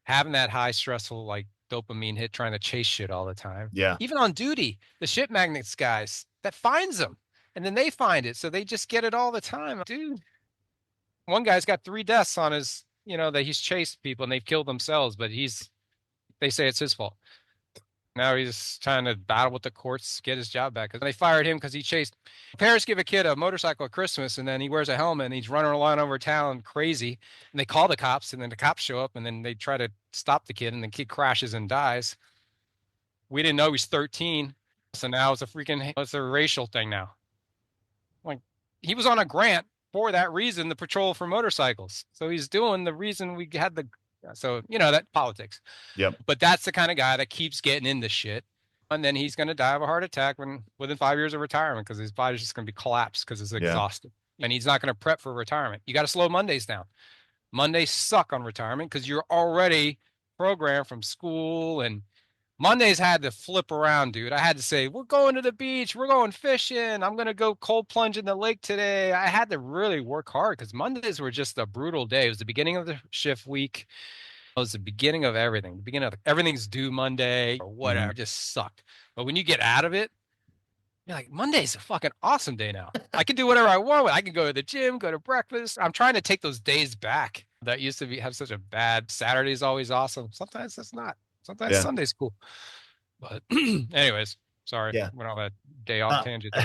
having that high stressful, like dopamine hit, trying to chase shit all the time. Yeah. Even on duty, the shit magnets guys that finds them and then they find it. So they just get it all the time. Dude, one guy's got 3 deaths on his, that he's chased people and they've killed themselves, but they say it's his fault. Now he's trying to battle with the courts, get his job back. They fired him because he chased. Parents give a kid a motorcycle at Christmas, and then he wears a helmet, and he's running around over town crazy. And they call the cops, and then the cops show up, and then they try to stop the kid, and the kid crashes and dies. We didn't know he was 13, so now it's a racial thing now. Like, he was on a grant for that reason, the patrol for motorcycles. So he's doing the reason we had that politics. Yep. But that's the kind of guy that keeps getting into shit. And then he's going to die of a heart attack within 5 years of retirement because his body's just going to be collapsed because it's exhausted. And he's not going to prep for retirement. You got to slow Mondays down. Mondays suck on retirement because you're already programmed from school, and Mondays had to flip around, dude. I had to say, we're going to the beach, we're going fishing, I'm going to go cold plunge in the lake today. I had to really work hard because Mondays were just a brutal day. It was the beginning of the shift week. It was the beginning of everything. The beginning of everything's due Monday or whatever. It just sucked. But when you get out of it, you're like, Monday's a fucking awesome day now. I can do whatever I want. I can go to the gym, go to breakfast. I'm trying to take those days back that used to have such a bad Saturday's always awesome. Sometimes that's not. Sometimes Yeah. Sunday's cool. But anyways, sorry. Yeah. Went on that day off tangent.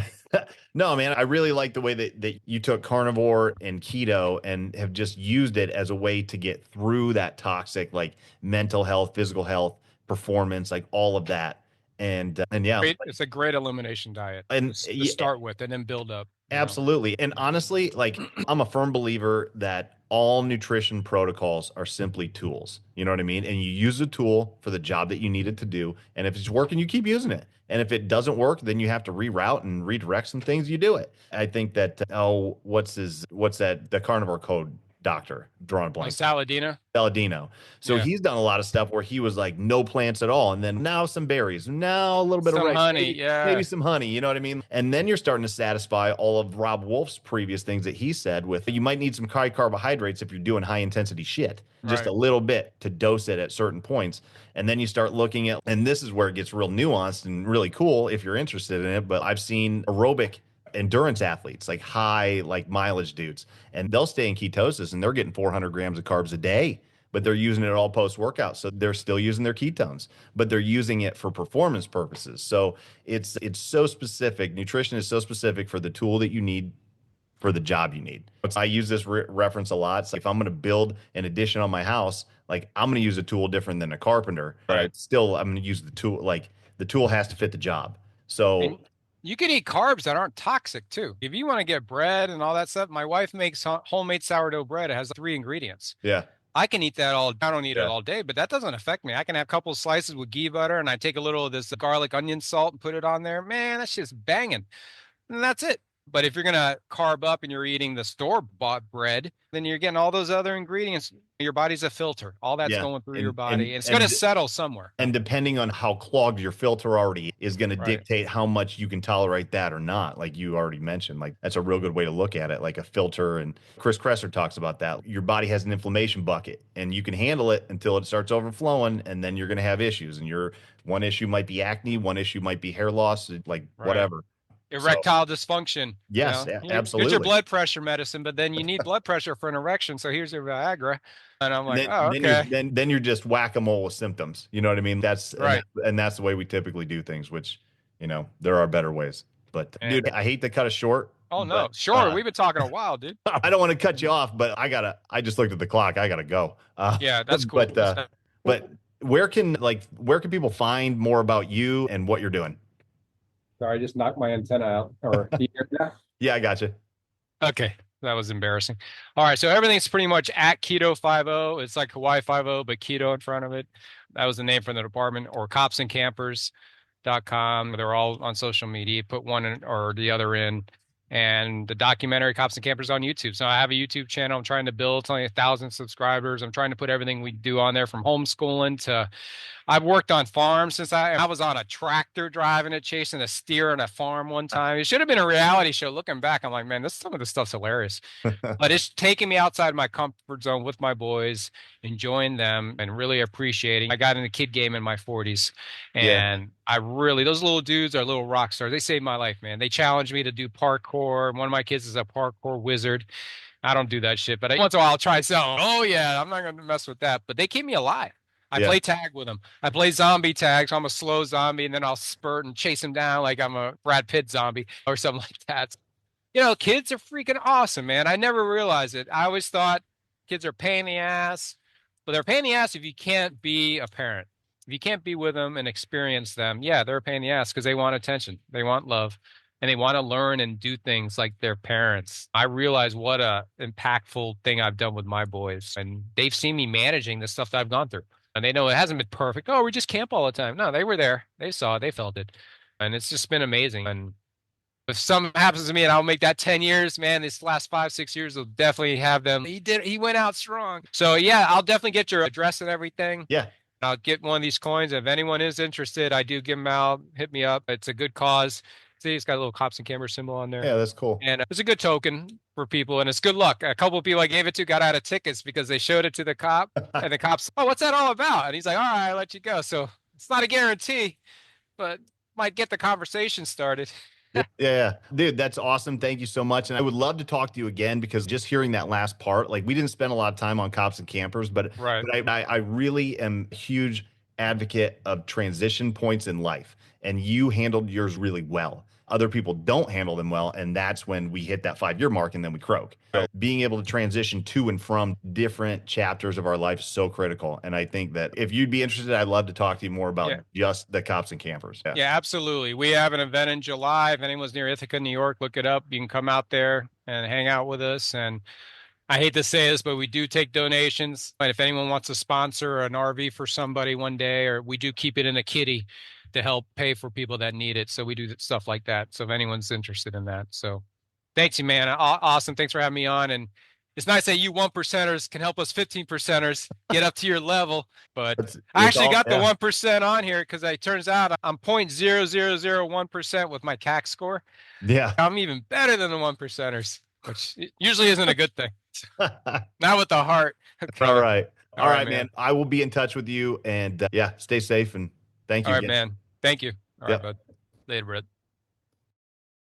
No, man, I really like the way that you took carnivore and keto and have just used it as a way to get through that toxic, like mental health, physical health, performance, like all of that. And yeah, it's a great elimination diet and to start with and then build up. Absolutely. And honestly, like I'm a firm believer that all nutrition protocols are simply tools. You know what I mean? And you use a tool for the job that you need it to do. And if it's working, you keep using it. And if it doesn't work, then you have to reroute and redirect some things, you do it. I think that, what's that, the carnivore code doctor, drawing a blank. Saladino. So he's done a lot of stuff where he was like no plants at all, and then now some berries, now a little bit of rice, honey, maybe some honey. You know what I mean? And then you're starting to satisfy all of Rob Wolf's previous things that he said. With you might need some high carbohydrates if you're doing high intensity shit, just a little bit to dose it at certain points. And then you start looking at, and this is where it gets real nuanced and really cool if you're interested in it. But I've seen aerobic endurance athletes, like high, like mileage dudes, and they'll stay in ketosis and they're getting 400 grams of carbs a day, but they're using it all post workout. So they're still using their ketones, but they're using it for performance purposes. So it's so specific. Nutrition is so specific for the tool that you need for the job you need. I use this reference a lot. So if I'm going to build an addition on my house, like I'm going to use a tool different than a carpenter, but I'm going to use the tool. Like the tool has to fit the job. So you can eat carbs that aren't toxic too. If you want to get bread and all that stuff, my wife makes homemade sourdough bread. It has 3 ingredients. Yeah. I can eat that all. I don't eat it all day, but that doesn't affect me. I can have a couple of slices with ghee butter, and I take a little of this garlic onion salt and put it on there. Man, that's just banging. And that's it. But if you're going to carb up and you're eating the store-bought bread, then you're getting all those other ingredients. Your body's a filter. All that's going through your body. And it's going to settle somewhere. And depending on how clogged your filter already is going to dictate how much you can tolerate that or not. Like you already mentioned, like that's a real good way to look at it, like a filter. And Chris Kresser talks about that. Your body has an inflammation bucket and you can handle it until it starts overflowing. And then you're going to have issues. And one issue might be acne. One issue might be hair loss, like whatever. Erectile dysfunction. Yes, absolutely. Here's your blood pressure medicine, but then you need blood pressure for an erection. So here's your Viagra. And I'm like, okay. Then you're just whack-a-mole with symptoms. You know what I mean? That's right. And that's the way we typically do things, which, there are better ways. But dude, I hate to cut it short. Oh no, sure. We've been talking a while, dude. I don't want to cut you off, but I just looked at the clock. I gotta go. Yeah, that's cool. But where can people find more about you and what you're doing? Sorry, I just knocked my antenna out. Yeah, I got you. Okay, that was embarrassing. All right, so everything's pretty much at Keto 50. It's like Hawaii 50, but keto in front of it. That was the name from the department, or copsandcampers.com. They're all on social media. Put one in or the other in. And the documentary Cops and Campers on YouTube. So I have a YouTube channel I'm trying to build. It's only 1,000 subscribers. I'm trying to put everything we do on there, from homeschooling to I've worked on farms since I was on a tractor driving it, chasing a steer on a farm one time. It should have been a reality show. Looking back, I'm like, man, some of this stuff's hilarious. But it's taking me outside my comfort zone with my boys, enjoying them, and really appreciating. I got in the kid game in my 40s, and I really, those little dudes are little rock stars. They saved my life, man. They challenged me to do parkour. One of my kids is a parkour wizard. I don't do that shit, but once in a while I'll try something. Oh yeah, I'm not going to mess with that. But they keep me alive. I play tag with them. I play zombie tag, so I'm a slow zombie, and then I'll spurt and chase him down like I'm a Brad Pitt zombie or something like that. Kids are freaking awesome, man. I never realized it. I always thought kids are a pain in the ass, but they're a pain in the ass if you can't be a parent. If you can't be with them and experience them, they're a pain in the ass because they want attention. They want love. And they want to learn and do things like their parents. I realize what a impactful thing I've done with my boys. And they've seen me managing the stuff that I've gone through. And they know it hasn't been perfect. Oh, we just camp all the time. No, they were there. They saw it. They felt it. And it's just been amazing. And If something happens to me and I'll make that 10 years, man, this last 5, 6 years will definitely have them. He went out strong. So yeah, I'll definitely get your address and everything. Yeah. I'll get one of these coins. If anyone is interested, I do give them out. Hit me up. It's a good cause. See, it's got a little cops and camera symbol on there. Yeah, that's cool. And it's a good token for people, and it's good luck. A couple of people I gave it to got out of tickets because they showed it to the cop, and the cops, oh, what's that all about? And he's like, all right, I'll let you go. So it's not a guarantee, but might get the conversation started. Yeah, dude, that's awesome. Thank you so much. And I would love to talk to you again, because just hearing that last part, like, we didn't spend a lot of time on cops and campers, but, Right. but I really am a huge advocate of transition points in life. And you handled yours really well. Other people don't handle them well. And that's when we hit that 5-year mark and then we croak. So being able to transition to and from different chapters of our life is so critical. And I think that if you'd be interested, I'd love to talk to you more about just the cops and campers. Yeah, absolutely. We have an event in July. If anyone's near Ithaca, New York, look it up. You can come out there and hang out with us. And I hate to say this, but we do take donations. But if anyone wants to sponsor an RV for somebody one day, or we do keep it in a kitty to help pay for people that need it. So we do stuff like that. So if anyone's interested in that. So thanks you, man. Awesome. Thanks for having me on. And it's nice that you 1%ers can help us 15%ers get up to your level. But I actually got the 1% on here because it turns out I'm 0.0001% with my CAC score. Yeah. I'm even better than the 1%ers, which usually isn't a good thing. Not with the heart. Okay. All right, man. I will be in touch with you, and yeah, stay safe, and thank you. All right, man. Thank you. All right, bud. Later, Brett.